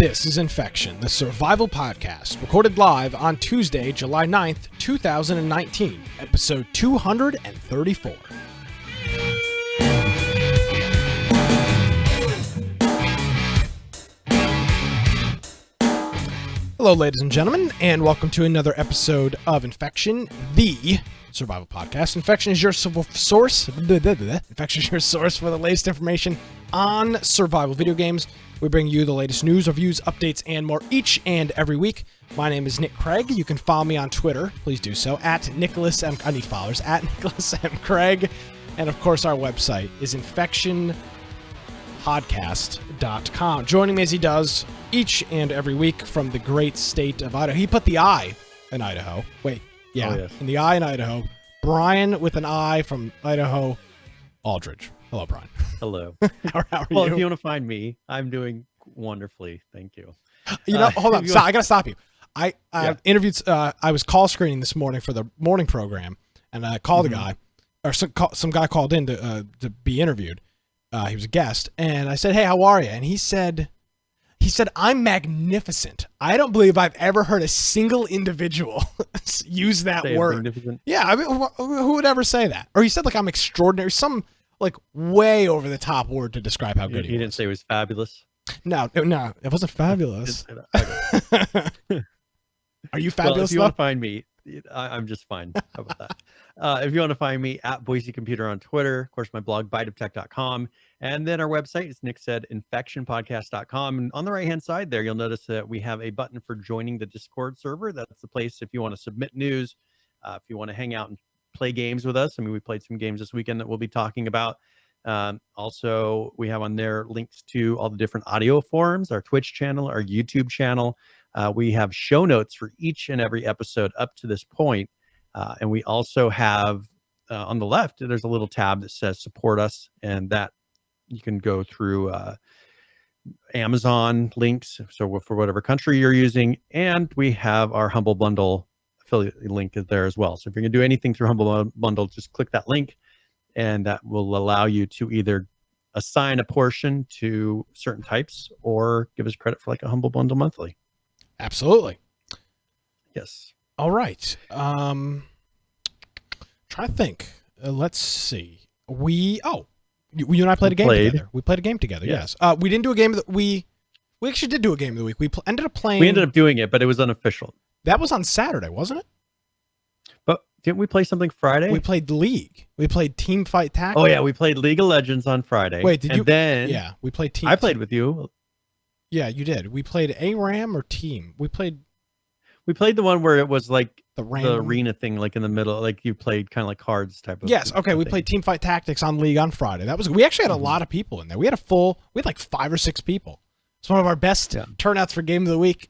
This is Infection, the survival podcast, recorded live on Tuesday, July 9th, 2019, episode 234. Hello, ladies and gentlemen, and welcome to another episode of Infection, the survival podcast. Infection is your source. Infection is your source for the latest information on survival video games. We bring you the latest news, reviews, updates, and more each and every week. My name is Nick Craig. You can follow me on Twitter. Please do so at Nicholas M. I need followers at Nicholas M. Craig, and of course, our website is infectionpodcast.com. Joining me as he does each and every week from the great state of Idaho. He put the I in Idaho. Wait, yeah, oh, yes. In the I in Idaho. Brian with an I from Idaho, Aldridge. Hello, Brian. Hello. How are well, you? If you want to find me, I'm doing wonderfully. Thank you. You know, hold on. I got to stop you. I interviewed, I was call screening this morning for the morning program, and I called a guy, or some guy called in to be interviewed. He was a guest, and I said, "Hey, how are you?" And he said, "I'm magnificent." I don't believe I've ever heard a single individual use that word. Magnificent. Yeah, I mean, who would ever say that? Or he said, like, I'm extraordinary, some like way over the top word to describe how good he was. He didn't say it was fabulous. No, it wasn't fabulous. Are you fabulous? Well, if you want to find me, I'm just fine. How about that? If you want to find me at Boise Computer on Twitter, of course, my blog, biteoftech.com. And then our website, as Nick said, infectionpodcast.com. And on the right-hand side there, you'll notice that we have a button for joining the Discord server. That's the place if you want to submit news, if you want to hang out and play games with us. I mean, we played some games this weekend that we'll be talking about. Also, we have on there links to all the different audio forums, our Twitch channel, our YouTube channel. We have show notes for each and every episode up to this point. And we also have on the left, there's a little tab that says support us, and that you can go through Amazon links. So for whatever country you're using, and we have our Humble Bundle affiliate link there as well. So if you're going to do anything through Humble Bundle, just click that link, and that will allow you to either assign a portion to certain types or give us credit for like a Humble Bundle monthly. Absolutely. Yes. All right. Try to think. Let's see. You and I played a game together. We played a game together. Yes. We didn't do a game that we actually did do a game of the week. We ended up playing. We ended up doing it, but it was unofficial. That was on Saturday, wasn't it? But didn't we play something Friday? We played League. We played Team Fight Tactics. Oh yeah, we played League of Legends on Friday. Wait, did you? Then yeah, we played Team. I played with you. Yeah, you did. We played ARAM or Team. We played the one where it was like the arena thing, like in the middle, like you played kind of like cards type of. Yes. Okay. We played Team Fight Tactics on League on Friday. We actually had a lot of people in there. We had like 5 or 6 people. It's one of our best turnouts for game of the week.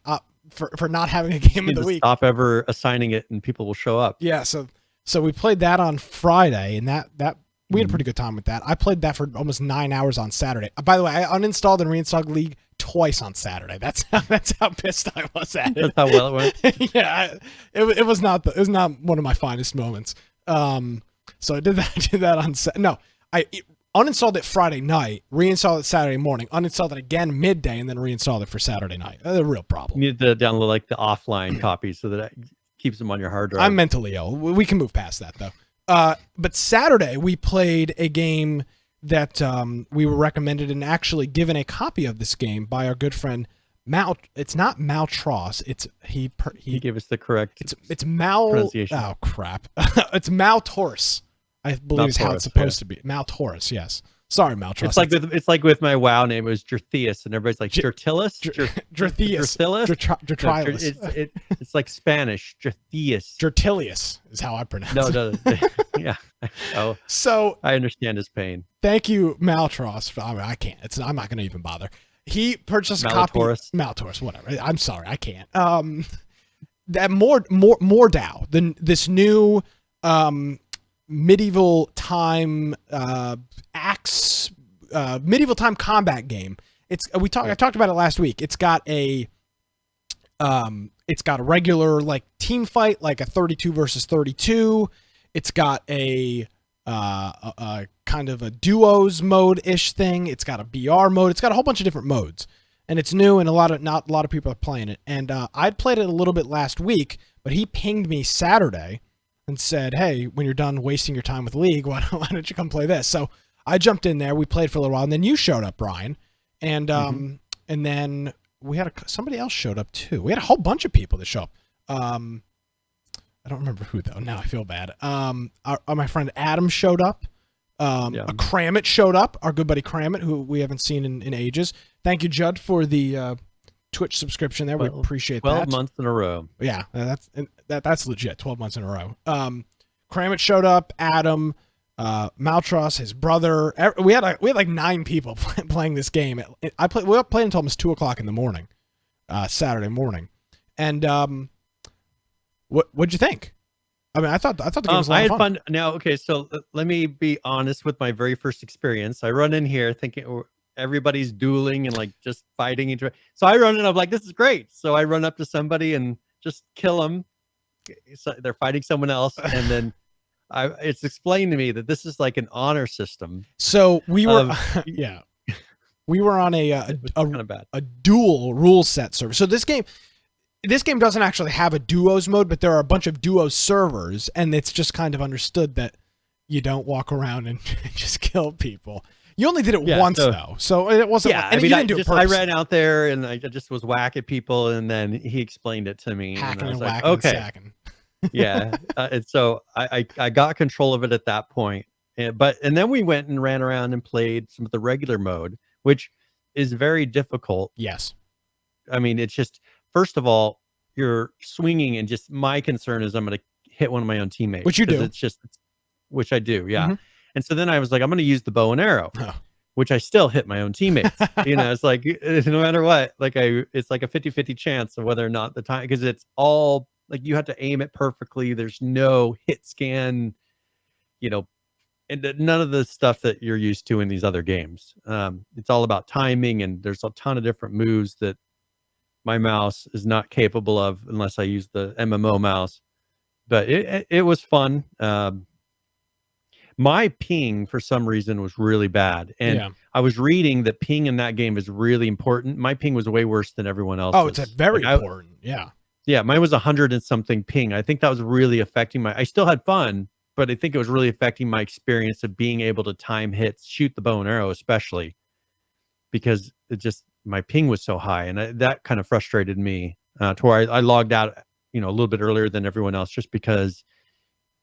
For not having a game of the week. Stop ever assigning it, and people will show up. Yeah. So we played that on Friday, and that we had a pretty good time with that. I played that for almost 9 hours on Saturday. By the way, I uninstalled and reinstalled League twice on Saturday. That's how pissed I was at it. That's how well it went. Yeah, it was not one of my finest moments. So I did that on no, I uninstalled it Friday night, reinstalled it Saturday morning, uninstalled it again midday, and then reinstalled it for Saturday night. A real problem. You need to download like the offline copy so that it keeps them on your hard drive. I'm mentally ill. We can move past that though. But Saturday we played a game that we were recommended and actually given a copy of this game by our good friend Mal. It's not Maltros. It's he gave us the correct. It's Mal. Pronunciation. Oh crap! It's Maltaurus. I believe is how it's supposed to be. Maltaurus. Yes. Sorry, Maltros. It's like with my WoW name, it was Jertheus, and everybody's like Jertilis, Jertheus, Jertilis. It's like Spanish, Jertheus. Jertilius is how I pronounce it. No, yeah. Oh, so I understand his pain. Thank you, Maltros. I can't. I'm not going to even bother. He purchased a copy. Maltaurus, whatever. I'm sorry, I can't. That Mordhau, this new medieval time medieval time combat game. I talked about it last week. It's got a regular like team fight, like a 32 versus 32. It's got a kind of a duos mode ish thing. It's got a BR mode. It's got a whole bunch of different modes. and it's new, and not a lot of people are playing it. And I'd played it a little bit last week, but he pinged me Saturday and said, "Hey, when you're done wasting your time with League, why don't you come play this?" So I jumped in there. We played for a little while, and then you showed up, Brian, and then we had somebody else showed up too. We had a whole bunch of people that show up. I don't remember who though. Now I feel bad. My friend Adam showed up. A Kramit showed up. Our good buddy Kramit, who we haven't seen in ages. Thank you, Judd, for the Twitch subscription there. We appreciate 12 that. 12 months in a row. Yeah, that's legit. 12 months in a row. Kramit showed up. Adam, Maltros, his brother. We had like 9 people playing this game. We played until almost 2:00 in the morning, Saturday morning. And what'd you think? I mean, I thought the game was a lot of fun. Now, okay, so let me be honest with my very first experience. I run in here thinking everybody's dueling and like just fighting each other. So I run in, I'm like, this is great. So I run up to somebody and just kill them. So they're fighting someone else, and then it's explained to me that this is like an honor system. So we were, we were on a dual rule set server. So this game doesn't actually have a duos mode, but there are a bunch of duos servers, and it's just kind of understood that you don't walk around and just kill people. You only did it once though, so it wasn't. Yeah, I ran out there and I just was whacking people, and then he explained it to me. Hacking and I was whacking and sacking. Yeah, and so I got control of it at that point. And then we went and ran around and played some of the regular mode, which is very difficult. Yes, I mean it's just. First of all, you're swinging, and just my concern is I'm going to hit one of my own teammates. Which you do. Which I do, yeah. Mm-hmm. And so then I was like, I'm going to use the bow and arrow, which I still hit my own teammates. It's like, no matter what, like it's like a 50-50 chance of whether or not the time, because it's all like you have to aim it perfectly. There's no hit scan, and none of the stuff that you're used to in these other games. It's all about timing, and there's a ton of different moves that my mouse is not capable of unless I use the MMO mouse. But it was fun. My ping for some reason was really bad, and I was reading that ping in that game is really important. My ping was way worse than everyone else's. Oh, it's very important. Yeah, mine was 100 and something ping. I think that was really affecting I still had fun, but I think it was really affecting my experience of being able to time hits, shoot the bow and arrow, especially because my ping was so high, and that kind of frustrated me to where I logged out, a little bit earlier than everyone else, just because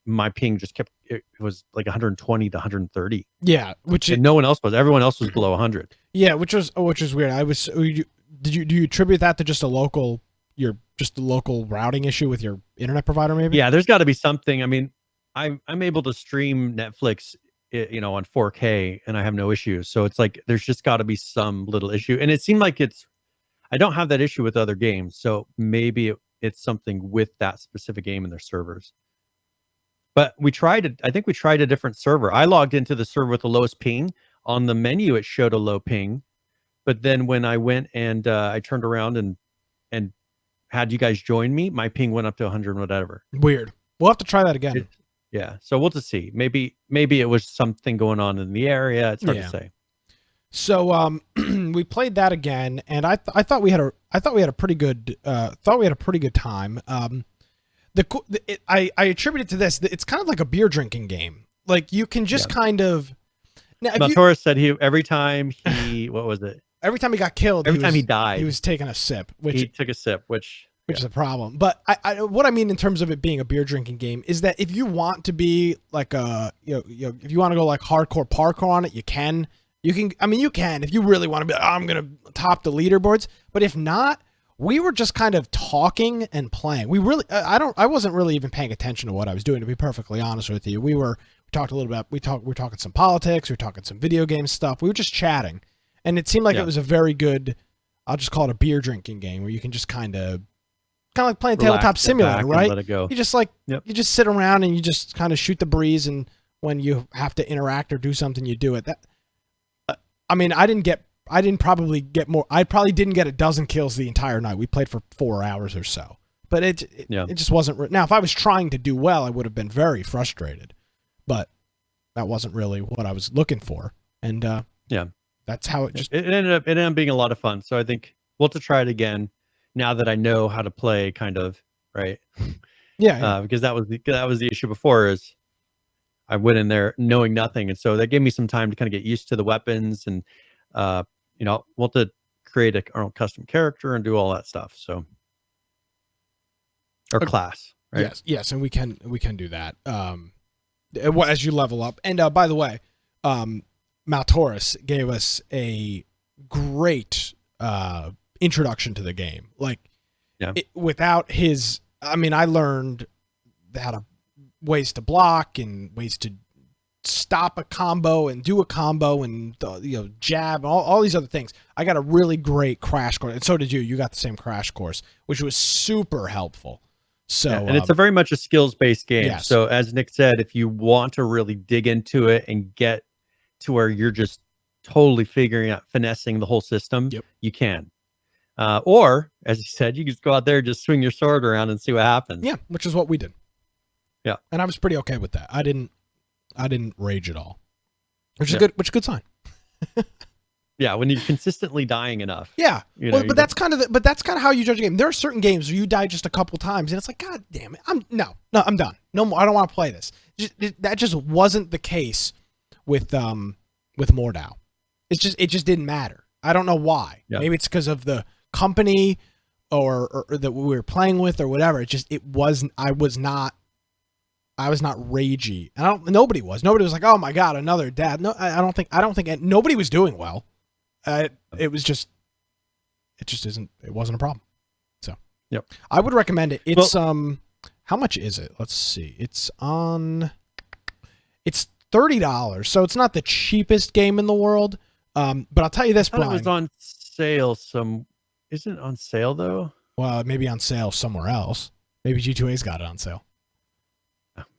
my ping just it was like 120 to 130. Yeah, no one else was. Everyone else was below 100. Yeah, which was weird. Do you attribute that to just a local routing issue with your internet provider, maybe? Yeah, there's got to be something. I mean, I'm able to stream Netflix, on 4K, and I have no issues. So it's like there's just got to be some little issue, and it seemed like I don't have that issue with other games, so maybe it's something with that specific game in their servers. But I think we tried a different server. I logged into the server with the lowest ping. On the menu, it showed a low ping. But then when I went and I turned around and had you guys join me, my ping went up to 100 and whatever. Weird. We'll have to try that again. Yeah. So we'll just see. Maybe it was something going on in the area. It's hard to say. So we played that again, and I thought we had a pretty good time. I attribute it to this. It's kind of like a beer drinking game. Like you can just kind of. Now, Taurus said every time he what was it? Every time he got killed, every time he died, he was taking a sip. He took a sip, which is a problem. But what I mean in terms of it being a beer drinking game is that if you want to be like if you want to go like hardcore parkour on it, you can. You can if you really want to be. I'm gonna top the leaderboards. But if not, we were just kind of talking and playing. We really, I wasn't really even paying attention to what I was doing, to be perfectly honest with you. We talked a little bit. We're talking some politics. We're talking some video game stuff. We were just chatting, and it seemed like it was a very good. I'll just call it a beer drinking game where you can just kind of like playing Tabletop Simulator, right? Let it go. You just you just sit around and you just kind of shoot the breeze, and when you have to interact or do something, you do it. I probably didn't get a dozen kills the entire night. We played for 4 hours or so, but it just wasn't. Now, if I was trying to do well, I would have been very frustrated, but that wasn't really what I was looking for. And that's how it just. It ended up being a lot of fun. So I think we'll have to try it again now that I know how to play, kind of, right? Yeah. Because that was the issue before, is I went in there knowing nothing, and so that gave me some time to kind of get used to the weapons, and we'll have to create our own custom character and do all that stuff. So, or class, right? Yes, and we can do that. As you level up, and by the way, Maltoris gave us a great introduction to the game. Like, without his, I mean, I learned how to ways to block and ways to stop a combo and do a combo and jab, all these other things. I got a really great crash course, and so did you. You got the same crash course, which was super helpful. So, and it's a very much a skills-based game. Yes. So as Nick said, if you want to really dig into it and get to where you're just totally figuring out, finessing the whole system, you can. Or, as you said, you can just go out there and just swing your sword around and see what happens. Yeah, which is what we did. Yeah. And I was pretty okay with that. I didn't rage at all. Which is good, which is a good sign. Yeah, when you're consistently dying enough. Yeah, but that's kind of how you judge a game. There are certain games where you die just a couple times, and it's like, God damn it, I'm done. No more. I don't want to play this. That just wasn't the case with Mordhau. It just didn't matter. I don't know why. Yeah. Maybe it's because of the company or that we were playing with or whatever. It wasn't. I was not ragey. Nobody was like, oh my God, another dad. No, I don't think nobody was doing well. It wasn't a problem. So, I would recommend it. It's, how much is it? Let's see. It's $30. So it's not the cheapest game in the world. But I'll tell you this, Brian. It was on sale. Isn't it on sale though? Well, maybe on sale somewhere else. Maybe G2A's got it on sale.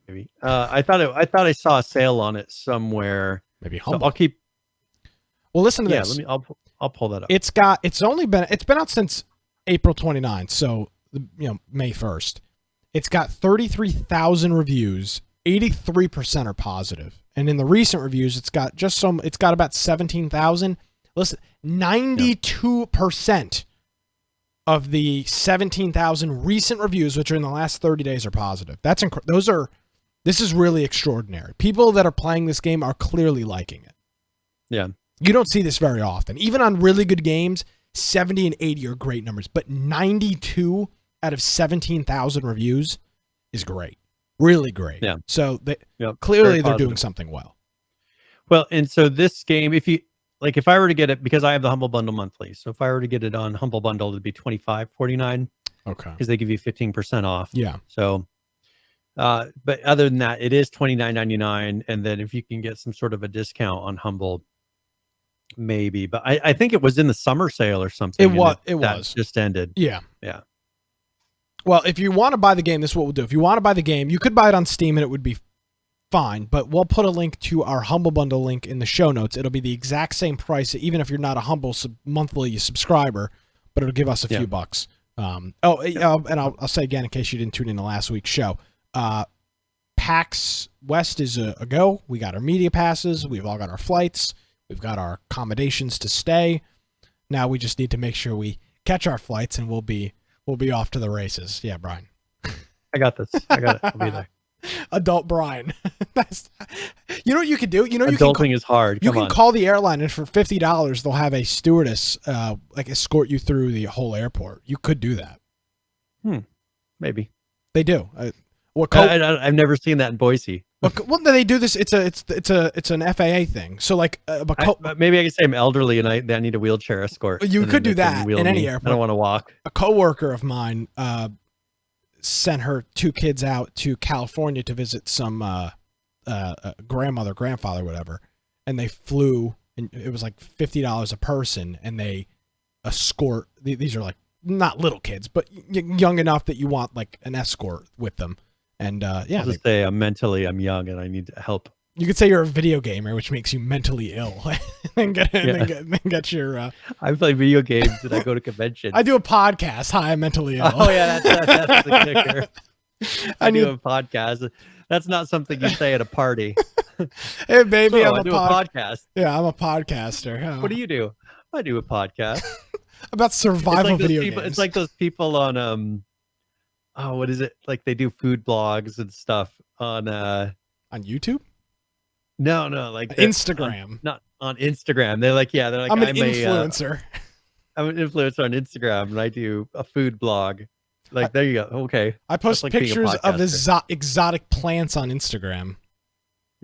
Maybe. I thought I saw a sale on it somewhere. Maybe Humble. So I'll keep. Well, listen to this. I'll pull that up. It's been out since April 29th, so May 1st. It's got 33,000 reviews. 83% are positive, and in the recent reviews, it's got about 17,000. Listen, 92% of the 17,000 recent reviews, which are in the last 30 days, are positive. This is really extraordinary. People that are playing this game are clearly liking it. Yeah. You don't see this very often. Even on really good games, 70 and 80 are great numbers, but 92 out of 17,000 reviews is great. Really great. Yeah. So clearly they're doing something well. Well, and so this game, if I were to get it, because I have the Humble Bundle monthly, so if I were to get it on Humble Bundle, it'd be $25.49. Okay. Because they give you 15% off. Yeah. So, but other than that, it is $29.99, and then if you can get some sort of a discount on Humble, maybe. But I think it was in the summer sale or something. It was just ended. Yeah. Yeah. Well, if you want to buy the game, this is what we'll do. If you want to buy the game, you could buy it on Steam and it would be fine, but we'll put a link to our Humble Bundle link in the show notes. It'll be the exact same price, even if you're not a Humble monthly subscriber, but it'll give us a few bucks. And I'll say again, in case you didn't tune in to last week's show, PAX West is a go. We got our media passes. We've all got our flights. We've got our accommodations to stay. Now we just need to make sure we catch our flights, and we'll be off to the races. Yeah, Brian. I got this. I got it. I'll be there. Adult Brian. You know what you could do? Adulting is hard. You can call the airline, and for $50, they'll have a stewardess escort you through the whole airport. You could do that. Maybe they do. I've never seen that in Boise. Well, they do this. It's an FAA thing. So maybe I could say I'm elderly and I need a wheelchair escort. You could do that in any airport. I don't want to walk. A coworker of mine sent her 2 kids out to California to visit some grandfather, whatever, and they flew, and it was like $50 a person, and they escort. These are like not little kids, but young enough that you want like an escort with them. And I'll just say I'm young and I need help. You could say you're a video gamer, which makes you mentally ill. and get your. I play video games and I go to conventions. I do a podcast. Hi, I'm mentally ill. Oh yeah, that's the kicker. I do a podcast. That's not something you say at a party. Hey baby, I do a podcast. Yeah, I'm a podcaster. What do you do? I do a podcast. about survival video people, games. It's like those people on oh, what is it? Like they do food blogs and stuff on YouTube? No, like Instagram. Not on Instagram. They're like, I'm an influencer. I'm an influencer on Instagram and I do a food blog. Like, there you go. Okay. I post like pictures of exotic plants on Instagram.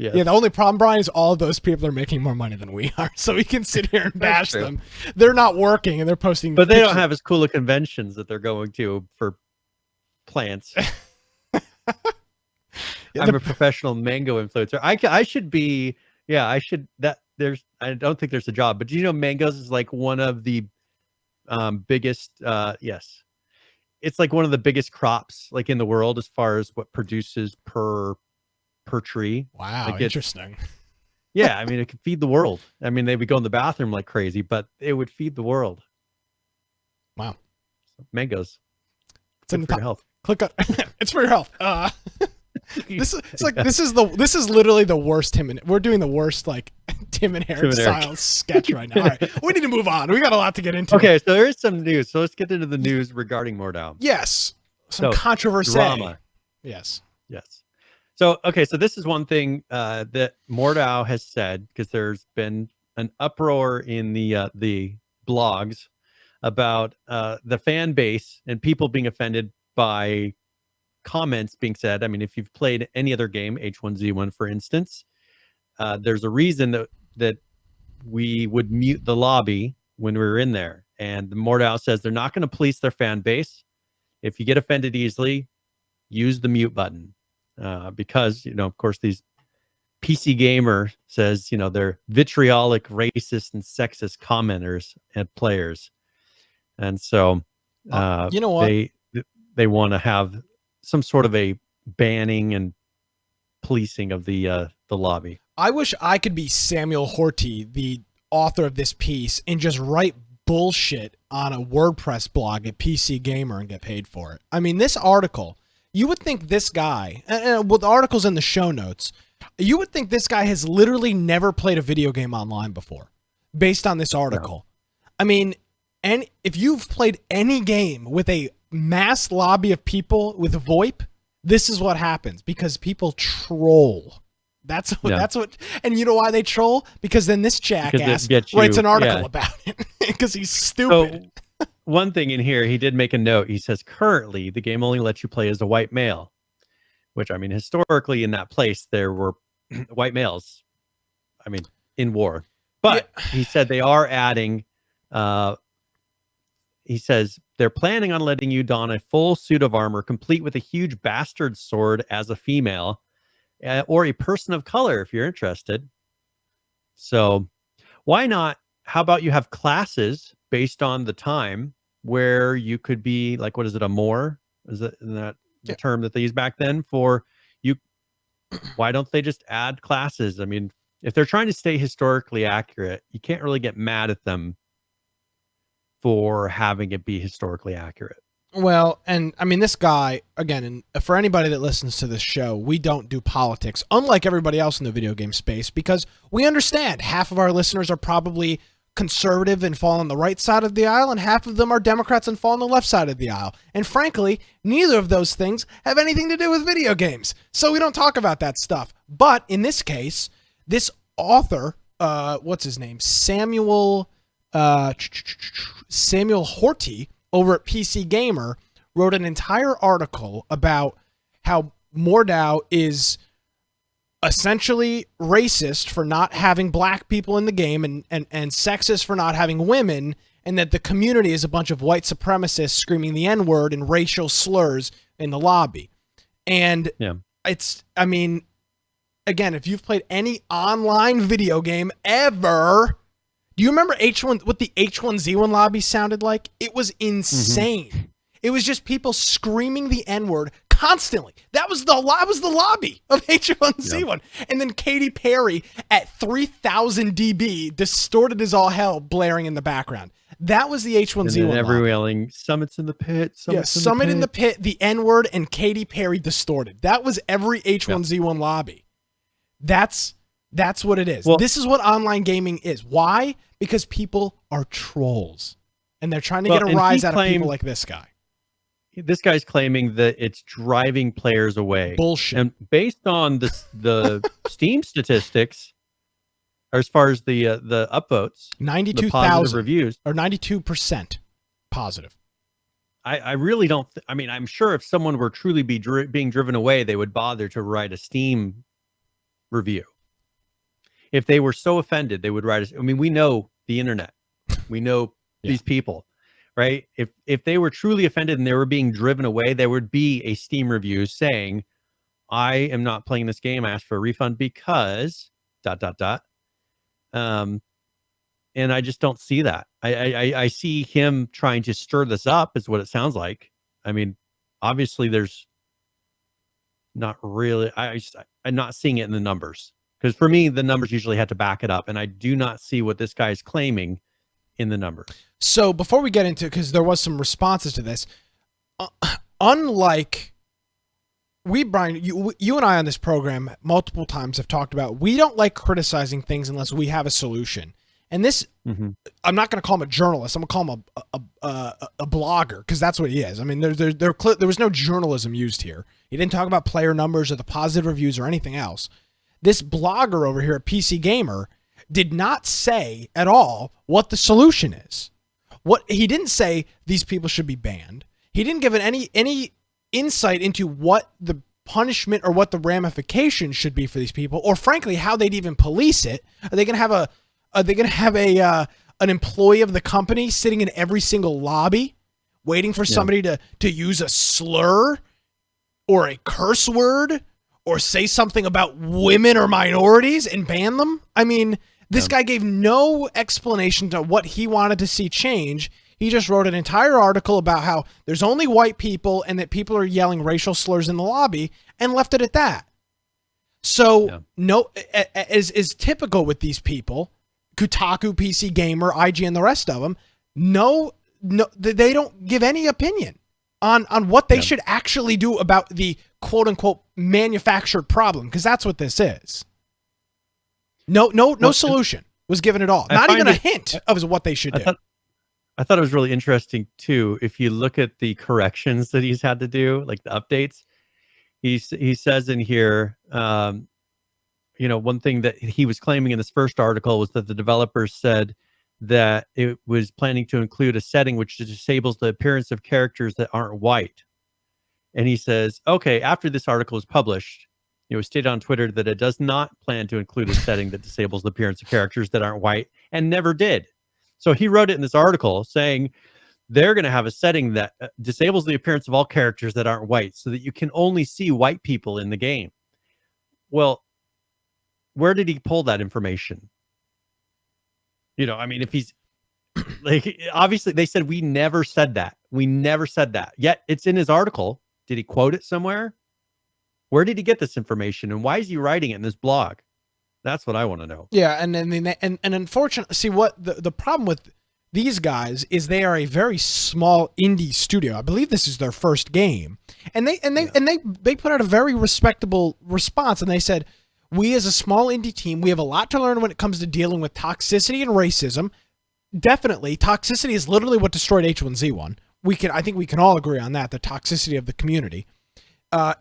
Yes. Yeah, the only problem, Brian, is all of those people are making more money than we are, so we can sit here and bash them. They're not working, and they're posting But they don't have as cool of conventions that they're going to for plants. I'm a professional mango influencer. I should be, I don't think there's a job, but do you know mangoes is like one of the biggest, yes. It's like one of the biggest crops like in the world as far as what produces per tree. Wow, like interesting. Yeah, I mean, it could feed the world. I mean, they would go in the bathroom like crazy, but it would feed the world. Wow. Mangoes. It's in for your health. Click on it's for your health. This is literally the worst we're doing the worst like Tim and Eric style sketch right now. All right, we need to move on. We got a lot to get into. Okay, so there is some news. So let's get into the news regarding Mordhau. Yes. Some controversy. Drama. Yes. So, okay, so this is one thing that Mordhau has said, because there's been an uproar in the blogs about the fan base and people being offended by comments being said. I mean, if you've played any other game, H1Z1, for instance, there's a reason that we would mute the lobby when we were in there. And Mordhau says they're not going to police their fan base. If you get offended easily, use the mute button. Because, of course, these PC Gamer says, they're vitriolic, racist, and sexist commenters and players. And so, you know what? They want to have some sort of a banning and policing of the lobby. I wish I could be Samuel Horty, the author of this piece, and just write bullshit on a WordPress blog at PC Gamer and get paid for it. I mean, this article... You would think this guy, and with articles in the show notes, you would think this guy has literally never played a video game online before, based on this article. No. I mean, and if you've played any game with a mass lobby of people with VoIP, this is what happens, because people troll. That's what, and you know why they troll? Because then this jackass writes an article about it, because he's stupid. So, one thing in here, he did make a note. He says, currently, the game only lets you play as a white male, which, I mean, historically in that place, there were white males, I mean, in war. But he said they are adding, he says, they're planning on letting you don a full suit of armor, complete with a huge bastard sword as a female, or a person of color, if you're interested. So why not? How about you have classes based on the time where you could be like, what is it, a Moor? Is that the term that they used back then for you? Why don't they just add classes? I mean, if they're trying to stay historically accurate, you can't really get mad at them for having it be historically accurate. Well, and I mean, this guy, again, and for anybody that listens to this show, we don't do politics, unlike everybody else in the video game space, because we understand half of our listeners are probably conservative and fall on the right side of the aisle, and half of them are Democrats and fall on the left side of the aisle. And frankly, neither of those things have anything to do with video games, so we don't talk about that stuff. But in this case, this author, what's his name? Samuel Horty over at PC Gamer wrote an entire article about how Mordhau is essentially racist for not having black people in the game and sexist for not having women, and that the community is a bunch of white supremacists screaming the N-word and racial slurs in the lobby. And it's, I mean, again, if you've played any online video game ever, do you remember what the H1Z1 lobby sounded like? It was insane. Mm-hmm. It was just people screaming the N-word constantly. That was the lobby of H1Z1. Yep. And then Katy Perry at 3000 dB, distorted as all hell, blaring in the background. That was the H1Z1 lobby. Everyone yelling, "Summits in the pit, Summit in the pit, the N-word, and Katy Perry distorted. That was every H1Z1 lobby. That's what it is. Well, this is what online gaming is. Why? Because people are trolls. and they're trying to get a rise out of people like this guy. This guy's claiming that it's driving players away. Bullshit. And based on the Steam statistics, or as far as the upvotes, 92,000 reviews, or 92% positive. I really don't. I mean, I'm sure if someone were truly being driven away, they would bother to write a Steam review. If they were so offended, they would write. I mean, we know the internet. We know these people, right? If they were truly offended and they were being driven away, there would be a Steam review saying, "I am not playing this game. I asked for a refund because ... And I just don't see that. I see him trying to stir this up, is what it sounds like. I mean, obviously, there's not really. I'm not seeing it in the numbers, because for me, the numbers usually have to back it up, and I do not see what this guy is claiming in the numbers. So before we get into, because there was some responses to this, unlike Brian, you and I on this program multiple times have talked about, we don't like criticizing things unless we have a solution. And this, I'm not going to call him a journalist. I'm going to call him a blogger, because that's what he is. I mean, there was no journalism used here. He didn't talk about player numbers or the positive reviews or anything else. This blogger over here at PC Gamer did not say at all what the solution is. He didn't say these people should be banned. He didn't give any insight into what the punishment or what the ramifications should be for these people, or frankly, how they'd even police it. Are they going to have an employee of the company sitting in every single lobby waiting for somebody to use a slur or a curse word or say something about women or minorities and ban them? I mean, this guy gave no explanation to what he wanted to see change. He just wrote an entire article about how there's only white people and that people are yelling racial slurs in the lobby, and left it at that. So as typical with these people, Kotaku, PC Gamer, IGN, the rest of them, they don't give any opinion on what they should actually do about the quote unquote manufactured problem, because that's what this is. No solution was given at all. Not even a hint of what they should do. I thought it was really interesting too. If you look at the corrections that he's had to do, like the updates, he says in here, one thing that he was claiming in this first article was that the developers said that it was planning to include a setting which disables the appearance of characters that aren't white. And he says, okay, after this article is published, it was stated on Twitter that it does not plan to include a setting that disables the appearance of characters that aren't white, and never did. So he wrote it in this article saying they're going to have a setting that disables the appearance of all characters that aren't white, so that you can only see white people in the game. Well, where did he pull that information? I mean, if he's like, obviously they said we never said that. We never said that. Yet it's in his article. Did he quote it somewhere? Where did he get this information, and why is he writing it in this blog? That's what I want to know. Yeah, and unfortunately, see what the problem with these guys is, they are a very small indie studio. I believe this is their first game, and they put out a very respectable response, and they said, we as a small indie team, we have a lot to learn when it comes to dealing with toxicity and racism. Definitely, toxicity is literally what destroyed H1Z1. I think we can all agree on that. The toxicity of the community.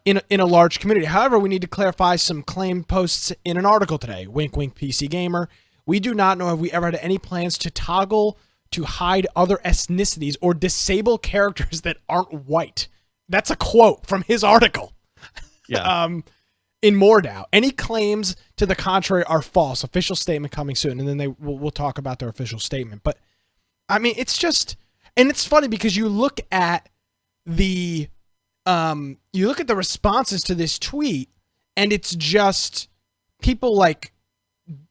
In a large community. However, we need to clarify some claimed posts in an article today. Wink, wink, PC Gamer. We do not know if we ever had any plans to toggle to hide other ethnicities or disable characters that aren't white. That's a quote from his article. Yeah. In Mordhau. Any claims to the contrary are false. Official statement coming soon, and then we'll talk about their official statement. But I mean, it's just, and it's funny because you look at the responses to this tweet, and it's just people like,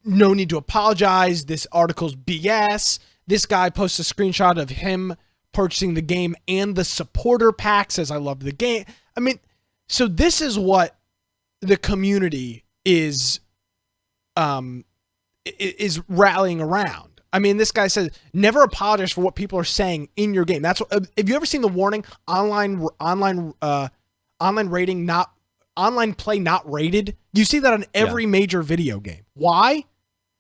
no need to apologize. This article's BS. This guy posts a screenshot of him purchasing the game and the supporter pack, says, I love the game. I mean, so this is what the community is rallying around. I mean, this guy says, never apologize for what people are saying in your game. That's what, have you ever seen the warning, online rating, online play not rated? You see that on every major video game. Why?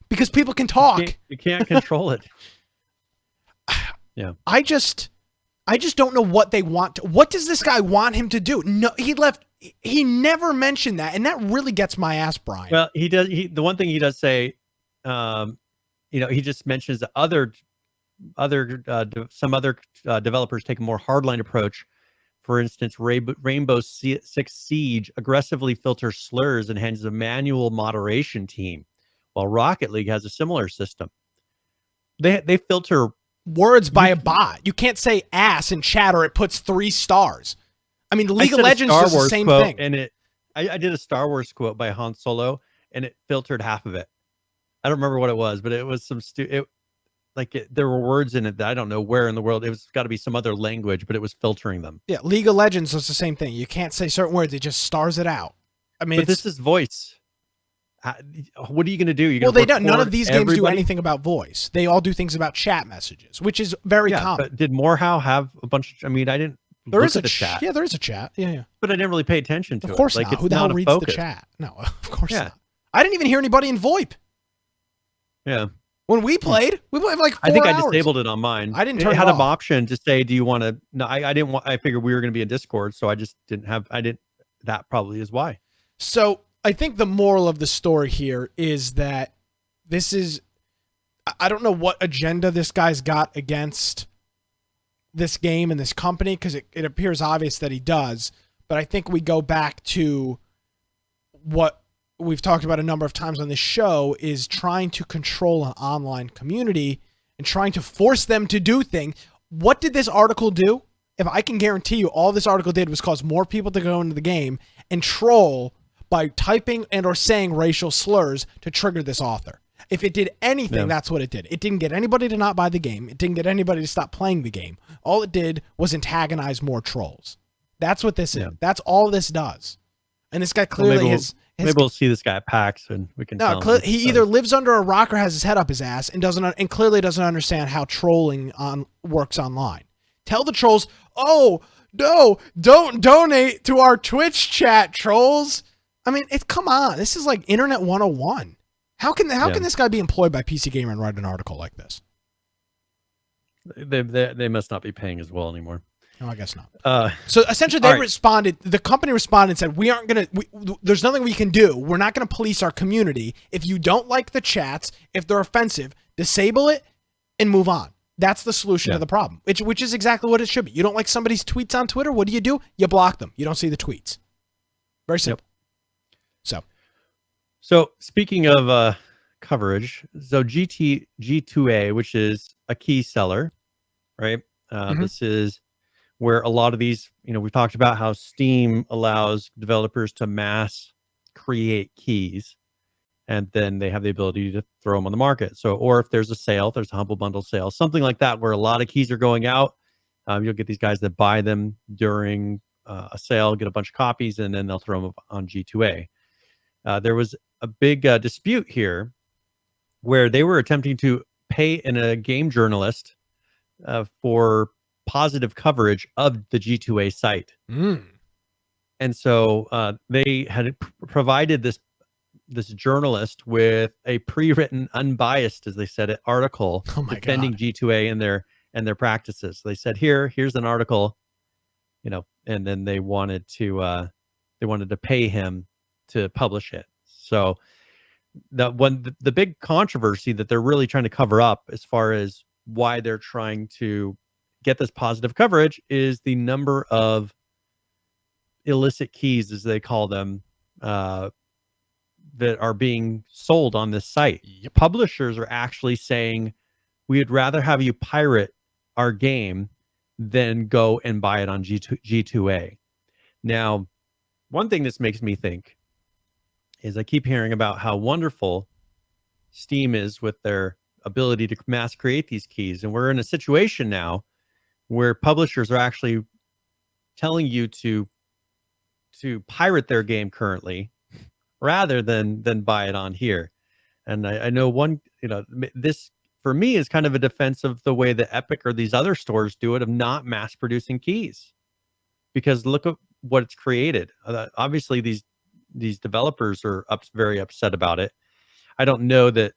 Because people can talk. You can't control it. Yeah. I just don't know what they want. What does this guy want him to do? No, he never mentioned that, and that really gets my ass, Brian. Well, he does. The one thing he does say, he just mentions that some other developers take a more hardline approach. For instance, Rainbow Six Siege aggressively filters slurs and has a manual moderation team, while Rocket League has a similar system. They filter words by a bot. You can't say ass in chat or it puts 3 stars. I mean, League of Legends does the same thing. And I did a Star Wars quote by Han Solo, and it filtered half of it. I don't remember what it was, but it was some there were words in it that I don't know where in the world. It was got to be some other language, but it was filtering them. Yeah, League of Legends does the same thing. You can't say certain words; it just stars it out. I mean, but this is voice. What are you going to do? Well, they don't. None of these games do anything about voice. They all do things about chat messages, which is very common. But did Mordhau have a bunch? I mean, I didn't. There is a chat. Yeah, there is a chat. Yeah. But I didn't really pay attention to it. Of course not. Who the hell reads the chat? No, of course not. I didn't even hear anybody in VoIP. Yeah. When we played like 4 hours. I think I disabled it on mine. I didn't turn it had off. an option to say, do you want to? No, I didn't want. I figured we were going to be in Discord, so I just didn't have. I didn't. That probably is why. So I think the moral of the story here is that this is. I don't know what agenda this guy's got against this game and this company, because it appears obvious that he does. But I think we go back to what we've talked about a number of times on this show, is trying to control an online community and trying to force them to do things. What did this article do? If I can guarantee you, all this article did was cause more people to go into the game and troll by typing and or saying racial slurs to trigger this author. If it did anything, that's what it did. It didn't get anybody to not buy the game. It didn't get anybody to stop playing the game. All it did was antagonize more trolls. That's what this is. That's all this does. And this guy clearly maybe we'll see this guy at PAX and we can. No, he either lives under a rock or has his head up his ass and clearly doesn't understand how trolling works online. Tell the trolls, oh no, don't donate to our Twitch chat, trolls. I mean, come on. This is like Internet 101. How can this guy be employed by PC Gamer and write an article like this? They must not be paying as well anymore. No, I guess not. So essentially, they responded. The company responded and said, "We aren't gonna. There's nothing we can do. We're not gonna police our community. If you don't like the chats, if they're offensive, disable it and move on. That's the solution to the problem. Which is exactly what it should be. You don't like somebody's tweets on Twitter? What do? You block them. You don't see the tweets. Very simple. So speaking of coverage, so G2A, which is a key seller, right? This is where a lot of these, we've talked about how Steam allows developers to mass create keys, and then they have the ability to throw them on the market. So, or if there's a sale, there's a Humble Bundle sale, something like that, where a lot of keys are going out. You'll get these guys that buy them during a sale, get a bunch of copies, and then they'll throw them on G2A. There was a big dispute here where they were attempting to pay a game journalist for positive coverage of the G2A site. And so they had provided this journalist with a pre-written, unbiased, as they said it, article defending G2A and their practices. They said, here's an article, and then they wanted to pay him to publish it. So the big controversy that they're really trying to cover up, as far as why they're trying to get this positive coverage, is the number of illicit keys, as they call them, that are being sold on this site. Publishers are actually saying, we'd rather have you pirate our game than go and buy it on G2A. Now, one thing this makes me think is I keep hearing about how wonderful Steam is with their ability to mass create these keys. And we're in a situation now where publishers are actually telling you to pirate their game currently rather than buy it on here. And I know this for me is kind of a defense of the way that Epic or these other stores do it, of not mass producing keys, because look at what it's created. Obviously these developers are very upset about it. I don't know that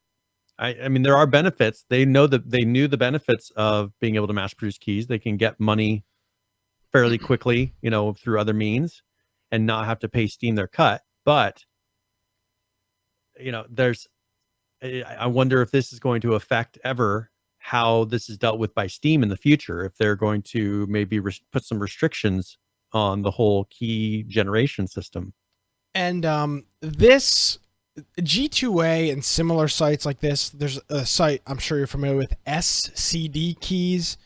I mean, there are benefits. They knew the benefits of being able to mass produce keys. They can get money fairly quickly, through other means, and not have to pay Steam their cut. But I wonder if this is going to affect ever how this is dealt with by Steam in the future. If they're going to maybe put some restrictions on the whole key generation system. And this G2A and similar sites like this, there's a site I'm sure you're familiar with, SCD Keys.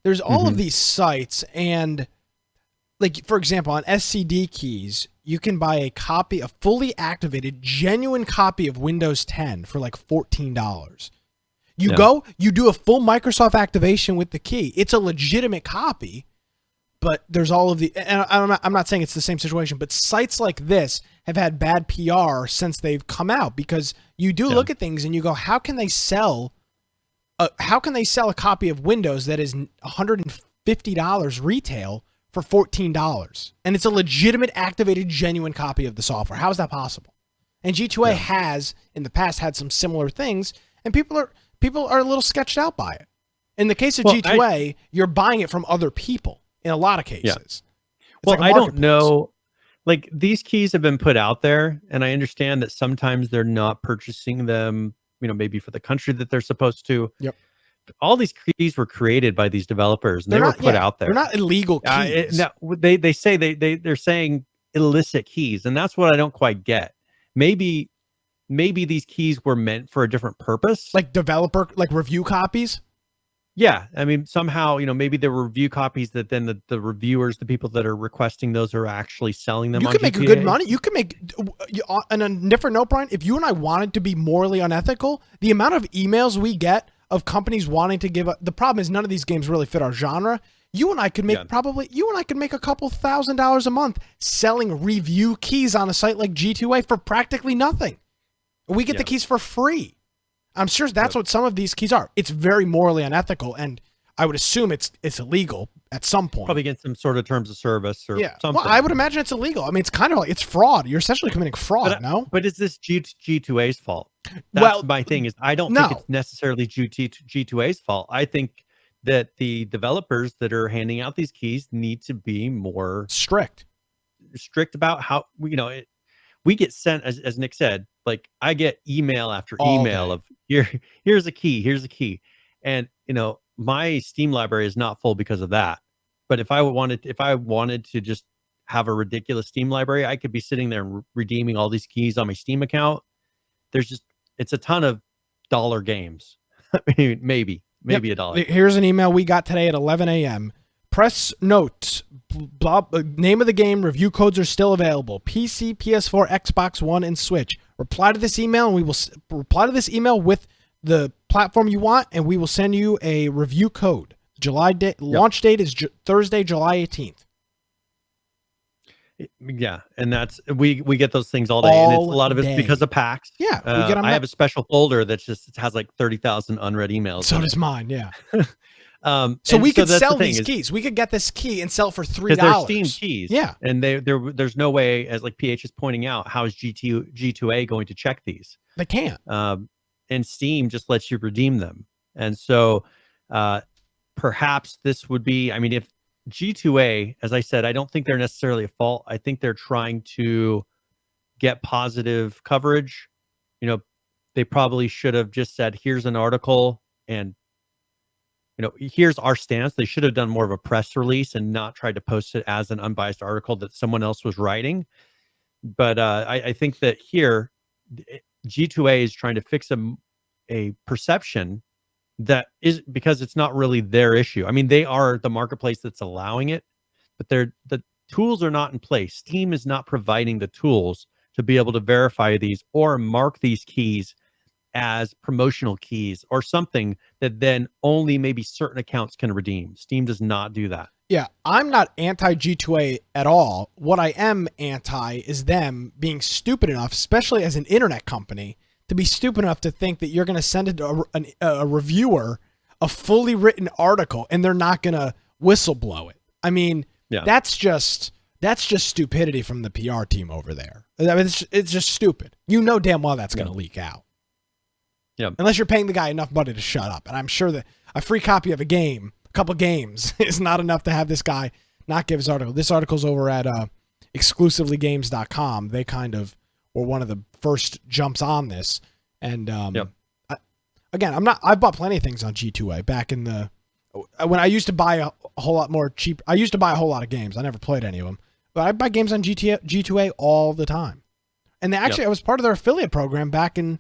There's all of these sites, and like, for example, on SCD Keys, you can buy a fully activated, genuine copy of Windows 10 for like $14. You do a full Microsoft activation with the key. It's a legitimate copy, but there's all of the, and I'm not saying it's the same situation, but sites like this have had bad PR since they've come out, because you do look at things and you go, how can they sell a copy of Windows that is $150 retail for $14, and it's a legitimate activated genuine copy of the software? How is that possible? And G2A has in the past had some similar things, and people are a little sketched out by it. In the case of G2A, you're buying it from other people in a lot of cases. Well, I don't know. Like, these keys have been put out there, and I understand that sometimes they're not purchasing them, maybe for the country that they're supposed to. Yep. All these keys were created by these developers, and they were put out there. They're not illegal keys. They say they're saying illicit keys, and that's what I don't quite get. Maybe these keys were meant for a different purpose, like review copies. Yeah, I mean, somehow, maybe there were review copies that then the reviewers, the people that are requesting those, are actually selling them. You can make good money. You can make, on a different note, Brian, if you and I wanted to be morally unethical, the amount of emails we get of companies wanting to give the problem is none of these games really fit our genre. You and I could make a couple $1,000s a month selling review keys on a site like G2A for practically nothing. We get the keys for free. I'm sure that's what some of these keys are. It's very morally unethical, and I would assume it's illegal at some point. Probably against some sort of terms of service or something. Well, I would imagine it's illegal. I mean, it's kind of like, it's fraud. You're essentially committing fraud, no? But is this G2A's fault? That's my thing is, I don't think it's necessarily G2A's fault. I think that the developers that are handing out these keys need to be more strict about how, we get sent, as Nick said, like, I get email after email of here's a key. And, my Steam library is not full because of that. But if I wanted to just have a ridiculous Steam library, I could be sitting there redeeming all these keys on my Steam account. It's a ton of dollar games. I mean, maybe $1. Here's an email we got today at 11 a.m. Press note, name of the game, review codes are still available. PC, PS4, Xbox One, and Switch. Reply to this email, and we will reply to this email with the platform you want, and we will send you a review code. Launch date is Thursday, July 18th. Yeah, and that's we get those things all day, and it's a lot of it's because of PAX. Yeah, we get them. I have a special folder that just has like 30,000 unread emails. So does mine. Yeah. So we could sell these keys. We could get this key and sell for $3. They're Steam keys. Yeah. And there's no way, as like PH is pointing out, how is G2A going to check these? They can't. And Steam just lets you redeem them. And so perhaps this would be, I mean, if G2A, as I said, I don't think they're necessarily a fault. I think they're trying to get positive coverage. They probably should have just said, here's an article, and here's our stance. They should have done more of a press release and not tried to post it as an unbiased article that someone else was writing. But I think that here, G2A is trying to fix a perception that is, because it's not really their issue. I mean, they are the marketplace that's allowing it, but the tools are not in place. Steam is not providing the tools to be able to verify these or mark these keys as promotional keys or something that then only maybe certain accounts can redeem. Steam does not do that. Yeah, I'm not anti G2A at all. What I am anti is them being stupid enough, especially as an internet company, to be stupid enough to think that you're going to send a reviewer a fully written article and they're not going to whistleblow it. I mean, that's just stupidity from the PR team over there. I mean, it's just stupid. Damn well that's going to leak out. Yep. Unless you're paying the guy enough money to shut up. And I'm sure that a free copy of a game, a couple games, is not enough to have this guy not give his article. This article's over at exclusivelygames.com. They kind of were one of the first jumps on this. And I've bought plenty of things on G2A back in the, when I used to buy a whole lot more cheap. I used to buy a whole lot of games. I never played any of them, but I buy games on G2A all the time. And I was part of their affiliate program back in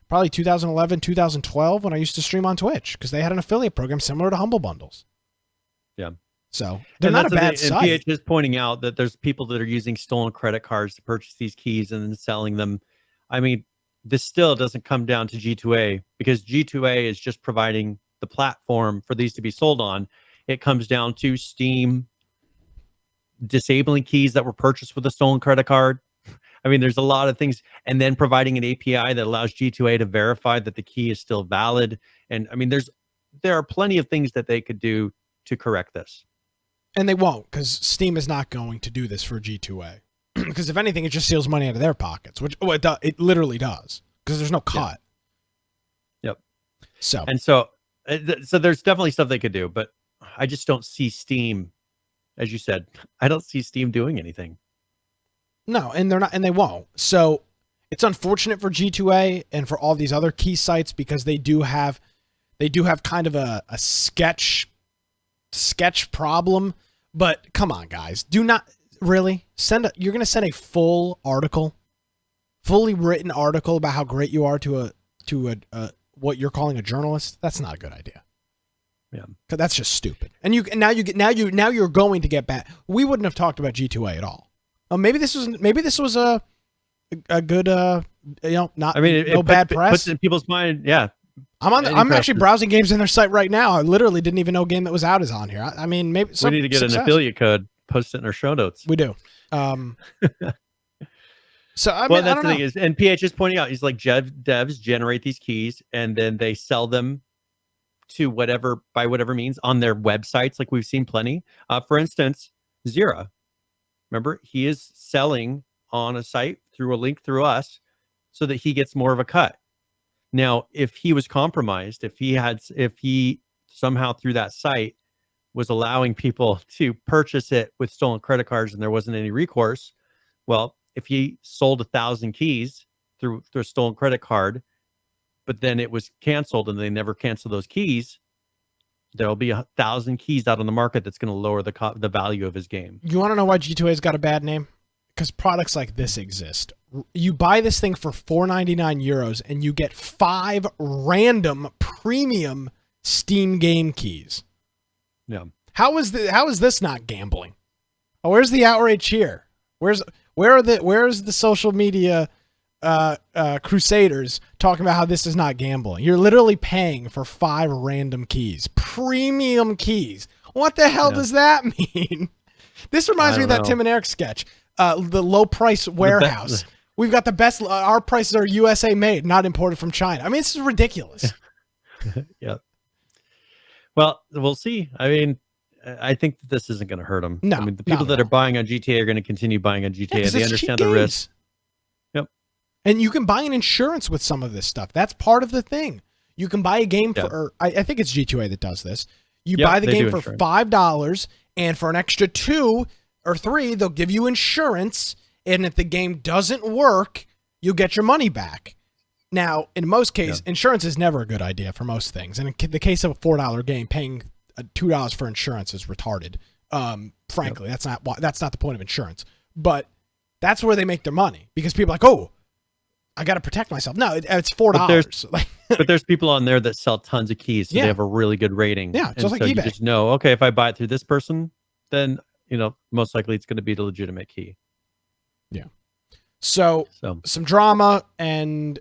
probably 2011, 2012 when I used to stream on Twitch because they had an affiliate program similar to Humble Bundles. Yeah. So they're not a bad site. And PH is pointing out that there's people that are using stolen credit cards to purchase these keys and then selling them. I mean, this still doesn't come down to G2A because G2A is just providing the platform for these to be sold on. It comes down to Steam disabling keys that were purchased with a stolen credit card. I mean, there's a lot of things, and then providing an API that allows G2A to verify that the key is still valid. And I mean, there are plenty of things that they could do to correct this. And they won't, because Steam is not going to do this for G2A. Because if anything, it just steals money out of their pockets, which it literally does, because there's no cut. Yep. So there's definitely stuff they could do, but I just don't see Steam, as you said, I don't see Steam doing anything. No, and they're not, and they won't. So it's unfortunate for G2A and for all these other key sites because they do have kind of a sketch problem. But come on, guys, do not really you're going to send a fully written article about how great you are to a what you're calling a journalist. That's not a good idea. Yeah, because that's just stupid. And now you're going to get back. We wouldn't have talked about G2A at all. Maybe this was a good not. I mean, no bad press. Puts in people's mind. Yeah, I'm actually browsing games in their site right now. I literally didn't even know a game that was out is on here. I mean, maybe we need to get an affiliate code. Post it in our show notes. We do. So I mean, that's the thing is, and PH is pointing out, he's like, devs generate these keys and then they sell them to by whatever means on their websites. Like we've seen plenty. For instance, Zira. Remember, he is selling on a site through a link through us so that he gets more of a cut. Now, if he was compromised, if he somehow through that site was allowing people to purchase it with stolen credit cards and there wasn't any recourse, well, if he sold 1,000 keys through a stolen credit card, but then it was canceled and they never canceled those keys, there'll be 1,000 keys out on the market that's going to lower the value of his game. You want to know why G2A's got a bad name? Because products like this exist. You buy this thing for €4.99 and you get 5 random premium Steam game keys. Yeah. How is this not gambling? Oh, where's the outrage here? Where's the social media crusaders talking about how this is not gambling? You're literally paying for 5 random keys, premium keys. What the hell does that mean? This reminds me of that Tim and Eric sketch, the low price warehouse. We've got the best. Our prices are USA made, not imported from China. I mean, this is ridiculous. Yeah. Well, we'll see. I mean, I think that this isn't going to hurt them. No, I mean, the people that are buying on GTA are going to continue buying on GTA. They understand the risk. Yep. And you can buy an insurance with some of this stuff. That's part of the thing. You can buy a game for, I think it's G2A that does this. You buy the game for $5, and for an extra 2 or 3, they'll give you insurance. And if the game doesn't work, you'll get your money back. Now, in most cases, insurance is never a good idea for most things. And in the case of a $4 game, paying $2 for insurance is retarded. Frankly, that's not the point of insurance. But that's where they make their money, because people are like, oh, I got to protect myself. No, it's $4. But there's people on there that sell tons of keys, so they have a really good rating. Yeah, just like eBay. You just know, okay, if I buy it through this person, then most likely it's going to be the legitimate key. Yeah. So some drama and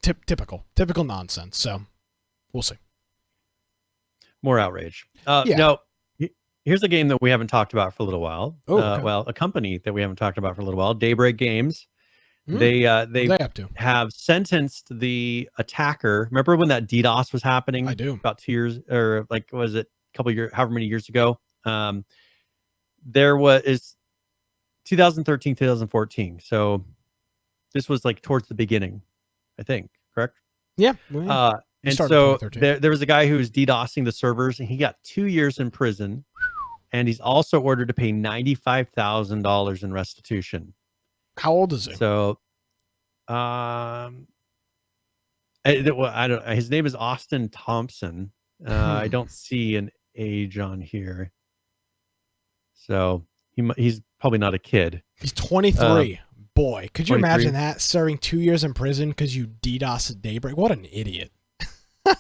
typical nonsense. So we'll see. More outrage. Now, here's a game that we haven't talked about for a little while. Well, a company that we haven't talked about for a little while, Daybreak Games. They have sentenced the attacker. Remember when that DDoS was happening? I do. About 2 years, or like, was it a couple years, however many years ago? There was 2013, 2014. So This was like towards the beginning, I think. Correct? Yeah. And started so 2013. there was a guy who was DDoSing the servers, and he got 2 years in prison. And he's also ordered to pay $95,000 in restitution. How old is he? So, I don't. His name is Austin Thompson. I don't see an age on here, so he's probably not a kid. He's 23. Boy, could you 23? imagine that, serving 2 years in prison because you DDoS at Daybreak? What an idiot!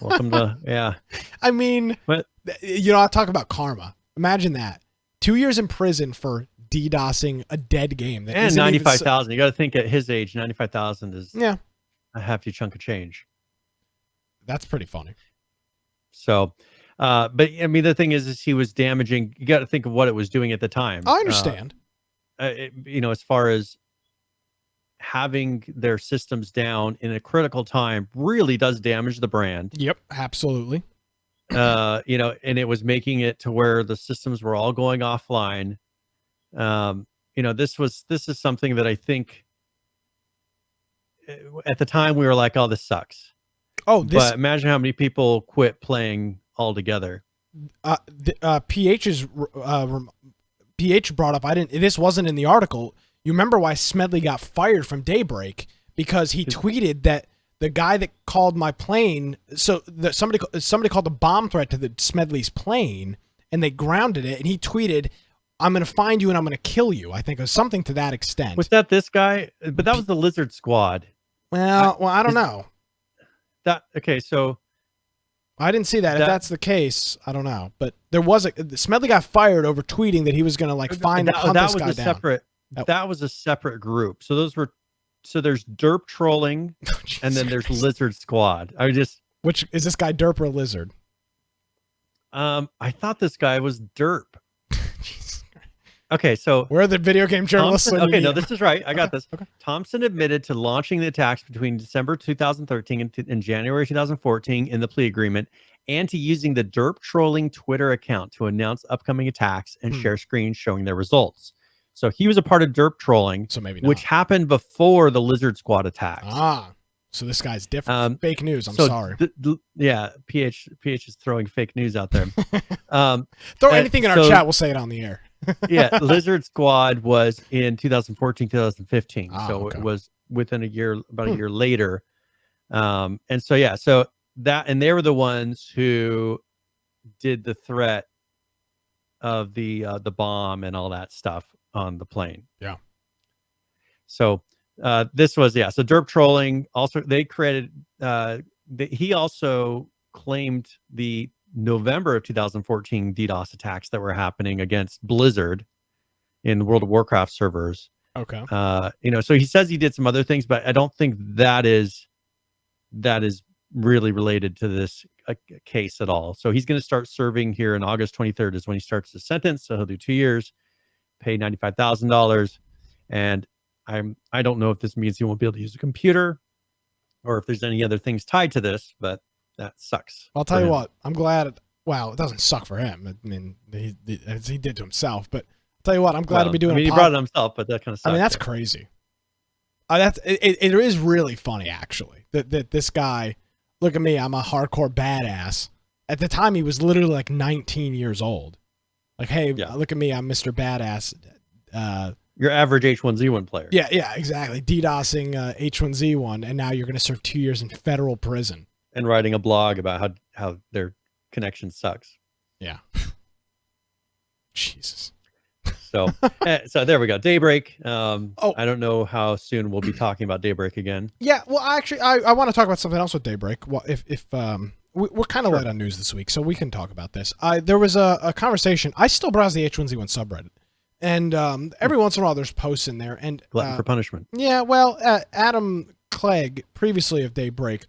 Welcome to yeah. I mean, But I talk about karma. Imagine that. 2 years in prison for DDoSing a dead game. That and isn't even 95,000. You got to think at his age, 95,000 is a hefty chunk of change. That's pretty funny. So, but I mean, the thing is he was damaging. You got to think of what it was doing at the time. I understand. As far as having their systems down in a critical time really does damage the brand. Yep, absolutely. And it was making it to where the systems were all going offline. This is something that I think at the time we were like, oh, this sucks. But imagine how many people quit playing altogether. PH brought up, this wasn't in the article. You remember why Smedley got fired from Daybreak? Because he tweeted that the guy that called my plane, somebody called a bomb threat to the Smedley's plane, and they grounded it, and he tweeted, "I'm going to find you and I'm going to kill you." I think it was something to that extent. Was that this guy? But that was the Lizard Squad. Well, I don't know. So I didn't see that. If that's the case, I don't know. But there was Smedley got fired over tweeting that he was going to hunt this guy down. That was a separate group. So there's derp trolling, and then there's Lizard Squad. Which is this guy, derp or lizard? I thought this guy was derp. Okay, so we're the video game journalists. No, this is right. I got this. Okay. Thompson admitted to launching the attacks between December 2013 and January 2014 in the plea agreement, and to using the derp trolling Twitter account to announce upcoming attacks and share screens showing their results. So he was a part of derp trolling, so maybe not. Which happened before the Lizard Squad attacks. So this guy's different. Fake news. I'm sorry. PH is throwing fake news out there. Throw anything in our chat. We'll say it on the air. Lizard Squad was in 2014, 2015. Okay. It was within a year, about a year later. And they were the ones who did the threat of the bomb and all that stuff on the plane. Yeah. So this was so derp trolling. Also, they created. He also claimed the November of 2014 DDoS attacks that were happening against Blizzard in World of Warcraft servers. Okay. So he says he did some other things, but I don't think that is really related to this case at all. So he's going to start serving here in August 23rd is when he starts the sentence. So he'll do 2 years, pay $95,000. And I don't know if this means he won't be able to use a computer or if there's any other things tied to this, but that sucks. I'll tell you what, I'm glad. Well, it doesn't suck for him. I mean, he did to himself, but I'll tell you what, I'm glad to be doing. He brought it himself, but that kind of sucks. I mean, that's crazy. It is really funny, actually, that this guy, look at me, I'm a hardcore badass. At the time, he was literally like 19 years old. Like, hey, look at me, I'm Mr. Badass. Your average H1Z1 player. Yeah, exactly. DDoSing H1Z1, and now you're going to serve 2 years in federal prison. And writing a blog about how their connection sucks. Yeah. Jesus. So there we go. Daybreak. I don't know how soon we'll be talking about Daybreak again. Yeah, well, actually, I want to talk about something else with Daybreak. Well, if we're kind of light on news this week, so we can talk about this. There was a conversation. I still browse the H1Z1 subreddit, and every once in a while there's posts in there. And glutton for punishment. Yeah, well, Adam Clegg, previously of Daybreak,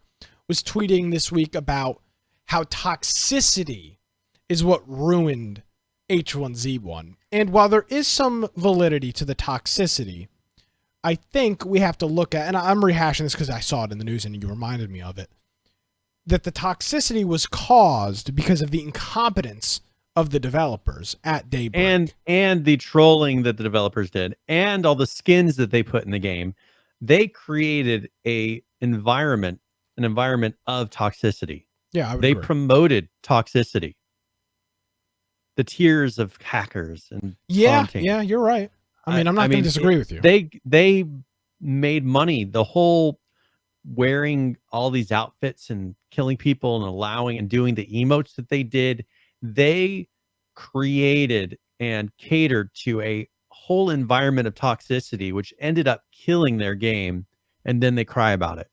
was tweeting this week about how toxicity is what ruined H1Z1. And while there is some validity to the toxicity, I think we have to look at, and I'm rehashing this because I saw it in the news and you reminded me of it, that the toxicity was caused because of the incompetence of the developers at Daybreak. And the trolling that the developers did, and all the skins that they put in the game. they created an environment of toxicity. Yeah, I would They agree. promoted toxicity, the tiers of hackers and taunting. Yeah, you're right. I mean, I'm not going to disagree with you. They made money. The whole wearing all these outfits and killing people and allowing and doing the emotes that they did, they created and catered to a whole environment of toxicity, which ended up killing their game. And then they cry about it.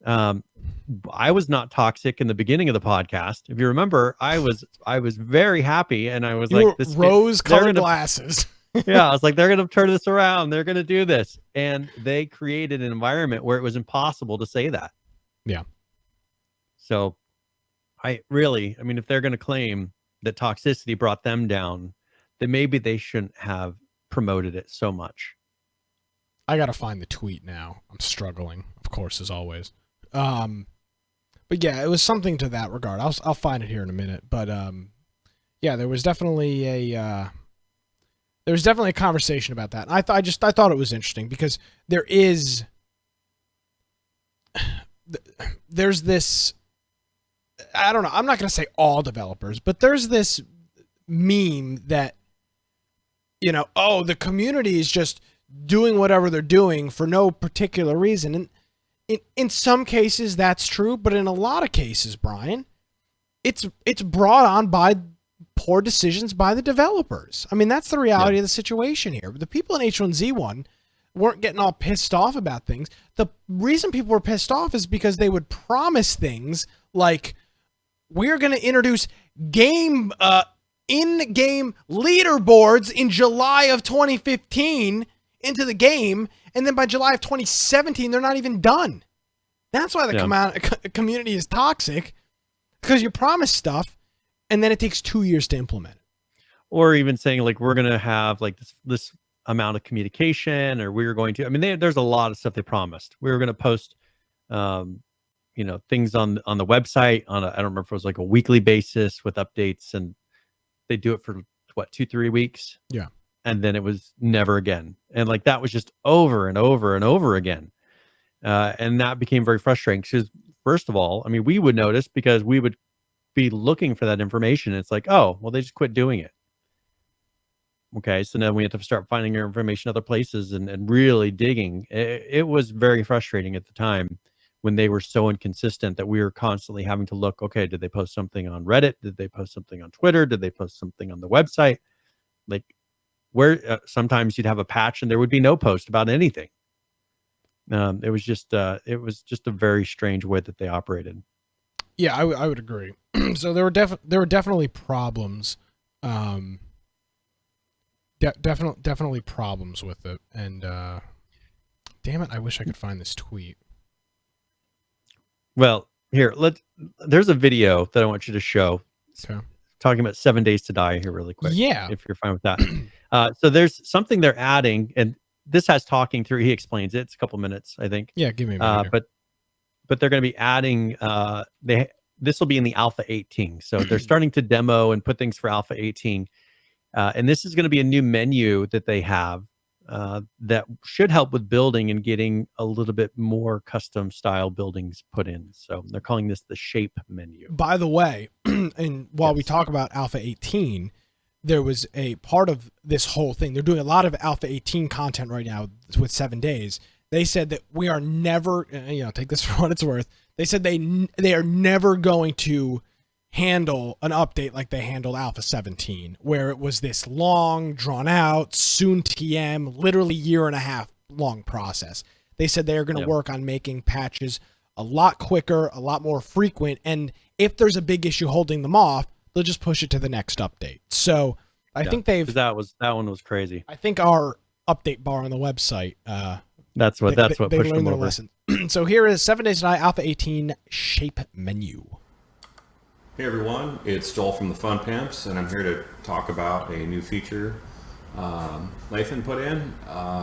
I was not toxic in the beginning of the podcast. If you remember, I was very happy, and I was like, "This rose-colored glasses." Yeah, I was like, they're going to turn this around. They're going to do this, and they created an environment where it was impossible to say that. Yeah. So, I mean, if they're going to claim that toxicity brought them down, then maybe they shouldn't have promoted it so much. I got to find the tweet now. I'm struggling, of course, as always. But yeah, it was something to that regard. I'll find it here in a minute. But yeah, there was definitely a conversation about that. And I thought it was interesting because there's this, I don't know, I'm not going to say all developers, but there's this meme that, the community is just doing whatever they're doing for no particular reason. And in some cases that's true, but in a lot of cases, Brian, it's brought on by poor decisions by the developers. I mean, that's the reality of the situation here. The people in H1Z1 weren't getting all pissed off about things. The reason people were pissed off is because they would promise things like, we're going to introduce in-game leaderboards in July of 2015 into the game, and then by July of 2017, they're not even done. That's why the community is toxic, because you promise stuff, and then it takes 2 years to implement it. Or even saying, like, we're going to have, like, this amount of communication, or we're going to... I mean, there's a lot of stuff they promised. We were going to post, things on the website I don't remember if it was, like, a weekly basis with updates, and they do it for, 2-3 weeks? Yeah. And then it was never again. And like that was just over and over and over again. And that became very frustrating because, first of all, I mean, we would notice because we would be looking for that information. It's like, oh, well, they just quit doing it. Okay, so now we have to start finding our information other places and really digging. It was very frustrating at the time when they were so inconsistent that we were constantly having to look, okay, did they post something on Reddit? Did they post something on Twitter? Did they post something on the website? Like, where sometimes you'd have a patch and there would be no post about anything. It was just a very strange way that they operated. Yeah, I would agree. So there were definitely problems. Definitely problems with it. And damn it, I wish I could find this tweet. Well, here, there's a video that I want you to show. Okay. Talking about 7 Days to Die here really quick. Yeah. If you're fine with that. So there's something they're adding, and this has talking through. He explains it. It's a couple minutes, I think. Yeah, give me a minute. But they're going to be adding. This will be in the Alpha 18. So they're starting to demo and put things for Alpha 18, and this is going to be a new menu that they have that should help with building and getting a little bit more custom style buildings put in. So they're calling this the shape menu. By the way, and while we talk about Alpha 18. There was a part of this whole thing. They're doing a lot of Alpha 18 content right now with 7 Days. They said that we are never, take this for what it's worth. They said they are never going to handle an update like they handled Alpha 17, where it was this long, drawn out, soon TM, literally year and a half long process. They said they are going to work on making patches a lot quicker, a lot more frequent, and if there's a big issue holding them off, they'll just push it to the next update. So I think that one was crazy. I think our update bar on the website. That's what pushed them over. So here is 7 Days to Die Alpha 18 shape menu. Hey everyone, it's Joel from the Fun Pimps, and I'm here to talk about a new feature Lathan put in.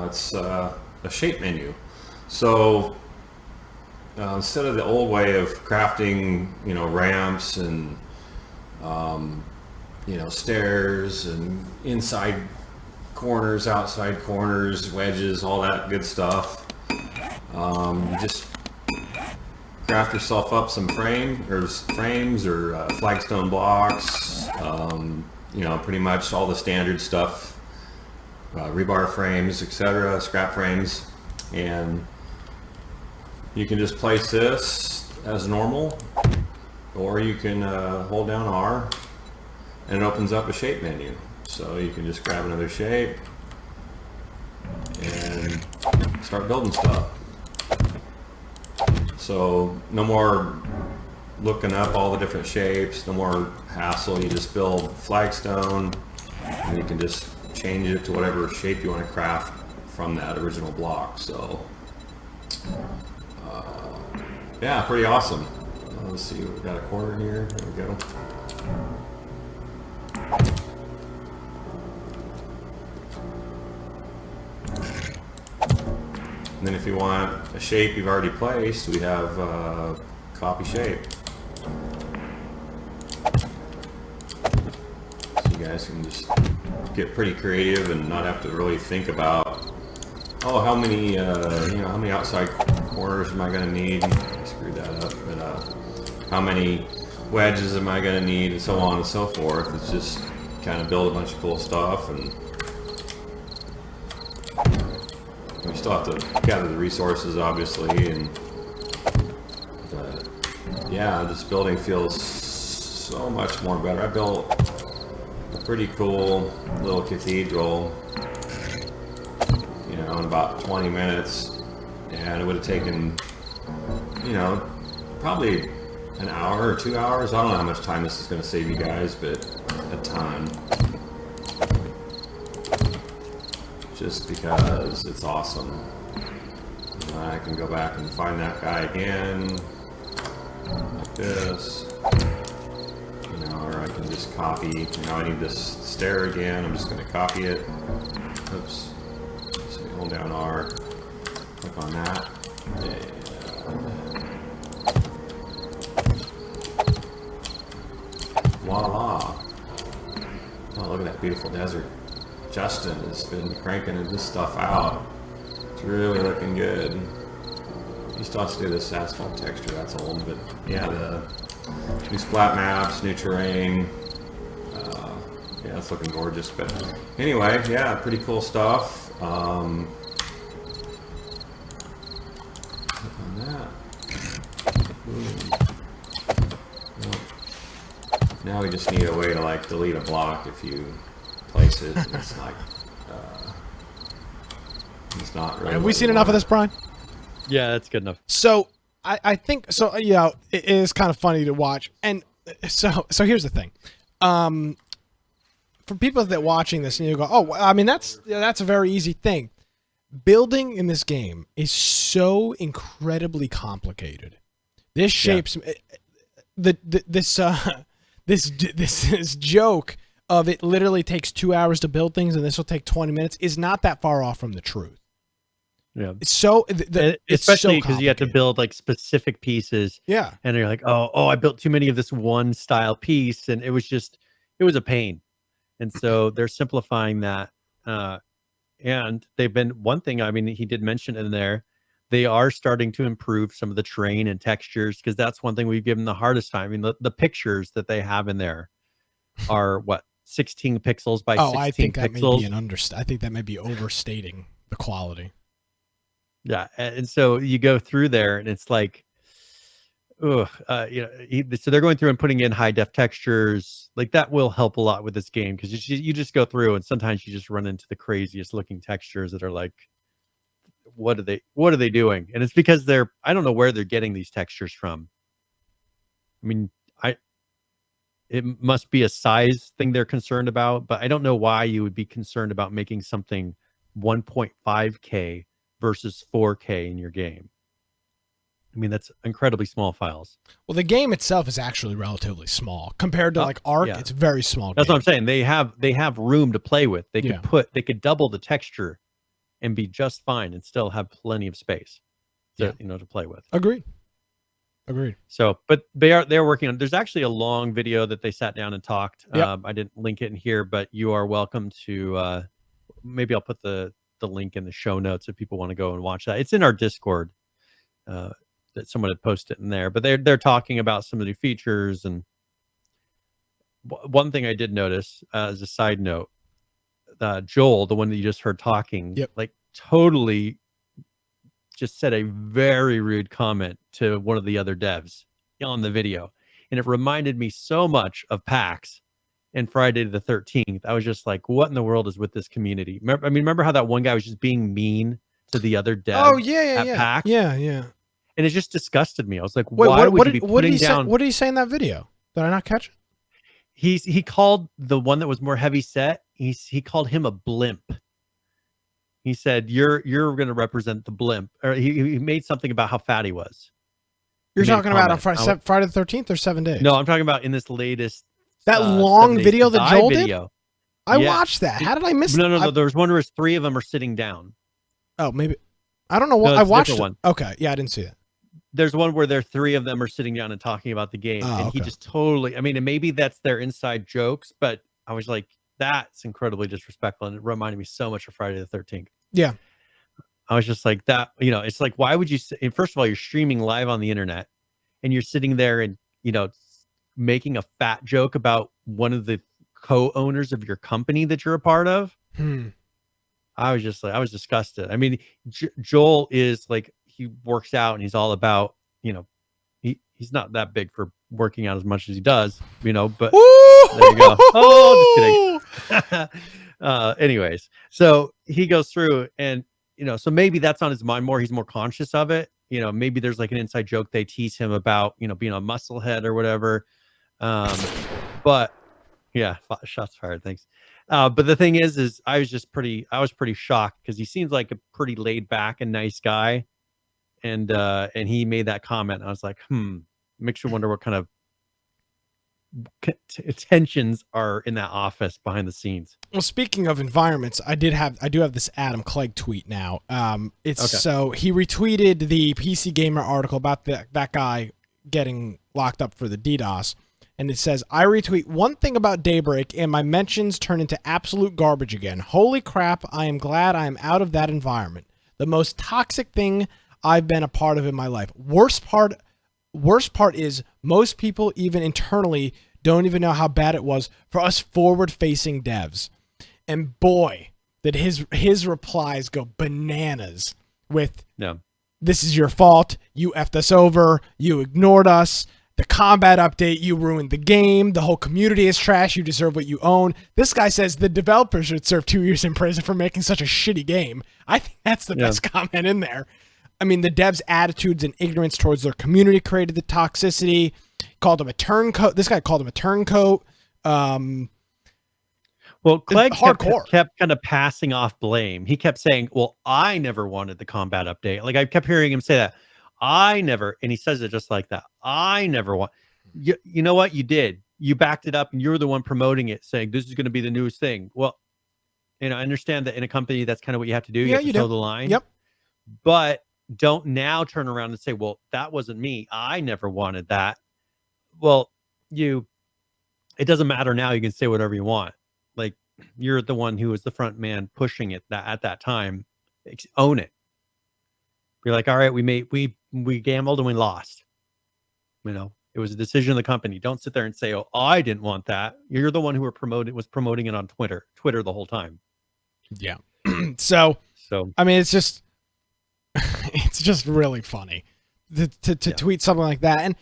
It's a shape menu. So instead of the old way of crafting, ramps and stairs and inside corners, outside corners, wedges, all that good stuff. You just craft yourself up some frames or flagstone blocks. You know, pretty much all the standard stuff, rebar frames, etc., scrap frames, and you can just place this as normal, or you can hold down R and it opens up a shape menu. So you can just grab another shape and start building stuff. So no more looking up all the different shapes, no more hassle. You just build flagstone and you can just change it to whatever shape you want to craft from that original block. So yeah, pretty awesome. Let's see, we've got a corner here. There we go. And then if you want a shape you've already placed, we have copy shape. So you guys can just get pretty creative and not have to really think about, oh, how many how many outside corners am I going to need? I screwed that up. But how many wedges am I going to need, and so on and so forth. It's just kind of build a bunch of cool stuff, and we still have to gather the resources, obviously, and yeah, this building feels so much more better. I built a pretty cool little cathedral, you know, in about 20 minutes, and it would have taken, you know, probably an hour or 2 hours. I don't know how much time this is going to save you guys, but a ton. Just because it's awesome. I can go back and find that guy again, like this, you know, or I can just copy. You know, I need this stair again. I'm just going to copy it. Oops. So hold down R, click on that. Voila! Oh, look at that beautiful desert. Justin has been cranking this stuff out. It's really looking good. You still have to do this asphalt texture, that's old, but yeah, the new splat maps, new terrain. Yeah, it's looking gorgeous. But anyway, yeah, pretty cool stuff. Click on that. Now we just need a way to like delete a block if you place it. And it's like it's not really. Have we seen enough of this, Brian? Yeah, that's good enough. So I think so. Yeah, it is kind of funny to watch. And so here's the thing. For people that are watching this and you go, oh, I mean that's a very easy thing. Building in this game is so incredibly complicated. This shapes this joke of it literally takes 2 hours to build things and this will take 20 minutes is not that far off from the truth. Yeah. It's so especially because you have to build like specific pieces. Yeah. And you're like, oh, I built too many of this one style piece, and it was a pain. And so they're simplifying that. And they've been one thing, I mean, he did mention in there, they are starting to improve some of the terrain and textures, because that's one thing we've given the hardest time. I mean, the pictures that they have in there are what, 16 pixels by 16 I think that pixels. May be I think that may be overstating the quality. Yeah, and so you go through there, and it's like, so they're going through and putting in high def textures. Like that will help a lot with this game, because you just go through, and sometimes you just run into the craziest looking textures that are like, what are they doing? And it's because I don't know where they're getting these textures from. I mean, it must be a size thing they're concerned about, but I don't know why you would be concerned about making something 1.5K versus 4K in your game. I mean, that's incredibly small files. Well, the game itself is actually relatively small compared to like Ark. Yeah. It's very small. That's what I'm saying. They have room to play with. They could double the texture and be just fine and still have plenty of space to play with. Agreed. So, but they're working on, there's actually a long video that they sat down and talked. Yep. I didn't link it in here, but you are welcome to, maybe I'll put the link in the show notes if people want to go and watch that. It's in our Discord. that someone had posted in there, but they're talking about some of the features. And one thing I did notice as a side note, Joel, the one that you just heard talking, Yep. like totally just said a very rude comment to one of the other devs on the video. And it reminded me so much of PAX and Friday the 13th. I was just like, what in the world is with this community? Remember how that one guy was just being mean to the other devs? Oh yeah, yeah, PAX? yeah. And it just disgusted me. I was like, Wait, why would you be what did putting he down? say? What did he say in that video? Did I not catch it? He called the one that was more heavy set. He called him a blimp. He said, "You're going to represent the blimp." Or he made something about how fat he was. You're He made a talking about on comment. Friday the 13th or 7 days? No, I'm talking about in this latest that long 7 Days video to that Die Joel video. did. I Yeah. watched that. How did I miss? No. There was one where 3 of them are sitting down. Oh, maybe. I don't know what No, I it's a watched. different It. Okay, yeah, I didn't see that. There's one where 3 of them are sitting down and talking about the game, Oh, and he okay. just totally. I mean, and maybe that's their inside jokes, but I was like, that's incredibly disrespectful, and it reminded me so much of Friday the 13th. Yeah. I was just like that. It's like, why would you? And first of all, you're streaming live on the internet, and you're sitting there and making a fat joke about one of the co-owners of your company that you're a part of. I was just like, I was disgusted. I mean, Joel is like, he works out and he's all about, he's not that big for working out as much as he does, but there you go. Oh, just kidding. Anyways, so he goes through and, so maybe that's on his mind more. He's more conscious of it. Maybe there's like an inside joke they tease him about, being a musclehead or whatever. But yeah, shots fired. Thanks. But the thing is I was pretty shocked because he seems like a pretty laid back and nice guy. And he made that comment. I was like, makes you wonder what kind of tensions are in that office behind the scenes. Well, speaking of environments, I do have this Adam Clegg tweet now. So he retweeted the PC Gamer article about that guy getting locked up for the DDoS. And it says, I retweet one thing about Daybreak and my mentions turn into absolute garbage again. Holy crap, I am glad I am out of that environment. The most toxic thing I've been a part of in my life. Worst part is most people, even internally, don't even know how bad it was for us forward-facing devs. And boy, did his replies go bananas with, this is your fault, you effed us over, you ignored us, the combat update, you ruined the game, the whole community is trash, you deserve what you own. This guy says the developer should serve 2 years in prison for making such a shitty game. I think that's the best comment in there. I mean, the devs' attitudes and ignorance towards their community created the toxicity. Called him a turncoat. This guy called him a turncoat. Well, Clegg hardcore kept kind of passing off blame. He kept saying, well, I never wanted the combat update. Like I kept hearing him say that. I never, and he says it just like that. I never want. You know what? You did. You backed it up and you're the one promoting it, saying this is going to be the newest thing. Well, I understand that in a company, that's kind of what you have to do. You have to toe the line. Yep. But don't now turn around and say, well, that wasn't me. I never wanted that. Well, it doesn't matter now. You can say whatever you want. Like you're the one who was the front man pushing it at that time. Own it. Be like, all right, we gambled and we lost. It was a decision of the company. Don't sit there and say, oh, I didn't want that. You're the one who was promoting it on Twitter the whole time. Yeah. So I mean, it's just really funny to tweet something like that. And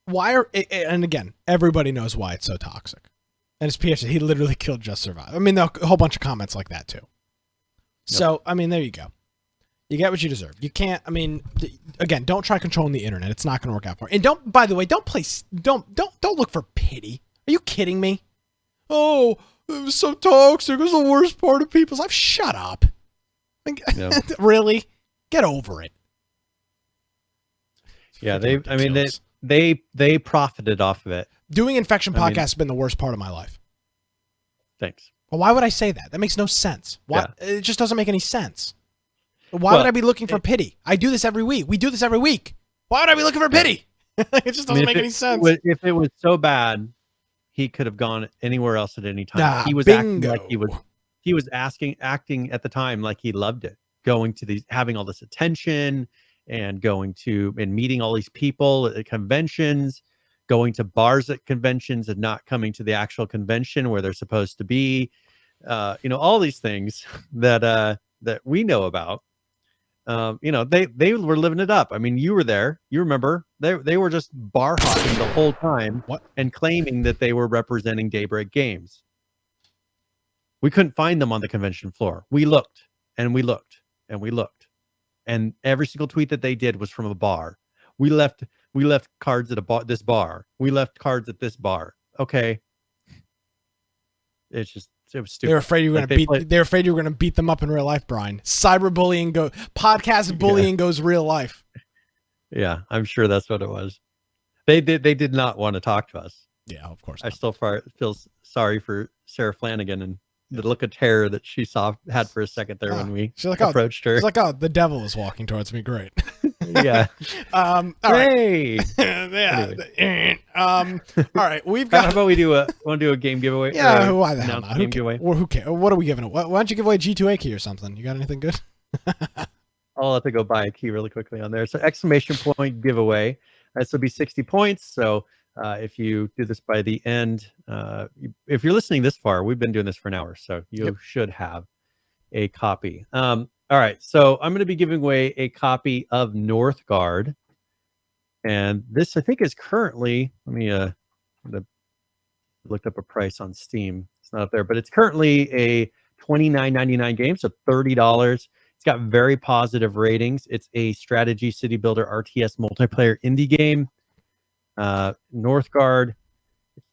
and again, everybody knows why it's so toxic. And it's PS, he literally killed Just Survive. I mean, a whole bunch of comments like that too. So, I mean, there you go. You get what you deserve. You can't, again, don't try controlling the internet. It's not going to work out for you. And by the way, don't look for pity. Are you kidding me? Oh, it was so toxic. It was the worst part of people's life. Shut up. Really? Get over it. Yeah, they profited off of it. Doing Infection podcast has been the worst part of my life. Thanks. Well, why would I say that? That makes no sense. Why? Yeah. It just doesn't make any sense. Why would I be looking for pity? I do this every week. We do this every week. Why would I be looking for pity? It just doesn't make any sense. If it was so bad, he could have gone anywhere else at any time. He was acting like he was acting at the time like he loved it, going to having all this attention and going to and meeting all these people at conventions, going to bars at conventions and not coming to the actual convention where they're supposed to be. All these things that we know about. They were living it up. I mean, you were there. You remember they were just bar hopping the whole time and claiming that they were representing Daybreak Games. We couldn't find them on the convention floor. We looked and we looked and we looked, and every single tweet that they did was from a bar. We left cards at this bar. We left cards at this bar. Okay, it was stupid. They were afraid you were They're afraid you were going to beat them up in real life, Brian. Cyberbullying podcast bullying goes real life. Yeah, I'm sure that's what it was. They did not want to talk to us. Yeah, of course. I still feel sorry for Sarah Flanagan and the look of terror that she had for a second there when we approached her. She's like, "Oh, the devil is walking towards me." Great. Yeah. All right. Hey. Yeah. All right. We've got. How about we want to do a game giveaway? Yeah. Why the hell not? Game giveaway. Who cares? What are we giving? Why don't you give away a G2A key or something? You got anything good? I'll have to go buy a key really quickly on there. So exclamation point giveaway. This will be 60 points. So if you do this by the end, if you're listening this far, we've been doing this for an hour, so you should have a copy. All right, so I'm going to be giving away a copy of Northgard, and this I think is currently. Let me looked up a price on Steam. It's not up there, but it's currently a $29.99 game, so $30. It's got very positive ratings. It's a strategy city builder RTS multiplayer indie game. Northgard,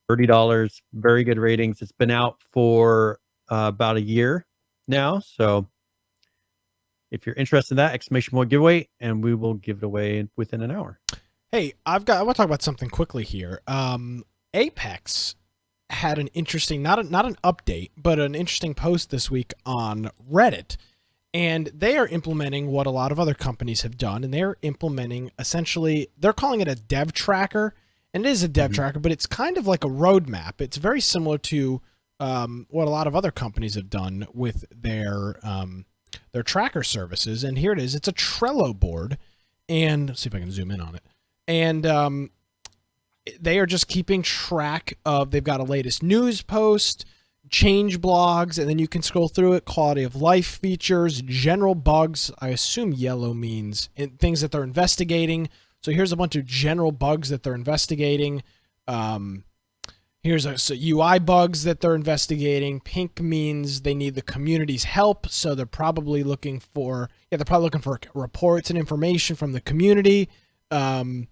$30, very good ratings. It's been out for about a year now, so if you're interested in that, exclamation point giveaway, and we will give it away within an hour. Hey, I want to talk about something quickly here. Apex had an interesting, not an update, but an interesting post this week on Reddit. And they are implementing what a lot of other companies have done, and they're implementing essentially, they're calling it a dev tracker, and it is a dev tracker, but it's kind of like a roadmap. It's very similar to what a lot of other companies have done with their tracker services. And here it is. It's a Trello board, and let's see if I can zoom in on it. And they are just keeping track of, they've got a latest news post, change blogs, and then you can scroll through it, quality of life features, general bugs. I assume yellow means things that they're investigating. So here's a bunch of general bugs that they're investigating. Here's UI bugs that they're investigating. Pink means they need the community's help, so they're probably looking for reports and information from the community. And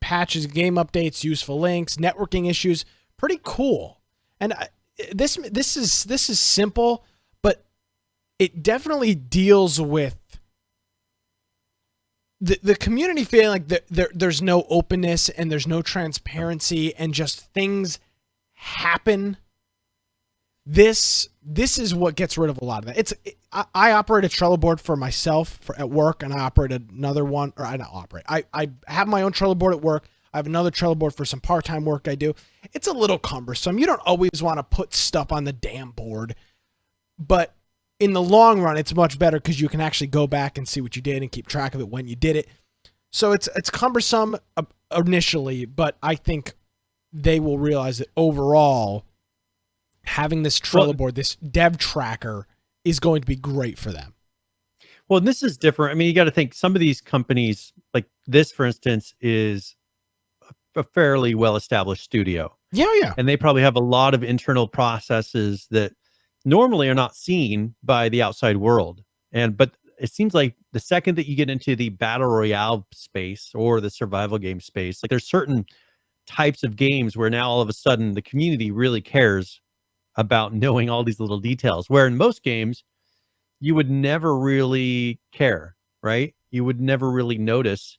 patches, game updates, useful links, networking issues. Pretty cool. And this is simple, but it definitely deals with the community feeling like there's no openness and there's no transparency and just things happen. This is what gets rid of a lot of that. I operate a Trello board for myself at work, and I operate another one, or I don't operate. I have my own Trello board at work. I have another Trello board for some part-time work I do. It's a little cumbersome. You don't always want to put stuff on the damn board, but in the long run, it's much better because you can actually go back and see what you did and keep track of it when you did it. So it's cumbersome initially, but I think they will realize that overall, having this Trello board, this dev tracker, is going to be great for them. Well, this is different. I mean, you got to think some of these companies, like this, for instance, is a fairly well-established studio. Yeah. And they probably have a lot of internal processes that normally are not seen by the outside world. But it seems like the second that you get into the battle royale space or the survival game space, like there's certain types of games where now all of a sudden the community really cares about knowing all these little details, where in most games you would never really care, right? You would never really notice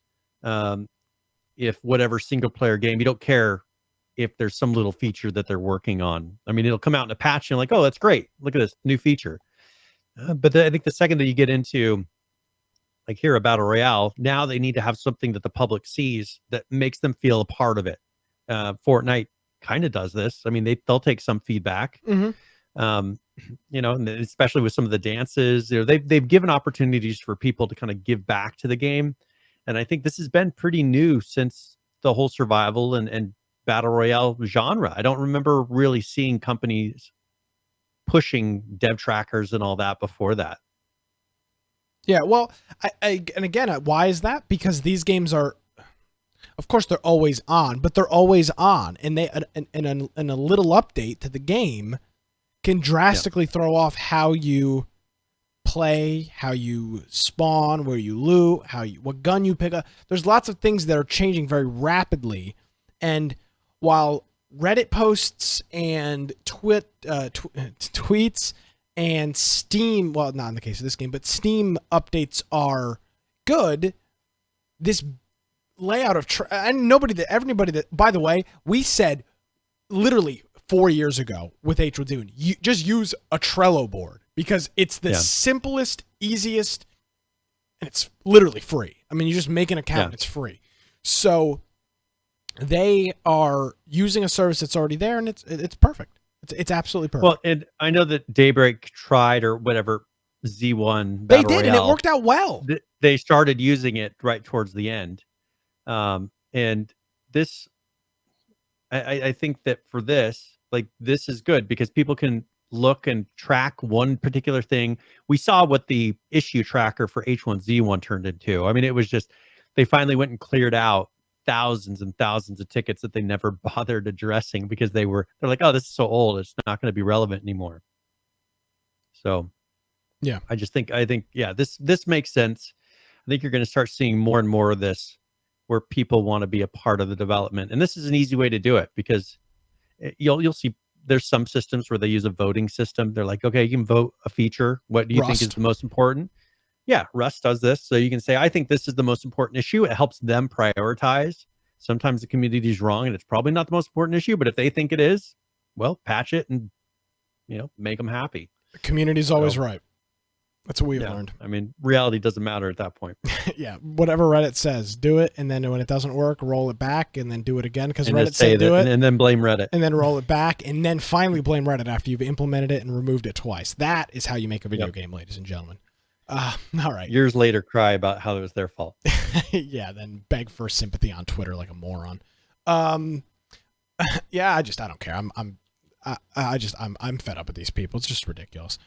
if whatever single player game, you don't care if there's some little feature that they're working on. I mean, it'll come out in a patch and you're like, oh, that's great. Look at this new feature. But I think the second that you get into like here, a battle royale, now they need to have something that the public sees that makes them feel a part of it. Fortnite kind of does this. I mean, they'll take some feedback. Mm-hmm. You know, and especially with some of the dances, you know, they've given opportunities for people to kind of give back to the game. And I think this has been pretty new since the whole survival and battle royale genre. I don't remember really seeing companies pushing dev trackers and all that before that. Yeah, well, and again, why is that? Because these games are, of course, they're always on, but they're always on, and they and a little update to the game can drastically throw off how you play, how you spawn, where you loot, what gun you pick up. There's lots of things that are changing very rapidly, and while Reddit posts and tweets and Steam, well, not in the case of this game, but Steam updates are good, this layout of and everybody that, by the way, we said literally 4 years ago with H. Dune, you just use a Trello board because it's the simplest, easiest, and it's literally free. I mean, you just make an account and it's free. So they are using a service that's already there, and it's perfect. It's absolutely perfect. Well, and I know that Daybreak tried, or whatever, Z1 Battle Royale, and it worked out well. They started using it right towards the end. And this, I think that for this, like, this is good because people can look and track one particular thing. We saw what the issue tracker for H1Z1 turned into. I mean, it was just, they finally went and cleared out thousands and thousands of tickets that they never bothered addressing because they're like, oh, this is so old, it's not going to be relevant anymore. So yeah, I think this makes sense. I think you're going to start seeing more and more of this where people want to be a part of the development, and this is an easy way to do it because you'll see there's some systems where they use a voting system. They're like, okay, you can vote a feature. What do you think is the most important? Yeah, Rust does this. So you can say, I think this is the most important issue. It helps them prioritize. Sometimes the community is wrong and it's probably not the most important issue, but if they think it is, well, patch it and, you know, make them happy. The community's always right. That's what we've learned. I mean, reality doesn't matter at that point. Yeah, whatever Reddit says, do it, and then when it doesn't work, roll it back, and then do it again because Reddit said do it, and then blame Reddit, and then roll it back, and then finally blame Reddit after you've implemented it and removed it twice. That is how you make a video game, ladies and gentlemen. All right. Years later, cry about how it was their fault. Yeah, then beg for sympathy on Twitter like a moron. Yeah, I don't care. I'm fed up with these people. It's just ridiculous.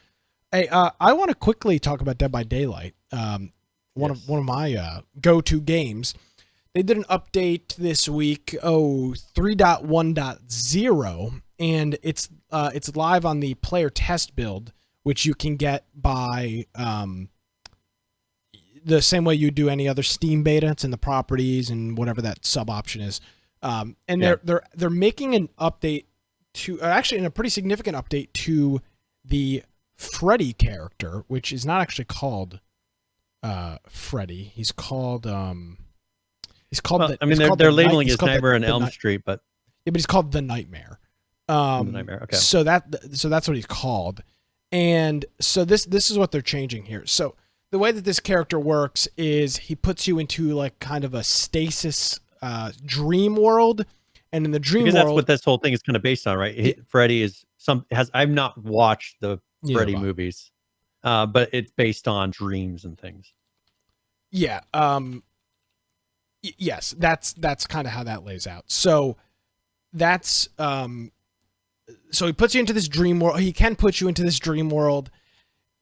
Hey, I want to quickly talk about Dead by Daylight. One of my go-to games. They did an update this week, 3.1.0, and it's live on the player test build, which you can get by the same way you do any other Steam beta. It's in the properties and whatever that sub option is. And they're making an update to actually a pretty significant update to the Freddy character, which is not actually called Freddy. He's called they're labeling his Nightmare on Elm Street, but yeah, but he's called the Nightmare. The Nightmare. Okay. So that's what he's called. And so this is what they're changing here. So the way that this character works is he puts you into like kind of a stasis dream world, and in the dream world, that's what this whole thing is kind of based on, right? Freddy I've not watched the Freddy movies, but it's based on dreams and things. Yeah. Yes, that's kind of how that lays out. So that's so he puts you into this dream world. He can put you into this dream world,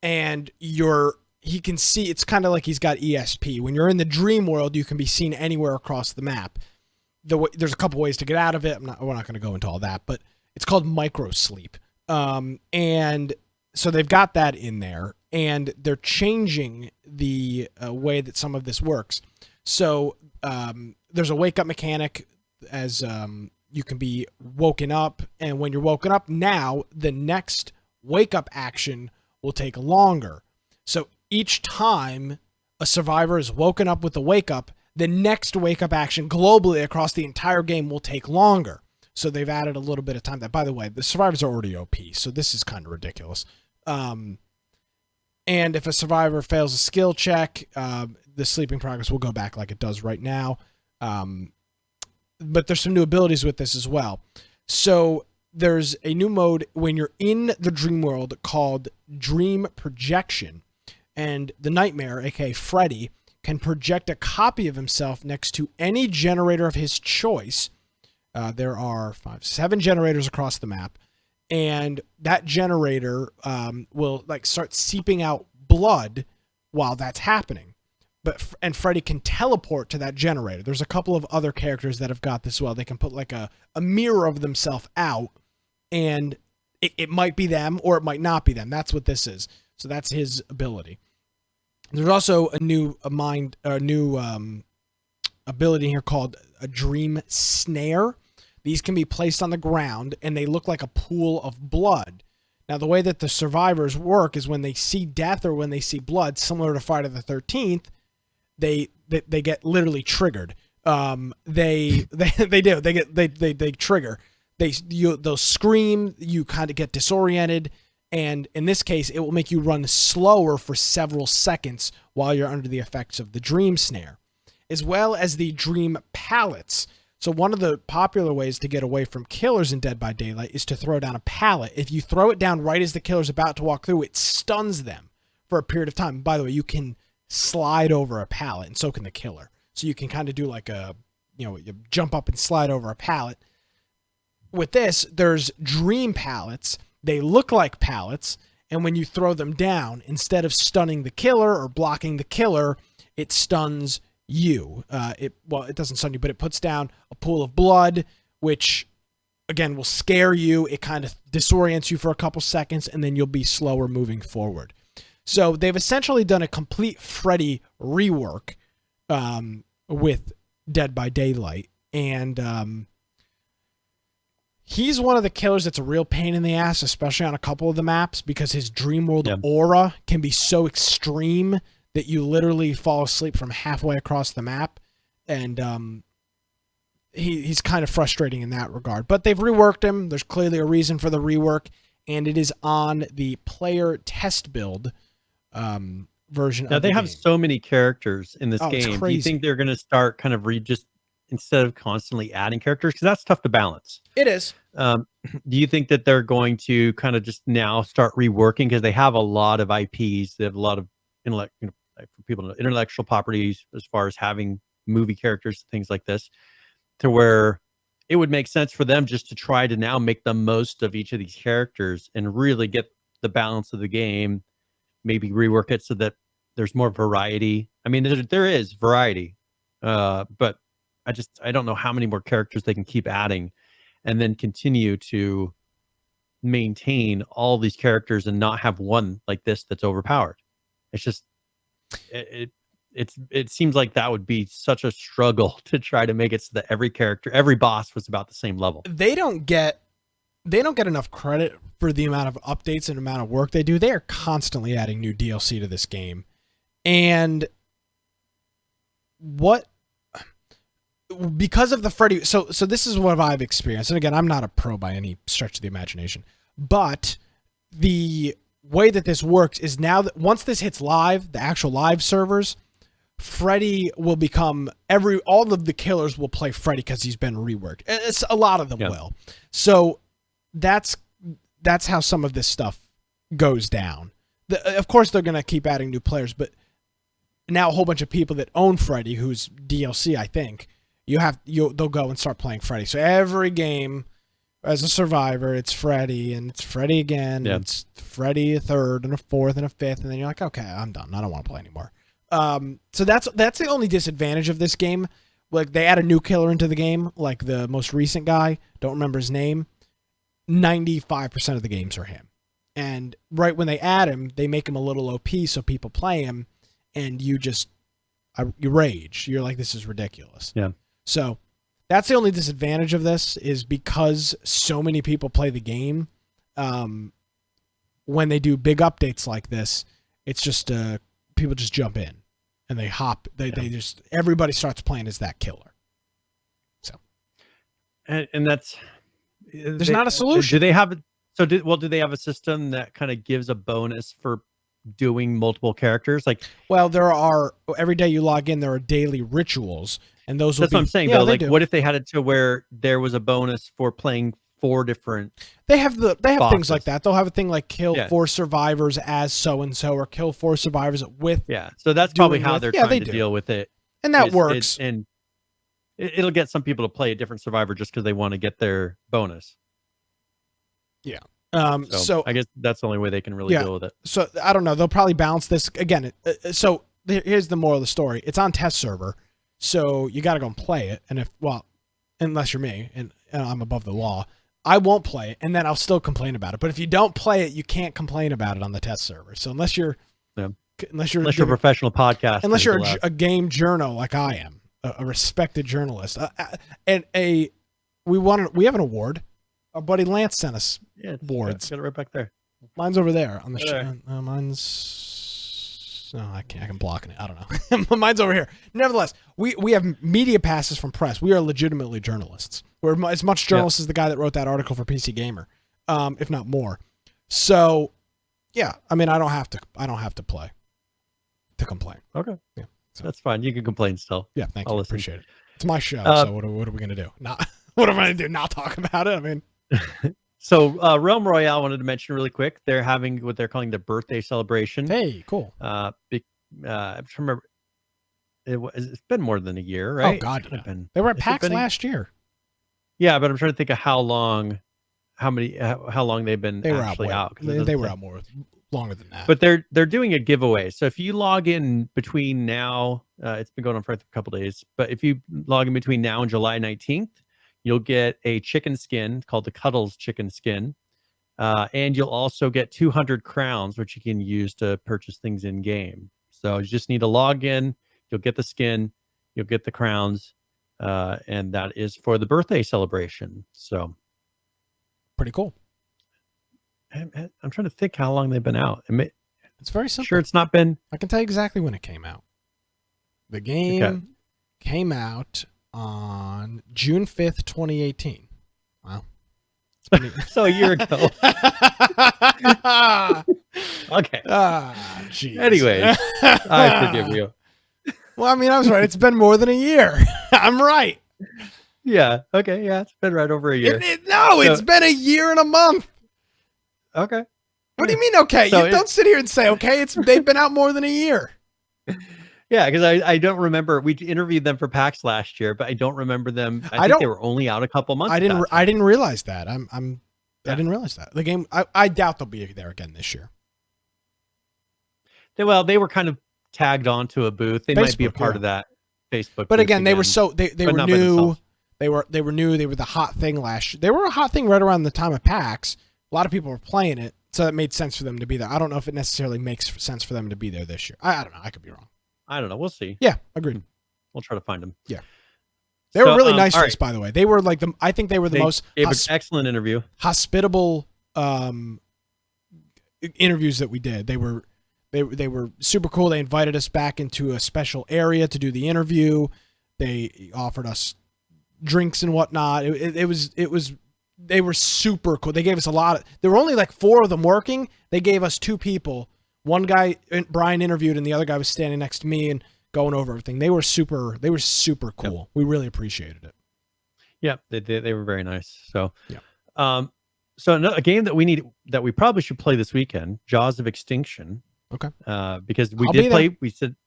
and he can see. It's kind of like he's got ESP. When you're in the dream world, you can be seen anywhere across the map. There's a couple ways to get out of it. We're not going to go into all that, but it's called micro sleep. And so they've got that in there, and they're changing the way that some of this works. So there's a wake up mechanic as you can be woken up, and when you're woken up, now the next wake up action will take longer. So each time a survivor is woken up with the wake up, the next wake up action globally across the entire game will take longer. So they've added a little bit of time. That, by the way, the survivors are already OP, so this is kind of ridiculous. And if a survivor fails a skill check, the sleeping progress will go back like it does right now. But there's some new abilities with this as well. So there's a new mode when you're in the dream world called Dream Projection, and the Nightmare, aka Freddy, can project a copy of himself next to any generator of his choice. There are 7 generators across the map, and that generator will like start seeping out blood while that's happening. And Freddy can teleport to that generator. There's a couple of other characters that have got this as well. They can put like a mirror of themselves out, and it might be them or it might not be them. That's what this is. So that's his ability. There's also a new ability here called a Dream Snare. These can be placed on the ground, and they look like a pool of blood. Now, the way that the survivors work is when they see death or when they see blood, similar to Friday the 13th, they get literally triggered. They trigger. They'll scream. You kind of get disoriented, and in this case, it will make you run slower for several seconds while you're under the effects of the Dream Snare, as well as the Dream Pallets. So one of the popular ways to get away from killers in Dead by Daylight is to throw down a pallet. If you throw it down right as the killer's about to walk through, it stuns them for a period of time. By the way, you can slide over a pallet, and so can the killer. So you can kind of do like you jump up and slide over a pallet. With this, there's Dream Pallets. They look like pallets, and when you throw them down, instead of stunning the killer or blocking the killer, it stuns you. It doesn't stun you, but it puts down a pool of blood, which again will scare you. It kind of disorients you for a couple seconds, and then you'll be slower moving forward. So they've essentially done a complete Freddy rework with Dead by Daylight, and he's one of the killers that's a real pain in the ass, especially on a couple of the maps, because his dream world aura can be so extreme that you literally fall asleep from halfway across the map, and he's kind of frustrating in that regard. But they've reworked him. There's clearly a reason for the rework, and it is on the player test build version of the game. Now, they have so many characters in this game. Do you think they're going to start kind of instead of constantly adding characters? Because that's tough to balance. It is. Do you think that they're going to kind of just now start reworking? Because they have a lot of IPs. They have a lot of for people, intellectual properties as far as having movie characters, things like this, to where it would make sense for them just to try to now make the most of each of these characters and really get the balance of the game, maybe rework it so that there's more variety. I mean, there is variety, but I don't know how many more characters they can keep adding and then continue to maintain all these characters and not have one like this that's overpowered. It's just, it seems like that would be such a struggle to try to make it so that every boss was about the same level. They don't get enough credit for the amount of updates and amount of work they do. They are constantly adding new DLC to this game. And because of the Freddy, so this is what I've experienced. And again, I'm not a pro by any stretch of the imagination, but the way that this works is now that once this hits live, the actual live servers, Freddy will become all of the killers will play Freddy because he's been reworked. It's a lot of them will. So that's how some of this stuff goes down. Of course, they're going to keep adding new players, but now a whole bunch of people that own Freddy, who's DLC, I think, they'll go and start playing Freddy. So every game, as a survivor, it's Freddy, and it's Freddy again, and it's Freddy a third, and a fourth, and a fifth, and then you're like, okay, I'm done. I don't want to play anymore. So that's the only disadvantage of this game. Like, they add a new killer into the game, like the most recent guy, don't remember his name. 95% of the games are him. And right when they add him, they make him a little OP so people play him, and you rage. You're like, this is ridiculous. Yeah. So that's the only disadvantage of this, is because so many people play the game. When they do big updates like this, it's just people just jump in and they hop. They just, everybody starts playing as that killer. So, and that's, there's not a solution. Do they have? Do they have a system that kind of gives a bonus for doing multiple characters? Like, well, there are, every day you log in, there are daily rituals, and those. That's what I'm saying. Though, like, what if they had it to where there was a bonus for playing 4 different. They have things boxes. like that. They'll have a thing like kill Yeah. 4 survivors as so and so, or kill 4 survivors with. Yeah, so that's probably doing how with- they're yeah, trying they to do. deal with it. And that is- works. and it'll get some people to play a different survivor just because they want to get their bonus. So I guess that's the only way they can really deal with it. So I don't know. They'll probably balance this again. So here's the moral of the story. It's on test server, so you got to go and play it. And unless you're me and I'm above the law, I won't play it, and then I'll still complain about it. But if you don't play it, you can't complain about it on the test server. So unless you're a professional podcaster, unless you're a game journo like I am, a respected journalist, and we have an award. Our buddy Lance sent us boards. Got it right back there. Mine's over there on the show. I can block it. I don't know. Mine's over here. Nevertheless, we have media passes from press. We are legitimately journalists. We're as much journalists as the guy that wrote that article for PC Gamer, if not more. So, yeah, I mean, I don't have to play to complain. Okay, yeah, so. That's fine. You can complain still. Yeah, thank you. Appreciate it. It's my show. So what are we gonna do? What am I gonna do? Not talk about it? I mean. So Realm Royale wanted to mention really quick. They're having what they're calling the birthday celebration. Hey, cool. I'm trying to remember. It's been more than a year, right? Oh God, yeah. They were at PAX last year. Yeah, but I'm trying to think of how long they've been actually out. They were out longer than that. But they're doing a giveaway. So if you log in between now, it's been going on for a couple days. But if you log in between now and July 19th. You'll get a chicken skin called the Cuddles chicken skin. And you'll also get 200 crowns, which you can use to purchase things in game. So you just need to log in. You'll get the skin. You'll get the crowns. And that is for the birthday celebration. So pretty cool. I'm trying to think how long they've been out. It's very simple. Sure, it's not been. I can tell you exactly when it came out. The game came out on June 5th, 2018. Wow. So a year ago. Okay. Geez. Anyways, I forgive you. Well, I mean, I was right. It's been more than a year. I'm right. Yeah. Okay. Yeah. It's been right over a year. It's been a year and a month. Okay. What do you mean, okay? So you don't sit here and say, okay, they've been out more than a year. Yeah, because I don't remember. We interviewed them for PAX last year, but I don't remember them. I think they were only out a couple months. I didn't realize that. I didn't realize that. The game. I doubt they'll be there again this year. They were kind of tagged onto a booth. They might be a part of that Facebook. But again, they were new. They were new. They were the hot thing last year. They were a hot thing right around the time of PAX. A lot of people were playing it, so it made sense for them to be there. I don't know if it necessarily makes sense for them to be there this year. I don't know. I could be wrong. I don't know. We'll see. Yeah, agreed. We'll try to find them. Yeah, they were really nice to us, by the way. They were like I think they were the most excellent interview, hospitable interviews that we did. They were super cool. They invited us back into a special area to do the interview. They offered us drinks and whatnot. It was. They were super cool. They gave us a lot. There were only like 4 of them working. They gave us 2 people. One guy Brian interviewed, and the other guy was standing next to me and going over everything. They were super cool. Yep. We really appreciated it. Yeah, they were very nice. So, yeah. So a game that we probably should play this weekend, Jaws of Extinction. Okay. Because we did play.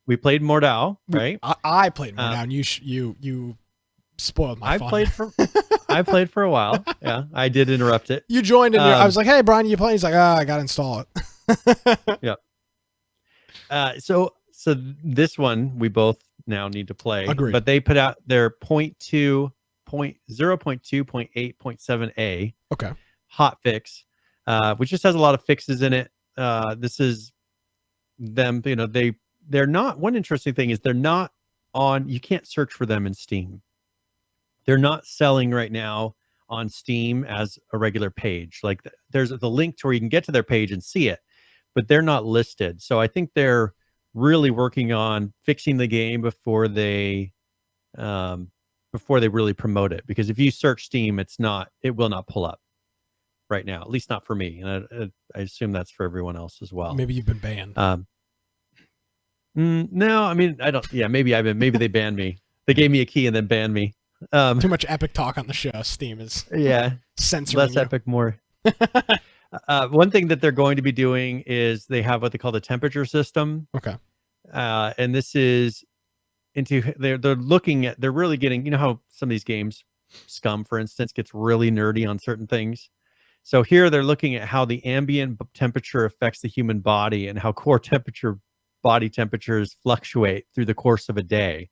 We played Mordhau, right? I played Mordhau, and you spoiled my fun. I played for a while. Yeah, I did interrupt it. You joined in. I was like, "Hey, Brian, you playing?" He's like, "I got to install it." Yeah. So this one we both now need to play. Agreed. But they put out their 0.2.8.7a. Okay. Hot fix, which just has a lot of fixes in it. This is them. They're not. One interesting thing is they're not on. You can't search for them in Steam. They're not selling right now on Steam as a regular page. Like there's the link to where you can get to their page and see it, but they're not listed. So I think they're really working on fixing the game before they really promote it. Because if you search Steam, it will not pull up right now, at least not for me. And I assume that's for everyone else as well. Maybe you've been banned. No, I mean, I don't. Yeah, maybe they banned me. They gave me a key and then banned me. Too much epic talk on the show. Steam is Yeah. censoring Less you. epic, more. One thing that they're going to be doing is they have what they call the temperature system. Okay. And this is they're looking at, they're really getting, how some of these games, SCUM, for instance, gets really nerdy on certain things. So here they're looking at how the ambient temperature affects the human body and how core body temperatures fluctuate through the course of a day.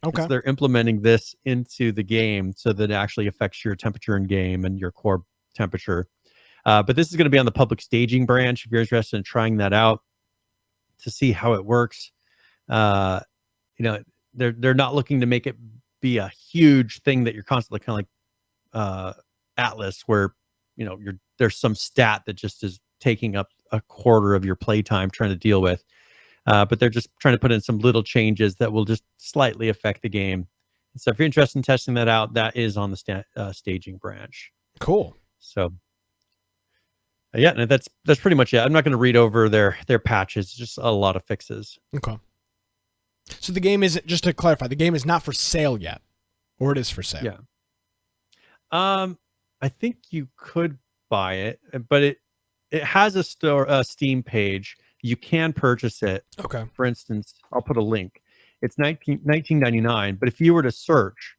Okay. So they're implementing this into the game so that it actually affects your temperature in game and your core temperature. But this is going to be on the public staging branch if you're interested in trying that out to see how it works. They're not looking to make it be a huge thing that you're constantly kind of like Atlas, where there's some stat that just is taking up a quarter of your playtime trying to deal with. But they're just trying to put in some little changes that will just slightly affect the game. So if you're interested in testing that out, that is on the staging branch. Cool. So yeah, that's pretty much it. I'm not going to read over their patches, just a lot of fixes. Okay. So the game isn't, just to clarify, the game is not for sale yet, or it is for sale. Yeah. I think you could buy it, but it has a Steam page. You can purchase it. Okay. For instance, I'll put a link. It's $19.99, but if you were to search,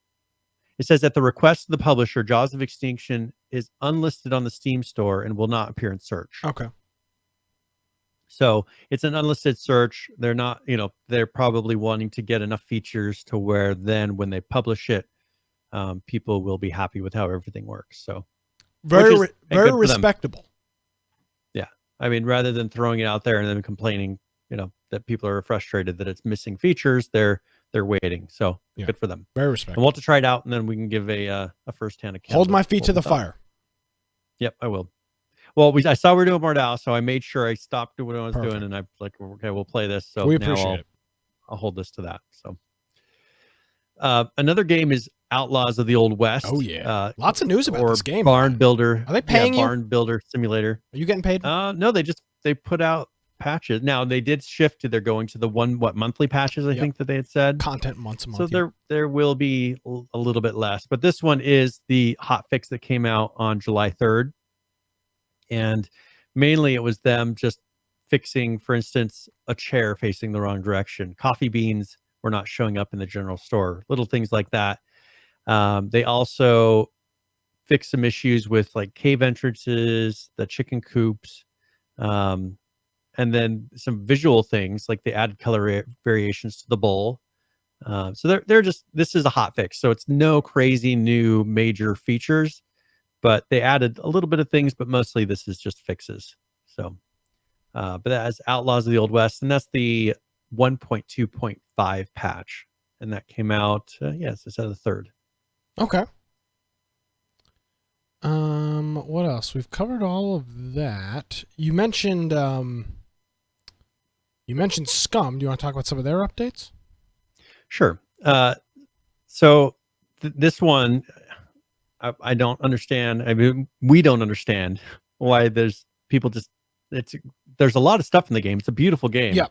it says at the request of the publisher, Jaws of Extinction is unlisted on the Steam store and will not appear in search. Okay. So it's an unlisted search. They're not, they're probably wanting to get enough features to where then when they publish it, people will be happy with how everything works. So very respectable. Yeah. I mean, rather than throwing it out there and then complaining, that people are frustrated that it's missing features, they're waiting. So good for them. Very And respectable. we'll have to try it out, and then we can give a first-hand account. Hold my feet to the fire. Yep, I will. Well, I saw we were doing Mordhau, so I made sure I stopped doing what I was Perfect. doing, and I'm like, okay, we'll play this. So we now appreciate it. I'll hold this to that. So another game is Outlaws of the Old West. Oh yeah, lots of news about this game. Barn Builder. Are they paying you? Barn Builder Simulator. Are you getting paid? No, they put out patches. Now they did shift to, they're going to the monthly patches, I think that they had said. Content once a month. So there will be a little bit less, but this one is the hot fix that came out on July 3rd. And mainly it was them just fixing, for instance, a chair facing the wrong direction. Coffee beans were not showing up in the general store. Little things like that. They also fixed some issues with like cave entrances, the chicken coops, and then some visual things like they added color variations to the bowl. So this is a hot fix. So it's no crazy new major features, but they added a little bit of things, but mostly this is just fixes. So, but that's Outlaws of the Old West, and that's the 1.2.5 patch. And that came out, it's the 3rd. Okay. What else? We've covered all of that. You mentioned SCUM. Do you want to talk about some of their updates? Sure. So this one, I don't understand. I mean, we don't understand why there's a lot of stuff in the game. It's a beautiful game. Yeah.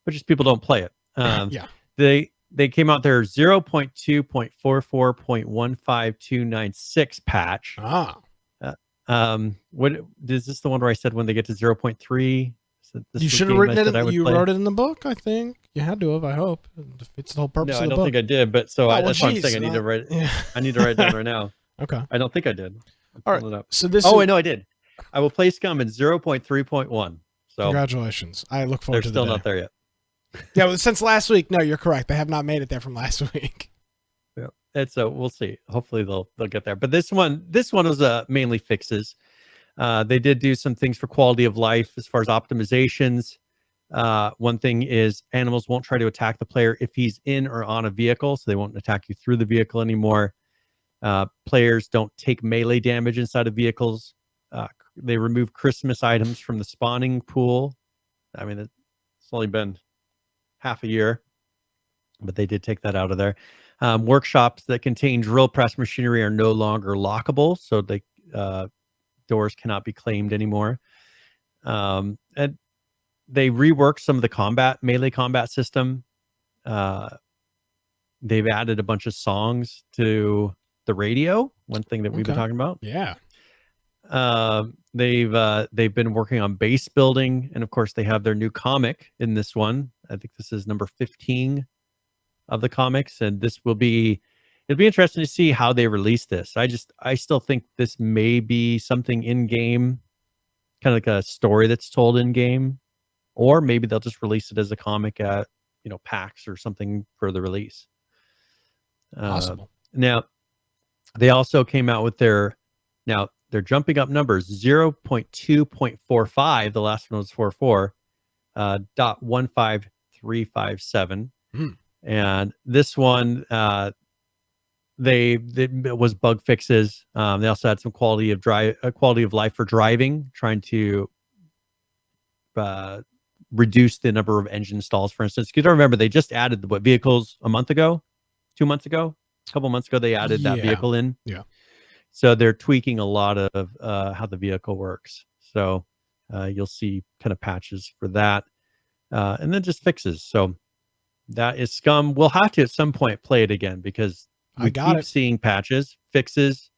But just people don't play it. Yeah. They came out their 0.2.44.15296 patch. What is this, the one where I said when they get to 0.3? You should have written it. You wrote it in the book, I think. You had to have, I hope. It's the whole purpose of the book. No, I don't think I did, but that's what I'm saying. I need to write it down right now. Okay. I don't think I did. All right. It up. So this I know I did. I will play SCUM in 0.3.1. So congratulations. I look forward to the They're day. still not there yet. Yeah, well, since last week. No, you're correct. They have not made it there from last week. Yeah. And so we'll see. Hopefully they'll get there. But this one was mainly fixes. They did do some things for quality of life as far as optimizations. One thing is animals won't try to attack the player if he's in or on a vehicle, so they won't attack you through the vehicle anymore. Players don't take melee damage inside of vehicles. They remove Christmas items from the spawning pool. I mean, it's only been half a year, but they did take that out of there. Workshops that contain drill press machinery are no longer lockable, so they doors cannot be claimed anymore. And they reworked some of the melee combat system. they've added a bunch of songs to the radio. One thing that we've been talking about. Yeah. They've been working on base building, and of course they have their new comic in this one. I think this is number 15 of the comics, and it'll be interesting to see how they release this. I still think this may be something in game, kind of like a story that's told in game, or maybe they'll just release it as a comic at PAX or something for the release. Possible. Now they also came out with they're jumping up numbers 0.2.45. The last one was 44. .15357. And this one it was bug fixes. They also had some quality of life for driving, trying to reduce the number of engine stalls, for instance. Because I remember they just added the vehicles a month ago, 2 months ago, a couple months ago. They added that vehicle in. Yeah. So they're tweaking a lot of how the vehicle works. So you'll see kind of patches for that, and then just fixes. So that is SCUM. We'll have to at some point play it again because we keep seeing patches, fixes.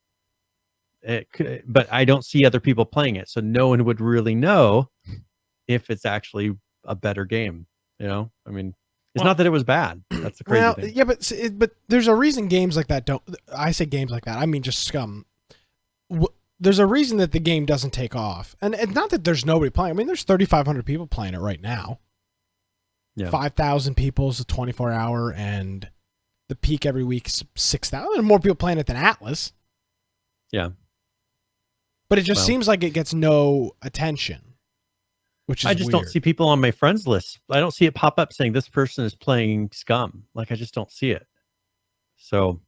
But I don't see other people playing it, so no one would really know if it's actually a better game. I mean, it's not that it was bad. That's the crazy thing. Yeah, but there's a reason games like that don't. I say games like that. I mean just SCUM. There's a reason that the game doesn't take off, and not that there's nobody playing. I mean, there's 3,500 people playing it right now. Yeah, 5,000 people is a 24-hour, and the peak every week is 6,000. There's more people playing it than Atlas. Yeah, but it just seems like it gets no attention. Which is I just don't see people on my friends list. I don't see it pop up saying this person is playing SCUM. Like, I just don't see it. So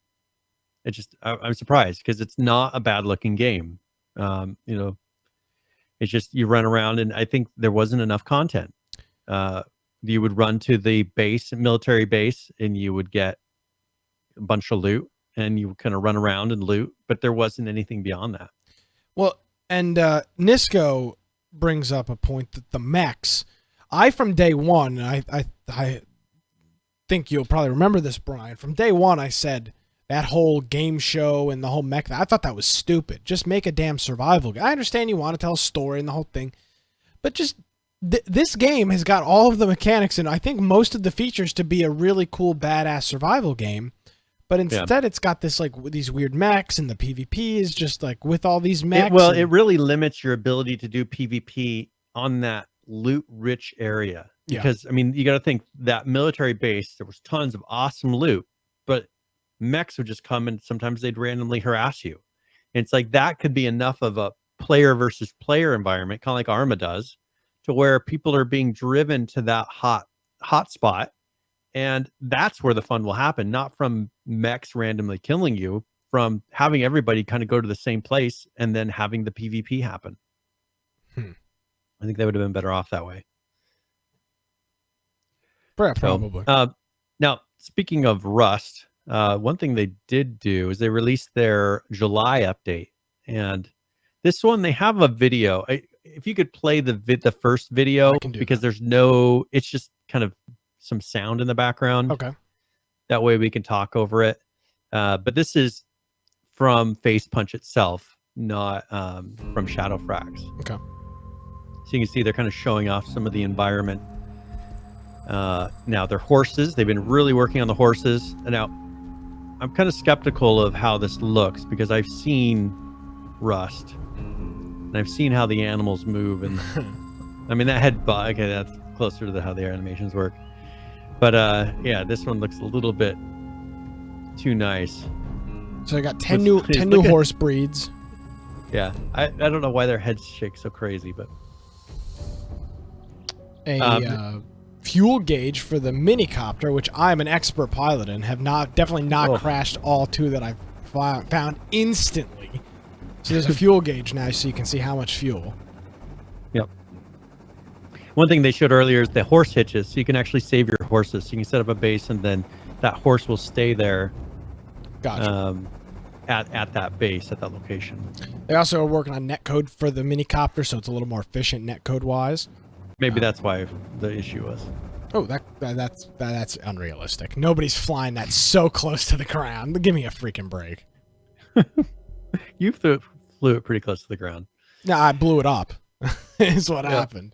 I'm surprised because it's not a bad looking game. It's just you run around, and I think there wasn't enough content. You would run to the military base, and you would get a bunch of loot, and you would kind of run around and loot, but there wasn't anything beyond that. Well, and Nisco brings up a point that the mechs, from day one, I think you'll probably remember this, Brian. From day one, I said that whole game show and the whole mech, I thought that was stupid. Just make a damn survival game. I understand you want to tell a story and the whole thing, but just this game has got all of the mechanics and I think most of the features to be a really cool, badass survival game. But instead, it's got this these weird mechs, and the PvP is just with all these mechs. It really limits your ability to do PvP on that loot-rich area. Because I mean, you got to think that military base. There was tons of awesome loot, but mechs would just come and sometimes they'd randomly harass you. And it's like that could be enough of a player versus player environment, kind of like Arma does, to where people are being driven to that hot spot. And that's where the fun will happen, not from mechs randomly killing you, from having everybody kind of go to the same place and then having the PvP happen. I think they would have been better off that way. Probably. Now, speaking of Rust, one thing they did do is they released their July update. And this one, they have a video. If you could play the first video, because it's just kind of some sound in the background. Okay. That way we can talk over it. But this is from Face Punch itself, not from Shadow Frags. Okay. So you can see they're kind of showing off some of the environment. Now, their horses, they've been really working on the horses. And now, I'm kind of skeptical of how this looks because I've seen Rust. And I've seen how the animals move. And I mean, that head bug, okay, that's closer to how their animations work. But this one looks a little bit too nice. So I got 10 new horse breeds. Yeah, I don't know why their heads shake so crazy, but a fuel gauge for the minicopter, which I'm an expert pilot in, have definitely not crashed all two that I've found instantly. So there's a fuel gauge now, so you can see how much fuel. Yep. One thing they showed earlier is the horse hitches, so you can actually save your horses. So you can set up a base, and then that horse will stay there. Gotcha. At that base, at that location. They also are working on netcode for the minicopter, so it's a little more efficient netcode wise. Maybe that's why the issue was. Oh, that's unrealistic. Nobody's flying that so close to the ground. Give me a freaking break. You flew it pretty close to the ground. No, I blew it up. Is what happened.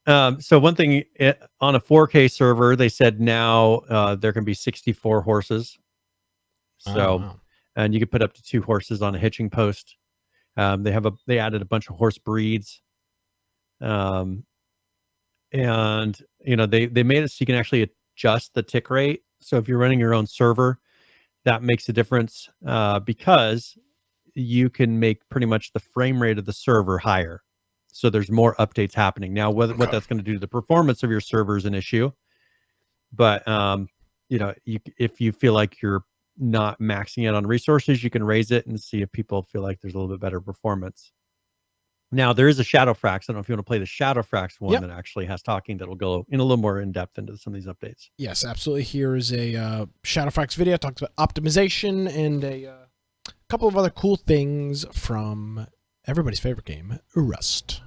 So one thing on a 4K server, they said now there can be 64 horses. So, and you can put up to 2 horses on a hitching post. They added a bunch of horse breeds. And you know, they made it so you can actually adjust the tick rate. So if you're running your own server, that makes a difference because you can make pretty much the frame rate of the server higher. So there's more updates happening. Now, what that's going to do to the performance of your server is an issue. But, you know, if you feel like you're not maxing out on resources, you can raise it and see if people feel like there's a little bit better performance. Now, there is a Shadowfrax. I don't know if you want to play the Shadowfrax one that actually has talking that'll go in a little more in depth into some of these updates. Yes, absolutely. Here is a Shadowfrax video. It talks about optimization and a couple of other cool things from everybody's favorite game, Rust.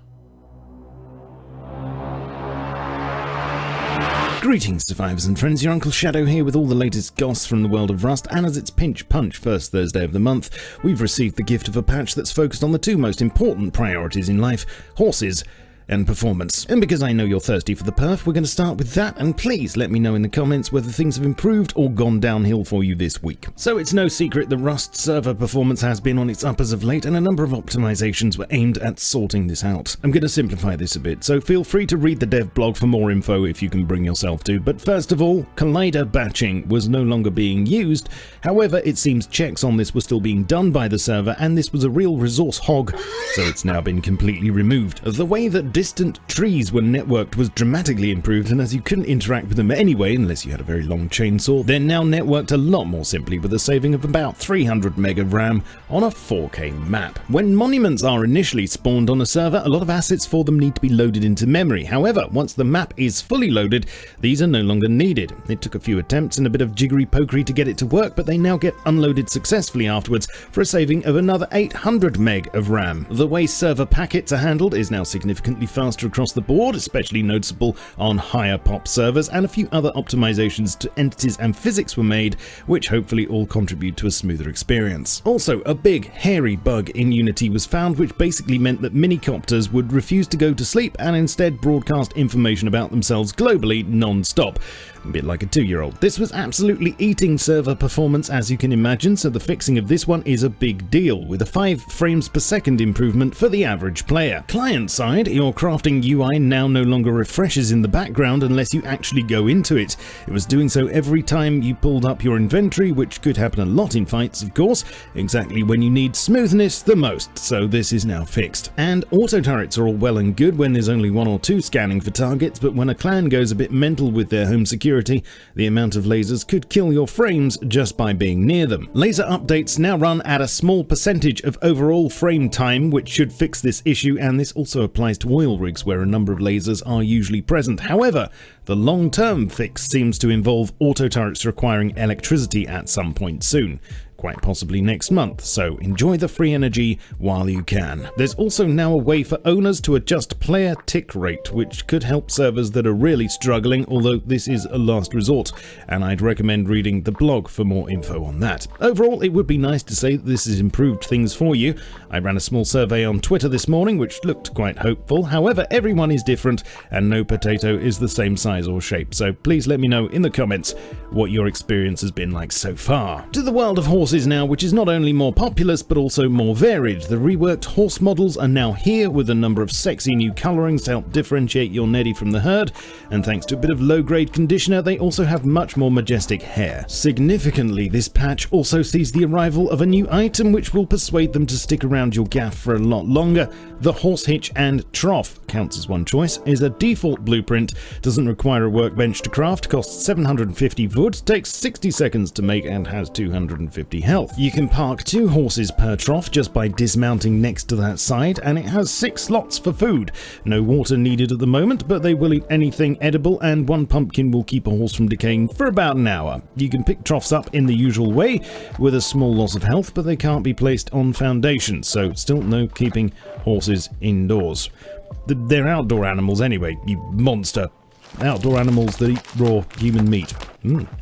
Greetings, survivors and friends. Your Uncle Shadow here with all the latest goss from the world of Rust, and as it's Pinch Punch first Thursday of the month, we've received the gift of a patch that's focused on the 2 most important priorities in life: horses and performance. And because I know you're thirsty for the perf, we're going to start with that, and please let me know in the comments whether things have improved or gone downhill for you this week. So it's no secret that Rust server performance has been on its uppers of late, and a number of optimizations were aimed at sorting this out. I'm going to simplify this a bit, so feel free to read the dev blog for more info if you can bring yourself to, but first of all, collider batching was no longer being used. However, it seems checks on this were still being done by the server, and this was a real resource hog, so it's now been completely removed. The way that distant trees were networked was dramatically improved, and as you couldn't interact with them anyway unless you had a very long chainsaw, they're now networked a lot more simply with a saving of about 300 meg of RAM on a 4K map. When monuments are initially spawned on a server, a lot of assets for them need to be loaded into memory. However, once the map is fully loaded, these are no longer needed. It took a few attempts and a bit of jiggery-pokery to get it to work, but they now get unloaded successfully afterwards for a saving of another 800 meg of RAM. The way server packets are handled is now significantly faster across the board, especially noticeable on higher pop servers, and a few other optimizations to entities and physics were made, which hopefully all contribute to a smoother experience. Also, a big hairy bug in Unity was found, which basically meant that minicopters would refuse to go to sleep and instead broadcast information about themselves globally non-stop. A bit like a 2-year-old. This was absolutely eating server performance, as you can imagine, so the fixing of this one is a big deal, with a 5 frames per second improvement for the average player. Client side, your crafting UI now no longer refreshes in the background unless you actually go into it. It was doing so every time you pulled up your inventory, which could happen a lot in fights, of course, exactly when you need smoothness the most, so this is now fixed. And auto turrets are all well and good when there's only 1 or 2 scanning for targets, but when a clan goes a bit mental with their home security, the amount of lasers could kill your frames just by being near them. Laser updates now run at a small percentage of overall frame time, which should fix this issue, and this also applies to oil rigs where a number of lasers are usually present. However, the long-term fix seems to involve auto turrets requiring electricity at some point soon. Quite possibly next month, so enjoy the free energy while you can. There's also now a way for owners to adjust player tick rate, which could help servers that are really struggling, although this is a last resort, and I'd recommend reading the blog for more info on that. Overall, it would be nice to say that this has improved things for you. I ran a small survey on Twitter this morning, which looked quite hopeful. However, everyone is different, and no potato is the same size or shape, so please let me know in the comments what your experience has been like so far. To the world of horses now, which is not only more populous but also more varied. The reworked horse models are now here with a number of sexy new colorings to help differentiate your Neddy from the herd, and thanks to a bit of low-grade conditioner, they also have much more majestic hair. Significantly, this patch also sees the arrival of a new item which will persuade them to stick around your gaff for a lot longer. The horse hitch and trough counts as one choice, is a default blueprint, doesn't require a workbench to craft, costs 750 wood, takes 60 seconds to make, and has 250 health. You can park 2 horses per trough just by dismounting next to that side, and it has 6 slots for food. No water needed at the moment, but they will eat anything edible, and 1 pumpkin will keep a horse from decaying for about an hour. You can pick troughs up in the usual way, with a small loss of health, but they can't be placed on foundations, so still no keeping horses indoors. They're outdoor animals anyway, you monster. Outdoor animals that eat raw human meat.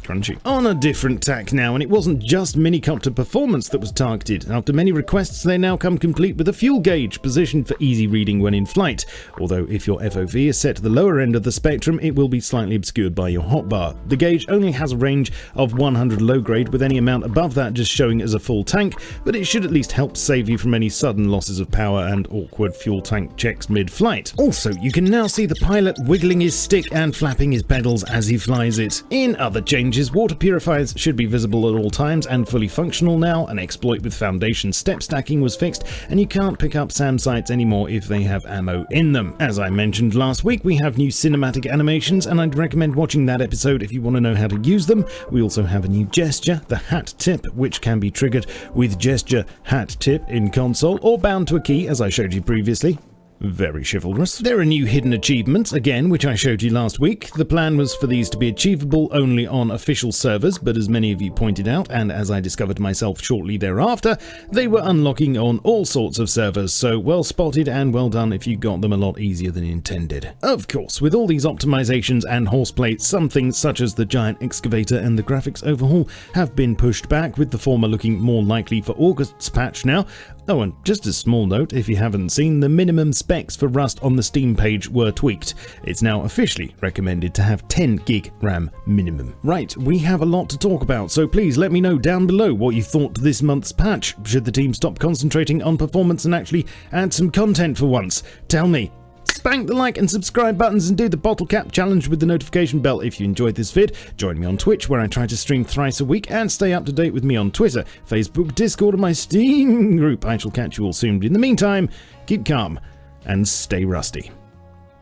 Crunchy. On a different tack now, and it wasn't just minicopter performance that was targeted. After many requests, they now come complete with a fuel gauge positioned for easy reading when in flight. Although if your FOV is set to the lower end of the spectrum, it will be slightly obscured by your hotbar. The gauge only has a range of 100 low grade, with any amount above that just showing as a full tank, but it should at least help save you from any sudden losses of power and awkward fuel tank checks mid-flight. Also, you can now see the pilot wiggling his stick and flapping his pedals as he flies it. In other changes, water purifiers should be visible at all times and fully functional now. An exploit with foundation step stacking was fixed, and you can't pick up SAM sites anymore if they have ammo in them. As I mentioned last week, we have new cinematic animations, and I'd recommend watching that episode if you want to know how to use them. We also have a new gesture, the hat tip, which can be triggered with gesture hat tip in console or bound to a key, as I showed you previously. Very chivalrous. There are new hidden achievements, again, which I showed you last week. The plan was for these to be achievable only on official servers, but as many of you pointed out, and as I discovered myself shortly thereafter, they were unlocking on all sorts of servers, so well spotted and well done if you got them a lot easier than intended. Of course, with all these optimizations and horseplay, some things such as the giant excavator and the graphics overhaul have been pushed back, with the former looking more likely for August's patch now. Oh, and just a small note, if you haven't seen, the minimum specs for Rust on the Steam page were tweaked. It's now officially recommended to have 10 gig RAM minimum. Right, we have a lot to talk about, so please let me know down below what you thought to this month's patch. Should the team stop concentrating on performance and actually add some content for once? Tell me. Spank the like and subscribe buttons and do the bottle cap challenge with the notification bell if you enjoyed this vid. Join me on Twitch, where I try to stream thrice a week, and stay up to date with me on Twitter, Facebook, Discord, and my Steam group. I shall catch you all soon. In the meantime, keep calm and stay rusty.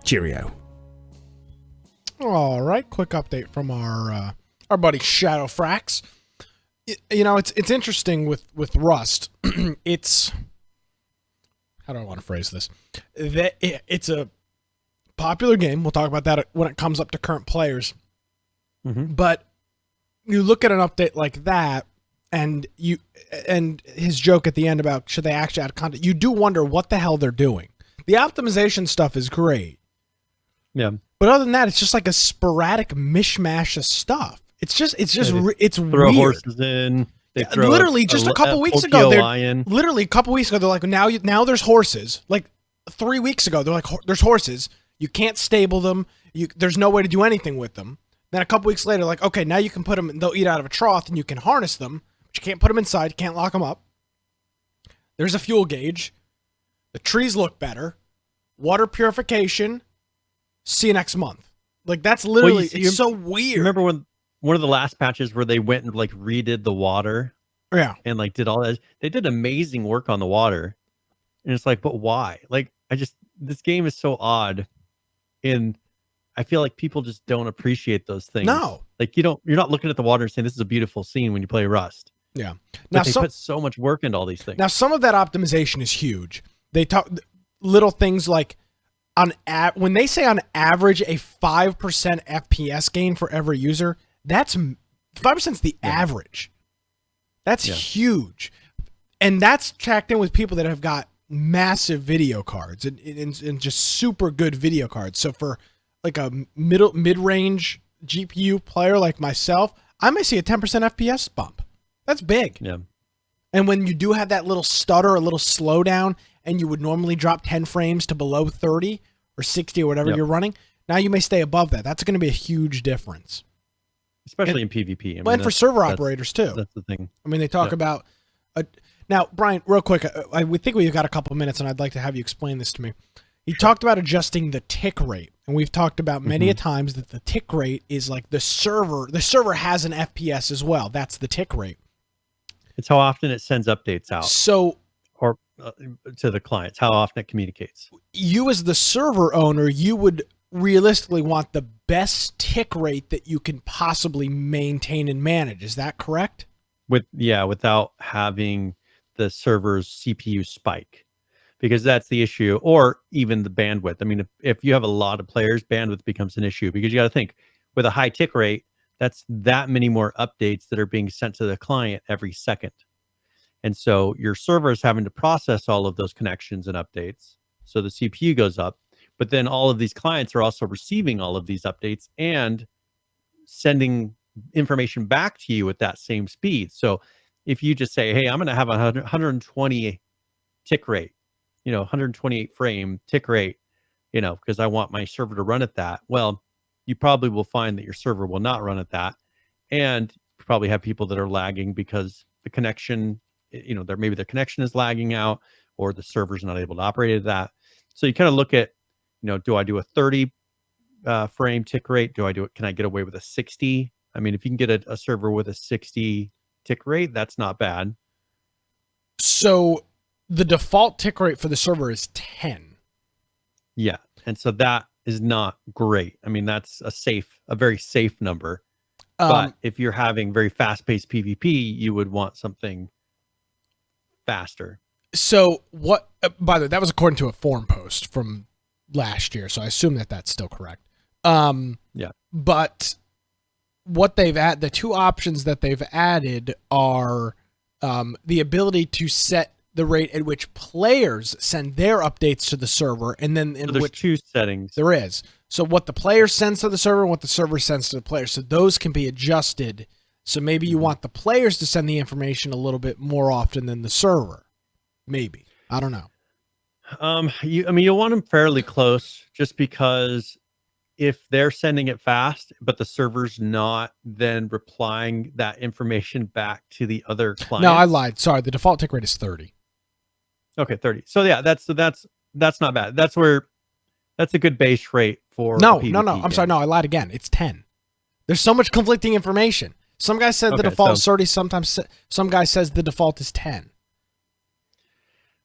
Cheerio. All right, quick update from our buddy Shadow Frax. You know, it's interesting with Rust. It's, how do I want to phrase this? It's a popular game. We'll talk about that when it comes up to current players. But you look at an update like that, and his joke at the end about should they actually add content, you do wonder what the hell they're doing. The optimization stuff is great. Yeah. But other than that, it's just like a sporadic mishmash of stuff. It's Throw weird. horses in. They throw literally just a couple weeks ago, they're like, now there's horses. Like 3 weeks ago, they're like, there's horses. You can't stable them. There's no way to do anything with them. Then a couple weeks later, like, okay, now you can put them, they'll eat out of a trough and you can harness them, but you can't put them inside. You can't lock them up. There's a fuel gauge. The trees look better. Water purification. See you next month. Like, that's literally, it's so weird. Remember when one of the last patches where they went and like redid the water? Yeah. And like did all that. They did amazing work on the water. And it's like, but why? Like, this game is so odd. And I feel like people just don't appreciate those things. No. Like, you're not looking at the water and saying this is a beautiful scene when you play Rust. Yeah. Now they put so much work into all these things. Now, some of that optimization is huge. They talk little things like when they say on average a 5% FPS gain for every user, that's 5% is the average. That's huge. And that's tracked in with people that have got massive video cards and just super good video cards. So for like a mid-range GPU player like myself, I may see a 10% FPS bump. That's big. Yeah. And when you do have that little stutter, a little slowdown, and you would normally drop 10 frames to below 30 or 60 or whatever you're running, now you may stay above that. That's going to be a huge difference. Especially in PvP. And for server operators, too. That's the thing. I mean, they talk about... now, Brian, real quick, we think we've got a couple minutes, and I'd like to have you explain this to me. He talked about adjusting the tick rate, and we've talked about many a times that the tick rate is like the server has an FPS as well. That's the tick rate. It's how often it sends updates out. So... or to the clients, how often it communicates. You as the server owner, you would realistically want the best tick rate that you can possibly maintain and manage. Is that correct? Without having the server's CPU spike, because that's the issue, or even the bandwidth. I mean, if you have a lot of players, bandwidth becomes an issue, because you got to think with a high tick rate, that's that many more updates that are being sent to the client every second. And so your server is having to process all of those connections and updates. So the CPU goes up, But then all of these clients are also receiving all of these updates and sending information back to you at that same speed. So if you just say, hey, I'm going to have a 120 tick rate, 128 frame tick rate, because I want my server to run at that. Well, you probably will find that your server will not run at that. And you probably have people that are lagging because the connection, maybe their connection is lagging out, or the server's not able to operate at that. So you kind of look at, do I do a 30 frame tick rate? Can I get away with a 60? I mean, if you can get a server with a 60 tick rate, that's not bad. So the default tick rate for the server is 10. Yeah. And so that is not great. I mean, that's a very safe number. But if you're having very fast-paced PvP, you would want something faster. So what, by the way, that was according to a forum post from last year. So I assume that that's still correct. Yeah. But what they've added, the two options that they've added are the ability to set the rate at which players send their updates to the server, and then in there's which two settings. There is. So what the player sends to the server and what the server sends to the player. So those can be adjusted. So maybe you want the players to send the information a little bit more often than the server. Maybe. I don't know. You'll want them fairly close, just because if they're sending it fast, but the server's not then replying that information back to the other client. No, I lied. Sorry. The default tick rate is 30. Okay, 30. So yeah, that's not bad. That's a good base rate for No. a PvP I'm sorry. No, I lied again. It's 10. There's so much conflicting information. Some guy said the default is 30. Sometimes some guy says the default is 10.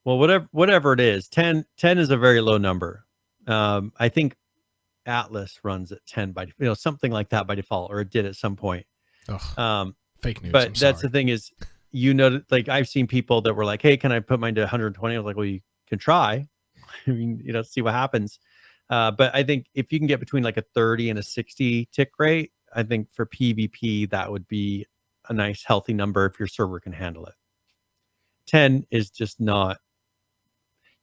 Well, whatever it is, 10 is a very low number. I think Atlas runs at 10 by something like that by default, or it did at some point. Fake news. But that's the thing is, like I've seen people that were like, hey, can I put mine to 120? I was like, well, you can try. I mean, see what happens. But I think if you can get between like a 30 and a 60 tick rate, I think for PvP, that would be a nice healthy number if your server can handle it. 10 is just not,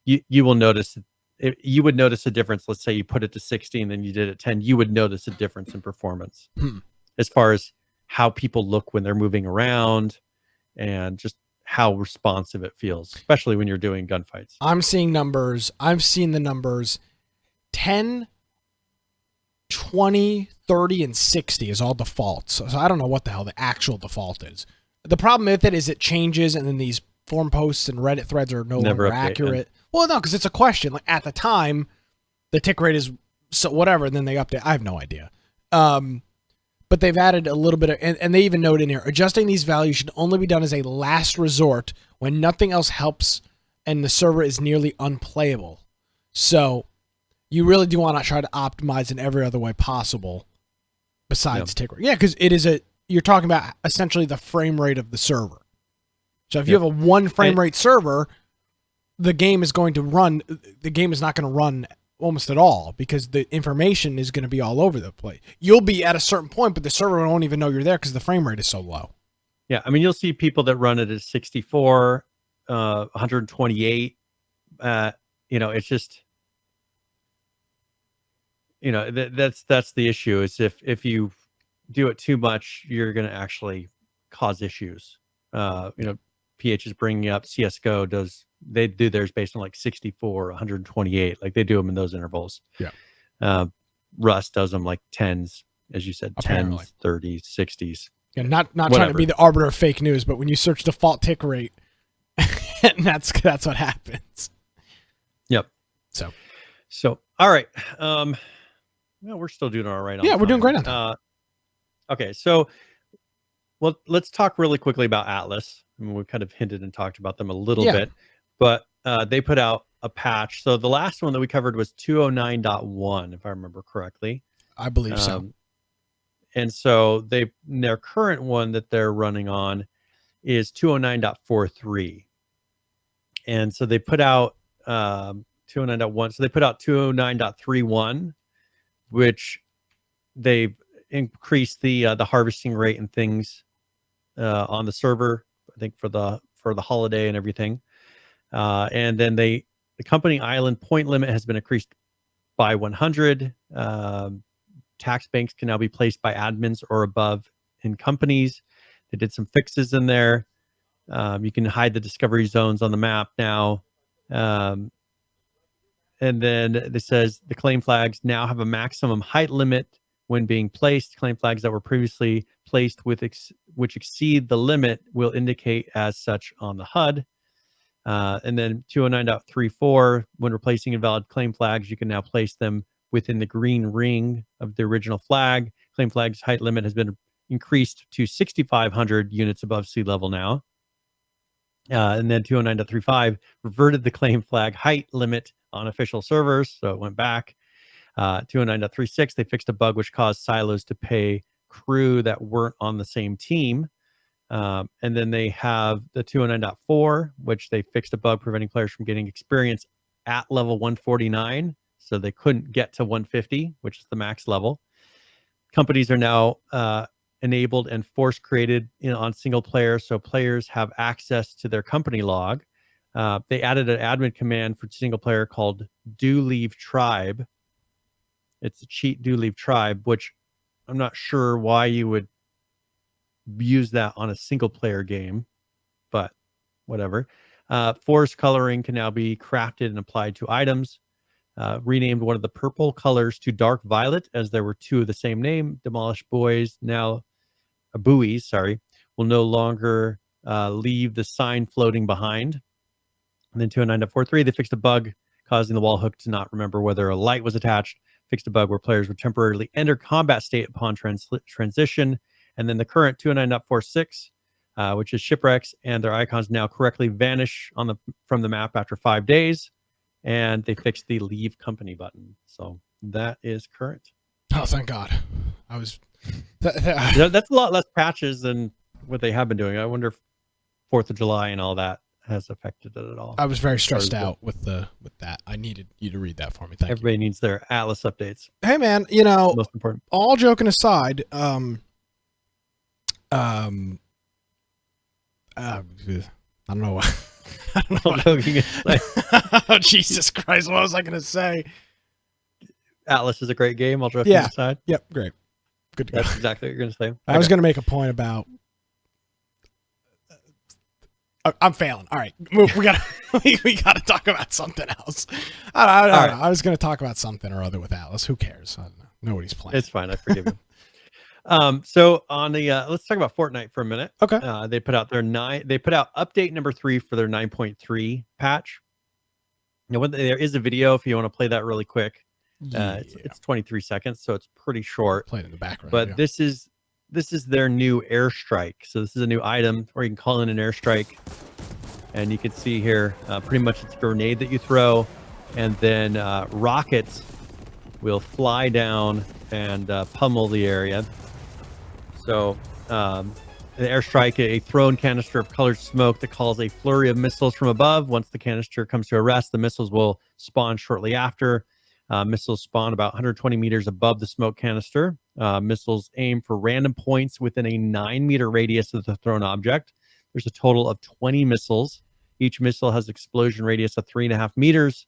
you will notice, you would notice a difference. Let's say you put it to 60 and then you did it 10, you would notice a difference in performance as far as how people look when they're moving around and just how responsive it feels, especially when you're doing gunfights. I'm seeing numbers. I've seen the numbers 10, 20, 30, and 60 is all defaults. So I don't know what the hell the actual default is. The problem with it is it changes, and then these forum posts and Reddit threads are no longer accurate. Well, no, because it's a question. Like at the time, the tick rate is so whatever, and then they update. I have no idea. But they've added a little bit of, and they even note in here, adjusting these values should only be done as a last resort when nothing else helps and the server is nearly unplayable. So you really do want to try to optimize in every other way possible besides tick rate. Yeah, because you're talking about essentially the frame rate of the server. So if you have a 1 frame rate server, the game is not going to run almost at all because the information is going to be all over the place. You'll be at a certain point, but the server won't even know you're there because the frame rate is so low. Yeah, I mean, you'll see people that run it at 64, 128. It's just, that's the issue. Is if you do it too much, you're going to actually cause issues. PH is bringing up CS:GO they do theirs based on like 64, 128, like they do them in those intervals. Yeah. Rust does them like 10s, as you said, Apparently. 10s, 30s, 60s. Yeah, not trying to be the arbiter of fake news, but when you search default tick rate, that's what happens. Yep. So all right. We're still doing all right. We're doing great on that. Okay, so let's talk really quickly about Atlas. I mean, we kind of hinted and talked about them a little bit, but they put out a patch. So the last one that we covered was 209.1, if I remember correctly. I believe so. And so their current one that they're running on is 209.43. And so they put out 209.1. So they put out 209.31, which they've increased the harvesting rate and things on the server, I think for the holiday and everything. And then the company island point limit has been increased by 100. Tax banks can now be placed by admins or above in companies. They did some fixes in there. You can hide the discovery zones on the map now. And then it says the claim flags now have a maximum height limit when being placed. Claim flags that were previously placed with which exceed the limit will indicate as such on the HUD. And then 209.34, when replacing invalid claim flags, you can now place them within the green ring of the original flag. Claim flag's height limit has been increased to 6,500 units above sea level now. And then 209.35 reverted the claim flag height limit on official servers, so it went back. 209.36, they fixed a bug which caused silos to pay crew that weren't on the same team. And then they have the 209.4, which they fixed a bug preventing players from getting experience at level 149, so they couldn't get to 150, which is the max level. Companies are now enabled and force created on single player, so players have access to their company log. They added an admin command for single player called do leave tribe. It's a cheat do leave tribe, which I'm not sure why you would use that on a single player game, but whatever. Forest coloring can now be crafted and applied to items. Renamed one of the purple colors to dark violet, as there were two of the same name. Demolished buoys will no longer leave the sign floating behind. And then 209.43, they fixed a bug causing the wall hook to not remember whether a light was attached. Fixed a bug where players would temporarily enter combat state upon transition. And then the current 209.46, which is shipwrecks, and their icons now correctly vanish from the map after 5 days. And they fixed the leave company button. So that is current. Oh, thank God. That's a lot less patches than what they have been doing. I wonder if 4th of July and all that has affected it at all. I was very stressed out with that. I needed you to read that for me. Thank you. Everybody needs their Atlas updates. Hey, man, Most important. all joking aside, I don't know what. I don't know. Oh, Jesus Christ. What was I going to say? Atlas is a great game. All joking aside. Yep. Great. Good to go. That's exactly what you're going to say. I was going to make a point about. I'm failing. All right. We got to talk about something else. I don't know. I was going to talk about something or other with Atlas. Who cares? I don't know. Nobody's playing. It's fine. I forgive you. So on the let's talk about Fortnite for a minute. Okay. They put out update number 3 for their 9.3 patch. Now, there is a video if you want to play that really quick. It's 23 seconds, so it's pretty short. Play it in the background. But this is their new airstrike. So this is a new item where you can call in an airstrike, and you can see here pretty much it's a grenade that you throw, and then rockets will fly down and pummel the area. So the airstrike, a thrown canister of colored smoke that calls a flurry of missiles from above. Once the canister comes to a rest, the missiles will spawn shortly after. Missiles spawn about 120 meters above the smoke canister. Missiles aim for random points within a 9-meter radius of the thrown object. There's a total of 20 missiles. Each missile has explosion radius of 3.5 meters.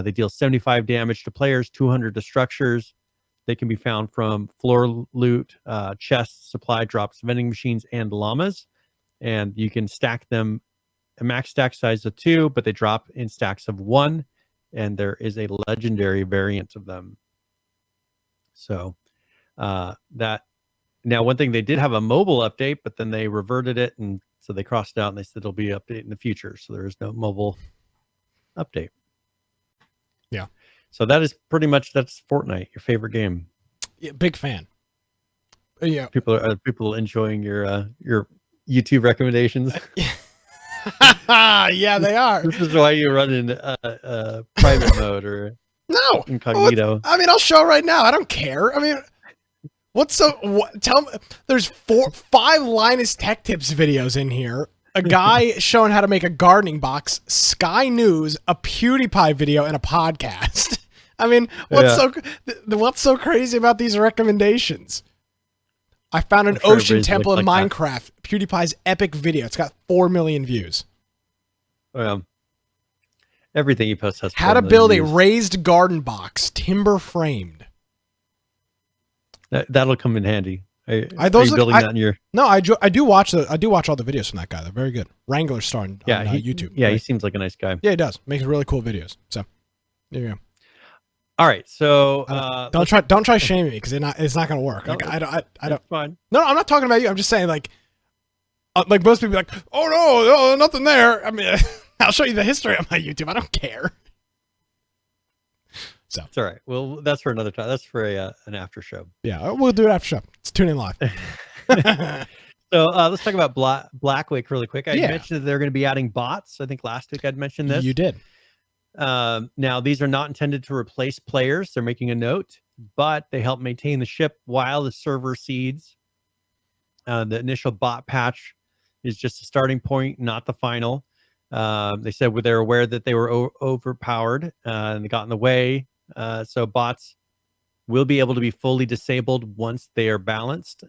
They deal 75 damage to players, 200 to structures. They can be found from floor loot, chests, supply drops, vending machines, and llamas. And you can stack them a max stack size of 2, but they drop in stacks of 1. And there is a legendary variant of them. So that now one thing, they did have a mobile update, but then they reverted it, and so they crossed it out and they said it'll be updated in the future. So there is no mobile update. Yeah. So that's Fortnite, your favorite game. Yeah, big fan. Yeah. People enjoying your YouTube recommendations. Yeah, they are. This is why you run in private mode or no incognito. I'll show right now. I don't care. I mean, tell me. There's 5 Linus Tech Tips videos in here. A guy showing how to make a gardening box, Sky News, a PewDiePie video, and a podcast. I mean, what's so crazy about these recommendations? I found an ocean temple in Minecraft. PewDiePie's epic video. It's got 4 million views. Everything he posts has how 4 to build a million views. raised garden box, timber framed. That'll come in handy. Are those you look- building I- that in your? No, I do watch all the videos from that guy. They're very good. Wrangler star on YouTube. Yeah, he Right. seems like a nice guy. Yeah, he does. Makes really cool videos. So there you go. All right, so Don't try shaming me because it's not going to work. No, Like, I don't. That's fine. No, I'm not talking about you. I'm just saying like most people be like, oh no, nothing there. I mean, I'll show you the history on my YouTube. I don't care. So It's all right. Well, that's for another time. That's for an after show. yeah, we'll do it after show. Let's tune in live. So let's talk about Blackwake really quick. I Yeah. mentioned that they're going to be adding bots. I think last week I'd mentioned this. You did. Now, these are not intended to replace players. They're making a note, but they help maintain the ship while the server seeds. The initial bot patch is just a starting point, not the final. They said they're aware that they were overpowered and they got in the way. So bots will be able to be fully disabled once they are balanced.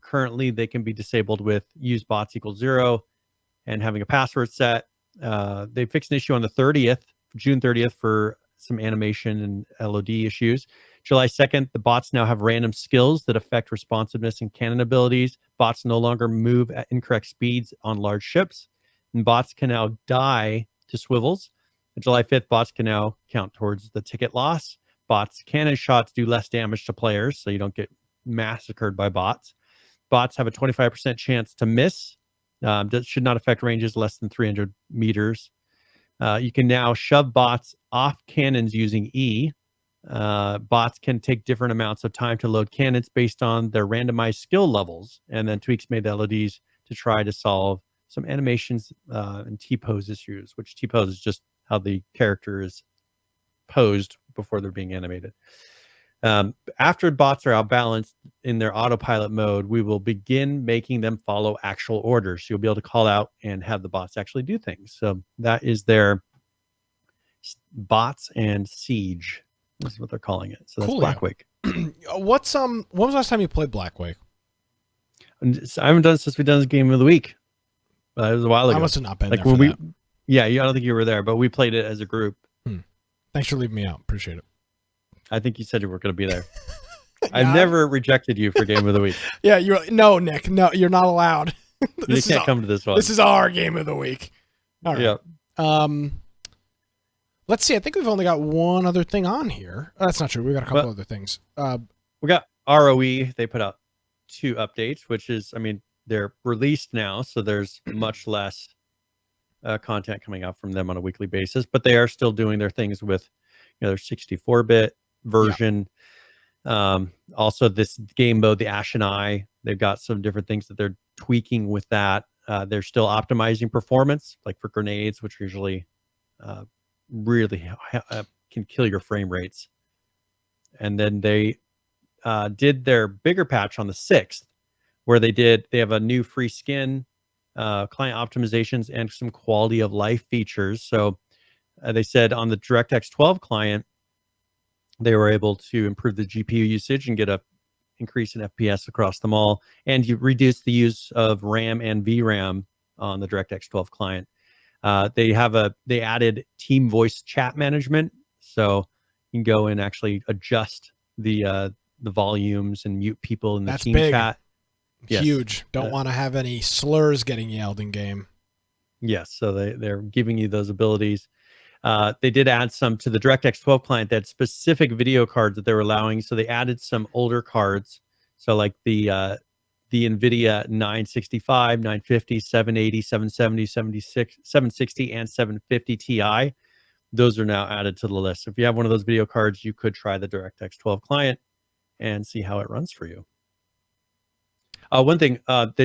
Currently, they can be disabled with use bots equals 0 and having a password set. They fixed an issue on the 30th, June 30th, for some animation and LOD issues. July 2nd, the bots now have random skills that affect responsiveness and cannon abilities. Bots no longer move at incorrect speeds on large ships, and bots can now die to swivels. On July 5th, bots can now count towards the ticket loss. Bots' cannon shots do less damage to players, so you don't get massacred by bots. Bots have a 25% chance to miss. That should not affect ranges less than 300 meters. You can now shove bots off cannons using E. Bots can take different amounts of time to load cannons based on their randomized skill levels, and then tweaks made the LODs to try to solve some animations and T-pose issues, which T-pose is just how the character is posed before they're being animated. After bots are outbalanced in their autopilot mode, we will begin making them follow actual orders. You'll be able to call out and have the bots actually do things. So that is their bots and siege. This is what they're calling it. So that's Cool, Blackwake. when was the last time you played Blackwake? I haven't done it since we've done this game of the week. It was a while ago. I must have not been Like there when for we, that. yeah, I don't think you were there, but we played it as a group. Thanks for leaving me out. Appreciate it. I think you said you were going to be there. Yeah, I've never rejected you for game of the week. Yeah, no, Nick. No, you're not allowed. You can't come to this one. This is our game of the week. All right. Yeah. Let's see. I think we've only got one other thing on here. That's not true. We got a couple other things. We got ROE. They put out 2 updates, which is, I mean, they're released now, so there's much less content coming out from them on a weekly basis, but they are still doing their things with, their 64-bit version. Yeah. Also, this game mode, the Ash and I, they've got some different things that they're tweaking with that. They're still optimizing performance, like for grenades, which usually really can kill your frame rates. And then they did their bigger patch on the 6th, where they have a new free skin, client optimizations, and some quality of life features. So they said on the DirectX 12 client, they were able to improve the GPU usage and get a increase in FPS across them all, and you reduce the use of RAM and VRAM on the DirectX 12 client. They added team voice chat management, so you can go and actually adjust the volumes and mute people in the team chat. Yes. Huge. Don't want to have any slurs getting yelled in game. Yes, so they're giving you those abilities. They did add some to the DirectX 12 client that specific video cards that they were allowing. So they added some older cards. So like the NVIDIA 965, 950, 780, 770, 76, 760, and 750 Ti. Those are now added to the list. If you have one of those video cards, you could try the DirectX 12 client and see how it runs for you. One thing,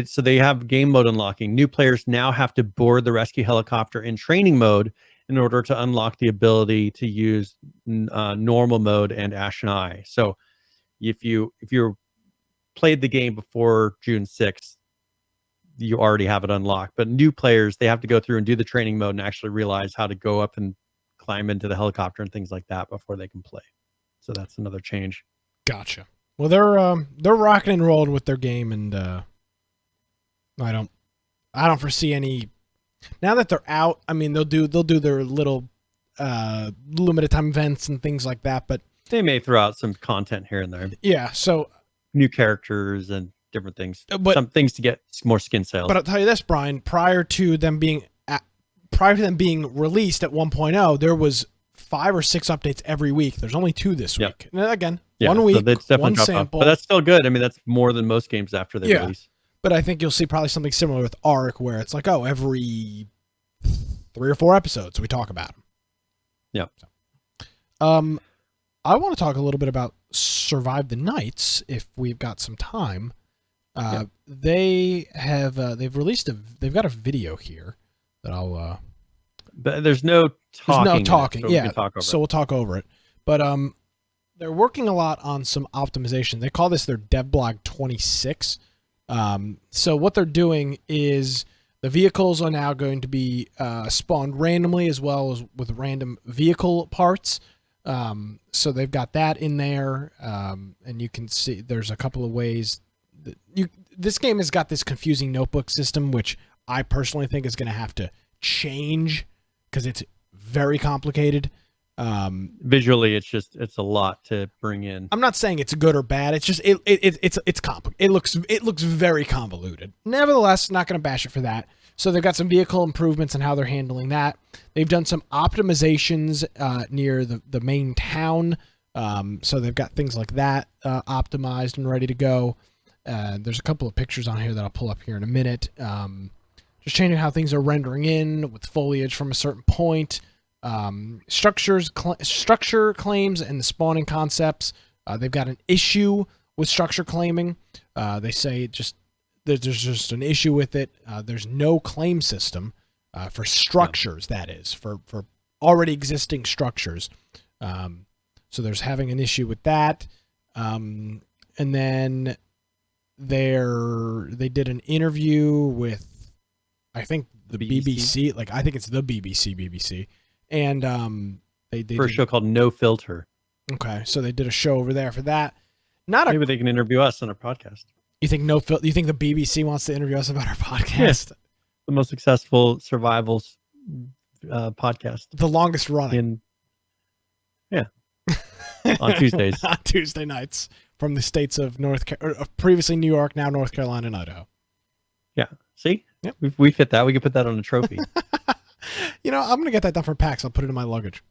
so they have game mode unlocking. New players now have to board the rescue helicopter in training mode in order to unlock the ability to use normal mode and Ash and I. So if you played the game before June 6th, you already have it unlocked. But new players, they have to go through and do the training mode and actually realize how to go up and climb into the helicopter and things like that before they can play. So that's another change. Gotcha. Well, they're rocking and rolling with their game, and I don't foresee any. Now that they're out, I mean, they'll do their little limited time events and things like that. But they may throw out some content here and there. Yeah, so new characters and different things, but, some things to get more skin sales. But I'll tell you this, Brian, prior to them being released at 1.0, there was 5 or 6 updates every week. There's only 2 this week. And again, 1 week, so one sample. But that's still good. I mean, that's more than most games after they release. But I think you'll see probably something similar with Ark, where it's like, every 3 or 4 episodes we talk about them. Yeah. So, I want to talk a little bit about Survive the Nights if we've got some time. They've released they've got a video here that I'll but there's no talking. There's no talking. So we'll talk over it. But they're working a lot on some optimization. They call this their devblog 26. So what they're doing is the vehicles are now going to be spawned randomly as well as with random vehicle parts. So they've got that in there, and you can see there's a couple of ways that this game has got this confusing notebook system, which I personally think is going to have to change because it's very complicated. Visually, it's a lot to bring in. I'm not saying it's good or bad. It's just it's complicated. It looks very convoluted. Nevertheless, not going to bash it for that. So they've got some vehicle improvements and how they're handling that. They've done some optimizations near the main town. So they've got things like that optimized and ready to go. There's a couple of pictures on here that I'll pull up here in a minute. Just changing how things are rendering in with foliage from a certain point. Structure claims and the spawning concepts. They've got an issue with structure claiming. They say there's just an issue with it. There's no claim system for structures, that is, for already existing structures. So there's having an issue with that. And then they did an interview with, I think, the BBC. I think it's the BBC. And they for a show called No Filter. Okay, so they did a show over there for that. Maybe they can interview us on our podcast. You think You think the BBC wants to interview us about our podcast? Yeah. The most successful survival podcast. The longest running. On Tuesdays. On Tuesday nights from the states of previously New York, now North Carolina and Idaho. Yeah. See? Yep. We fit that. We could put that on a trophy. I'm going to get that done for PAX. I'll put it in my luggage.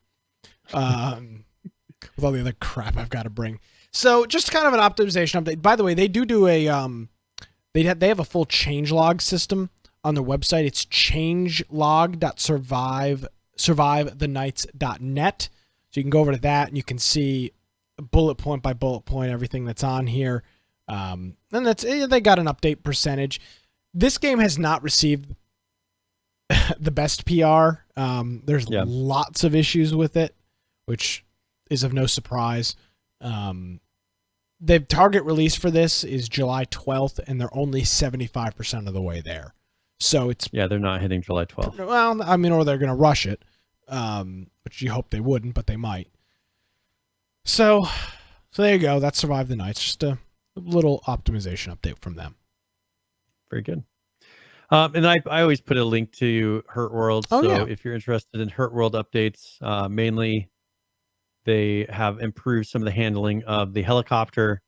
With all the other crap I've got to bring. So just kind of an optimization update. By the way, they do a they have a full changelog system on their website. It's changelog.survivethenights.net. So you can go over to that and you can see bullet point by bullet point everything that's on here. And they got an update percentage. This game has not received the best PR. There's lots of issues with it, which is of no surprise. The target release for this is July 12th, and they're only 75% of the way there. So it's they're not hitting July 12th. Well, I mean, or they're going to rush it, which you hope they wouldn't, but they might. So there you go. That's Survive the Nights. Just a little optimization update from them. Very good. And I always put a link to Hurtworld. If you're interested in Hurtworld updates, mainly they have improved some of the handling of the helicopter,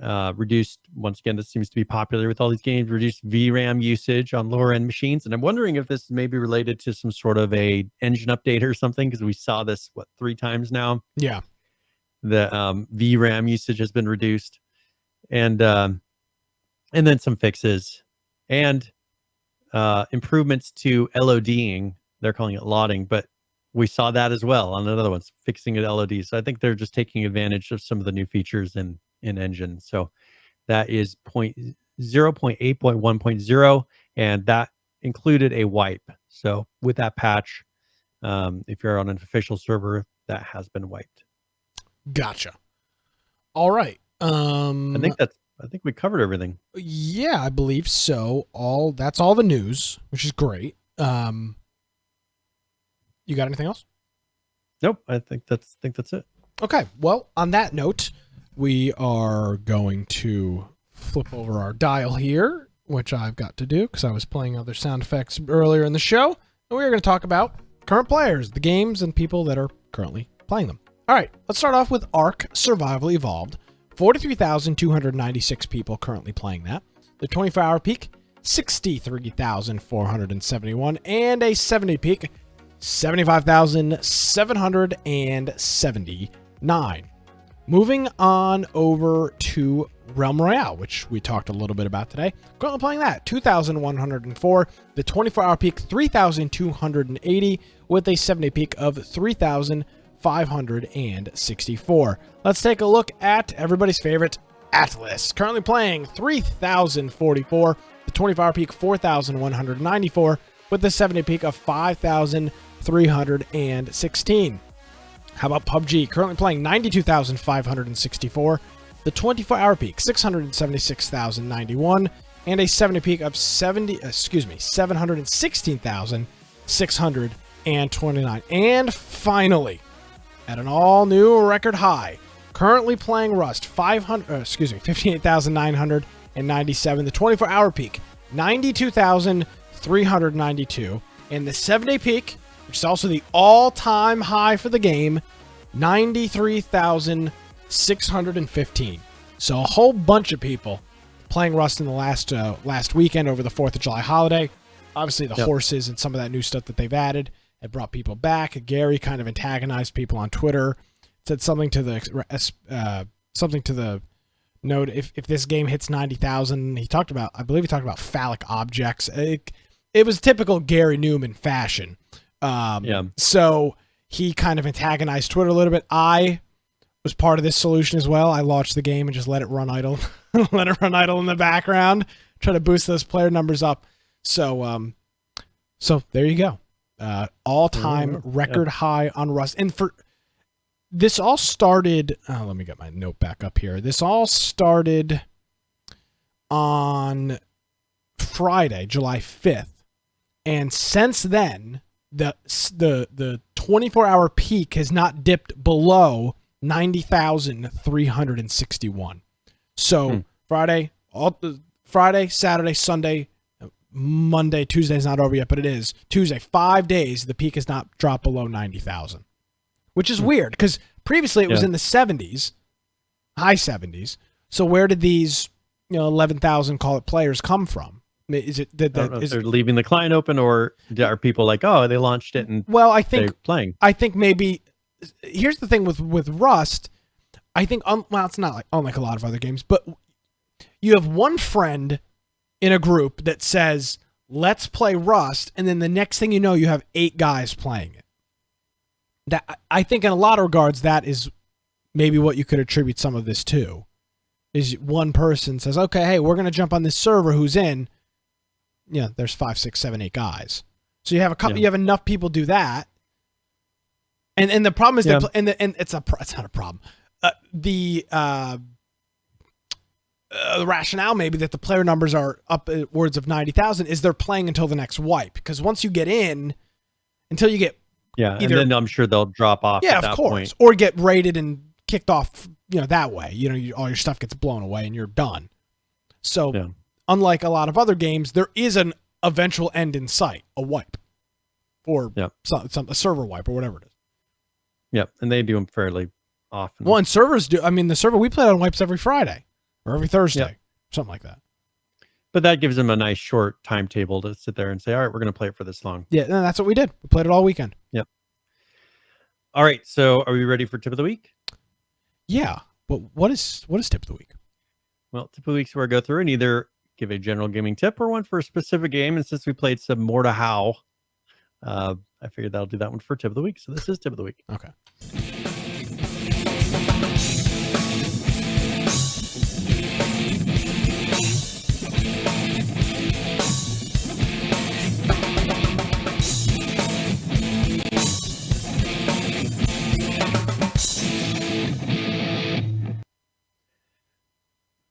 reduced, once again, this seems to be popular with all these games, reduced VRAM usage on lower end machines. And I'm wondering if this may be related to some sort of a engine update or something, because we saw this, 3 times now? Yeah. The VRAM usage has been reduced. And then some fixes and improvements to LODing. They're calling it lodding, but we saw that as well on another one, fixing it LOD. So I think they're just taking advantage of some of the new features in engine. So that is 0.8.1.0, and that included a wipe. So with that patch, if you're on an official server, that has been wiped. Gotcha. All right. I think we covered everything. Yeah, I believe so. That's all the news, which is great. You got anything else? Nope. I think that's it. Okay. Well, on that note, we are going to flip over our dial here, which I've got to do because I was playing other sound effects earlier in the show. And we are going to talk about current players, the games, and people that are currently playing them. All right, let's start off with Ark Survival Evolved. 43,296 people currently playing that. The 24-hour peak, 63,471, and a 7-day peak, 75,779. Moving on over to Realm Royale, which we talked a little bit about today. Currently playing that, 2,104. The 24-hour peak, 3,280, with a 7-day peak of 3,564. Let's take a look at everybody's favorite, Atlas. Currently playing 3,044. The 24-hour peak, 4,194, with the 7-day peak of 5,316. How about PUBG? Currently playing 92,564. The 24-hour peak, 676,091, and a 7-day peak of 716,629. And finally, at an all-new record high, currently playing Rust, 58,997. The 24-hour peak, 92,392, and the 7-day peak, which is also the all-time high for the game, 93,615. So a whole bunch of people playing Rust in the last weekend over the 4th of July holiday. Obviously, the horses and some of that new stuff that they've added have brought people back. Gary kind of antagonized people on Twitter, said something to the note if this game hits 90,000. I believe he talked about phallic objects. It was typical Gary Newman fashion. So he kind of antagonized Twitter a little bit. I was part of this solution as well. I launched the game and just let it run idle, in the background, try to boost those player numbers up. So there you go. All-time record high on Rust. And for this all started, let me get my note back up here. This all started on Friday, July 5th. And since then, the 24-hour peak has not dipped below 90,361. So Friday, Saturday, Sunday, Monday, Tuesday's not over yet, but it is. Tuesday, 5 days, the peak has not dropped below 90,000, which is weird because previously it was in the 70s, high 70s. So where did these 11,000 call it players come from? Is it that they're leaving the client open, or are people like, oh, they launched it and I think they're playing? I think maybe here's the thing with Rust. I think it's not like unlike a lot of other games, but you have one friend in a group that says, "Let's play Rust," and then the next thing you know, you have 8 guys playing it. That I think in a lot of regards, that is maybe what you could attribute some of this to. Is one person says, "Okay, hey, we're gonna jump on this server. Who's in?" There's 5, 6, 7, 8 guys. So you have a couple. You have enough people do that, and the problem is and it's not a problem. The rationale maybe that the player numbers are upwards of 90,000 is they're playing until the next wipe, because once you get in, until you get and then I'm sure they'll drop off. Yeah, at that of course, point. or get raided and kicked off. That way. All your stuff gets blown away and you're done. So. Unlike a lot of other games, there is an eventual end in sight, a wipe, or a server wipe, or whatever it is. Yep, and they do them fairly often. Well, and servers do. I mean, the server we play on wipes every Friday or every Thursday, something like that. But that gives them a nice short timetable to sit there and say, all right, we're going to play it for this long. Yeah, and that's what we did. We played it all weekend. Yep. All right, so are we ready for tip of the week? Yeah, but what is tip of the week? Well, tip of the week is where I go through and either give a general gaming tip or one for a specific game. And since we played some Mordhau, I figured that'll do that one for tip of the week. So this is tip of the week. Okay.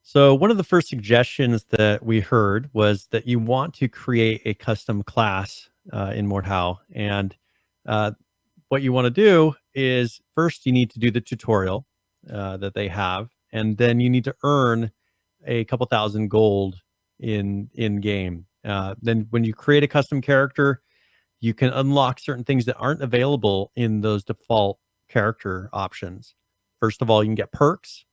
So one of the first suggestions that we heard was that you want to create a custom class in Mordhau. And what you want to do is first you need to do the tutorial that they have, and then you need to earn a couple thousand gold in game. Then when you create a custom character, you can unlock certain things that aren't available in those default character options. First of all, you can get perks,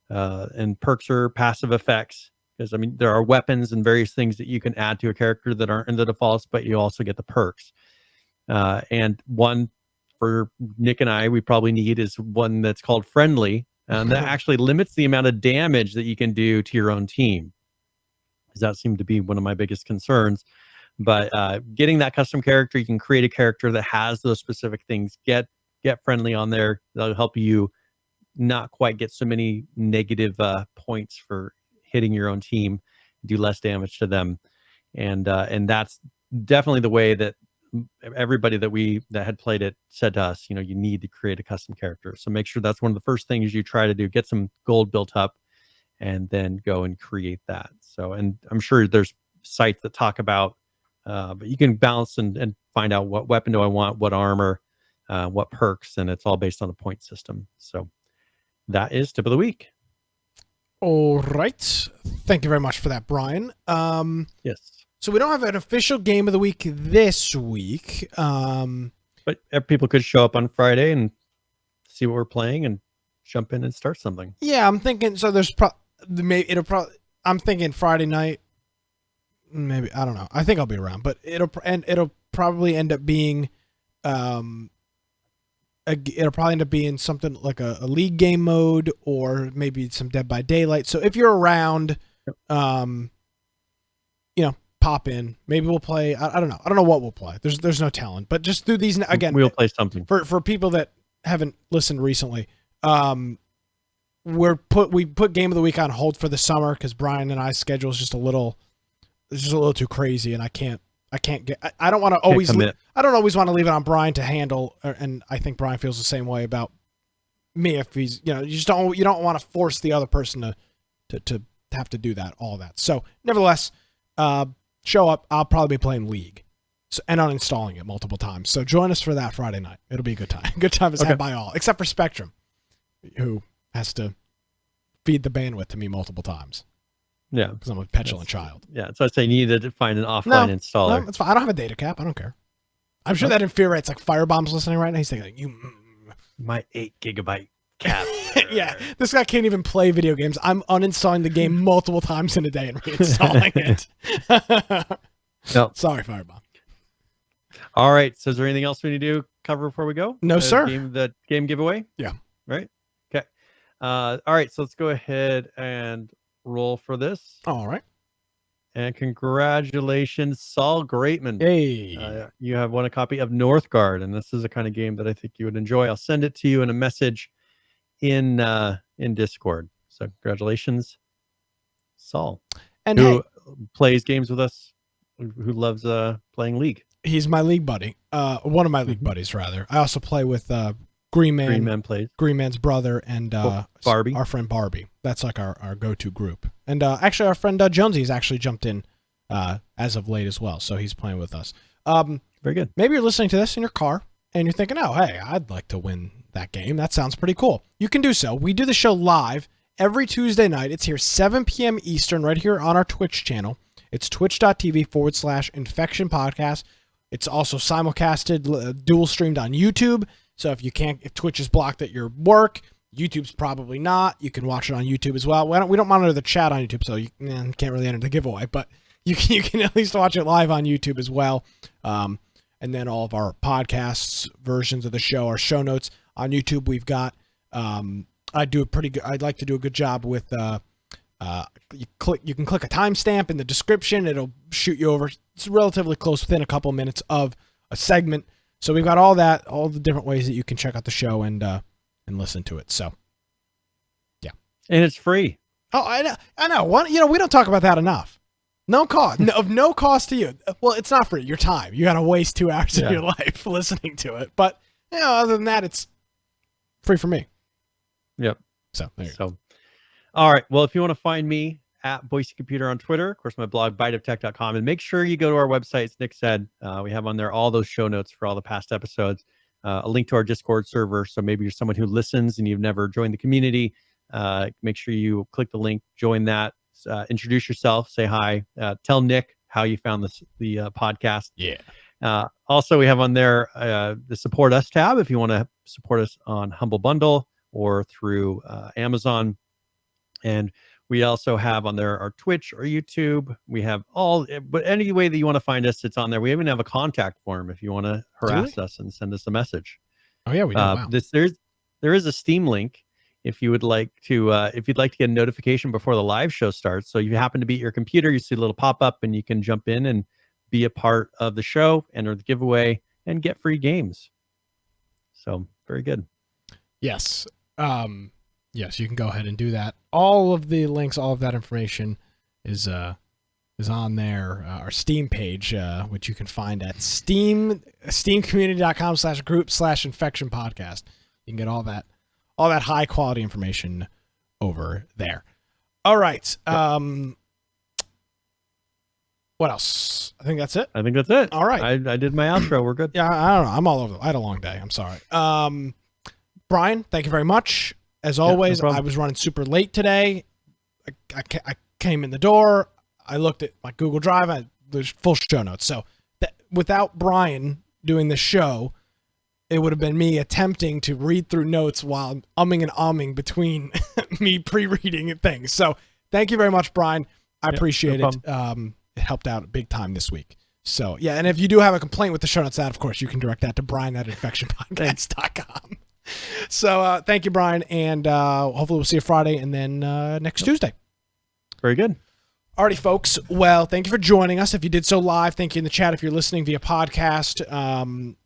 and perks are passive effects, because I mean there are weapons and various things that you can add to a character that aren't in the defaults, but you also get the perks. And one for Nick and I, we probably need is one that's called friendly, and that actually limits the amount of damage that you can do to your own team. That seemed to be one of my biggest concerns. But getting that custom character, you can create a character that has those specific things. Get friendly on there. That'll help you not quite get so many negative points for hitting your own team, do less damage to them. And that's definitely the way that everybody that had played it said to us, you know, you need to create a custom character. So make sure that's one of the first things you try to do. Get some gold built up and then go and create that. So, and I'm sure there's sites that talk about, but you can balance and find out what weapon do I want, what armor, what perks, and it's all based on a point system. So that is tip of the week. All right. Thank you very much for that, Brian. Yes. So we don't have an official game of the week this week. But people could show up on Friday and see what we're playing and jump in and start something. Yeah, I'm thinking. So there's I'm thinking Friday night. Maybe, I don't know. I think I'll be around, but it'll probably end up being, it'll probably end up being something like a league game mode, or maybe some Dead by Daylight. So if you're around, you know, pop in. Maybe we'll play. I don't know. I don't know what we'll play. There's no telling. But just through these again, we'll play something for people that haven't listened recently. We put Game of the Week on hold for the summer because Brian and I's schedule is just a little too crazy, and I don't want to always I don't always want to leave it on Brian to handle, and I think Brian feels the same way about me. If he's, you know, you don't want to force the other person to have to do all that. So nevertheless, show up. I'll probably be playing League, and uninstalling it multiple times. So join us for that Friday night. It'll be a good time. Good time is had by all, except for Spectrum, who has to feed the bandwidth to me multiple times. Yeah, because I'm a petulant child. Yeah, so I'd say you need to find an offline installer. No, it's fine. I don't have a data cap. I don't care. I'm sure that infuriates like Firebomb's listening right now. He's thinking, my 8 gigabyte cap. Yeah, this guy can't even play video games. I'm uninstalling the game multiple times in a day and reinstalling it. No. Sorry, Firebomb. All right. So is there anything else we need to cover before we go? No, sir. The game giveaway? Yeah. Right? Okay. All right. So let's go ahead and roll for this. All right. And congratulations, Saul Greatman. Hey. You have won a copy of Northgard, and this is a kind of game that I think you would enjoy. I'll send it to you in a message in Discord. So congratulations, Saul. And who plays games with us, who loves playing League. He's my league buddy. One of my league buddies, rather. I also play with Green Man plays. Green Man's brother and Barbie. Our friend Barbie. That's like our go-to group. And actually, our friend Jonesy's actually jumped in as of late as well. So he's playing with us. Very good. Maybe you're listening to this in your car and you're thinking, oh, hey, I'd like to win that game. That sounds pretty cool. You can do so. We do the show live every Tuesday night. It's here 7 p.m. Eastern right here on our Twitch channel. It's twitch.tv/Infection Podcast. It's also simulcasted, dual streamed on YouTube. So if Twitch is blocked at your work, YouTube's probably not. You can watch it on YouTube as well. We don't monitor the chat on YouTube, so you can't really enter the giveaway, but you can at least watch it live on YouTube as well. And then all of our podcasts, versions of the show, our show notes on YouTube. We've got, I'd like to do a good job with, you can click a timestamp in the description. It'll shoot you over. It's relatively close, within a couple minutes of a segment. So we've got all the different ways that you can check out the show and listen to it. So, yeah, and it's free. Oh, I know. We don't talk about that enough. No cost, no cost to you. Well, it's not free. Your time. You got to waste 2 hours of your life listening to it. But other than that, it's free for me. Yep. So there you go. All right. Well, if you want to find me at Boise Computer on Twitter, of course, my blog, biteoftech.com, and make sure you go to our website. As Nick said, we have on there all those show notes for all the past episodes, a link to our Discord server. So maybe you're someone who listens and you've never joined the community. Make sure you click the link, join that, introduce yourself, say hi, tell Nick how you found the podcast. Yeah. Also, we have on there the Support Us tab if you want to support us on Humble Bundle or through Amazon. And we also have on there our Twitch or YouTube. We have but any way that you want to find us, it's on there. We even have a contact form if you want to harass us and send us a message. Oh yeah, we do. Wow. There is a Steam link if you would like to if you'd like to get a notification before the live show starts. So you happen to be at your computer, you see a little pop up, and you can jump in and be a part of the show, enter the giveaway, and get free games. So very good. Yes. Yes, you can go ahead and do that. All of the links, all of that information is on there. Our Steam page, which you can find at steamcommunity.com/group/infection podcast. You can get all that high quality information over there. All right. What else? I think that's it. I think that's it. All right. I did my outro. We're good. Yeah, I don't know. I'm all over. I had a long day. I'm sorry. Brian, thank you very much. As always, no I was running super late today. I came in the door. I looked at my Google Drive. There's full show notes. So without Brian doing the show, it would have been me attempting to read through notes while umming and ahhing between me pre-reading things. So thank you very much, Brian. I appreciate it. It helped out big time this week. So yeah, and if you do have a complaint with the show notes, of course, you can direct that to brian@infectionpodcast.com. So thank you, Brian, and hopefully we'll see you Friday and then next Tuesday. Very good. Alrighty, folks. Well, thank you for joining us. If you did so live, thank you in the chat. If you're listening via podcast,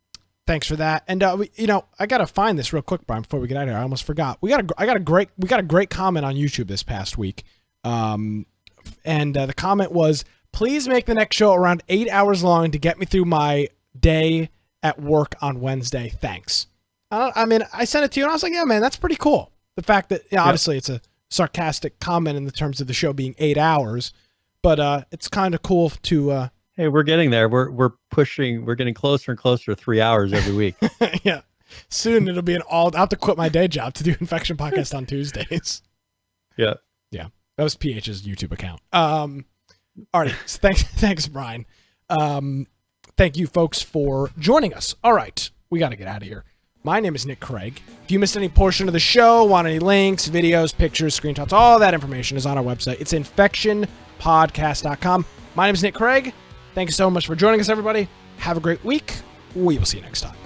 thanks for that. And I gotta find this real quick, Brian, before we get out of here. I almost forgot. We got a great comment on YouTube this past week, and the comment was, "Please make the next show around 8 hours long to get me through my day at work on Wednesday. Thanks." I sent it to you and I was like, yeah, man, that's pretty cool. The fact that, obviously it's a sarcastic comment in the terms of the show being 8 hours, but it's kind of cool to... Hey, we're getting there. We're pushing. We're getting closer and closer to 3 hours every week. Yeah. Soon it'll be I'll have to quit my day job to do Infection Podcast on Tuesdays. Yeah. Yeah. That was PH's YouTube account. All right. So thanks, Brian. Thank you, folks, for joining us. All right. We got to get out of here. My name is Nick Craig. If you missed any portion of the show, want any links, videos, pictures, screenshots, all that information is on our website. It's infectionpodcast.com. My name is Nick Craig. Thanks so much for joining us, everybody. Have a great week. We will see you next time.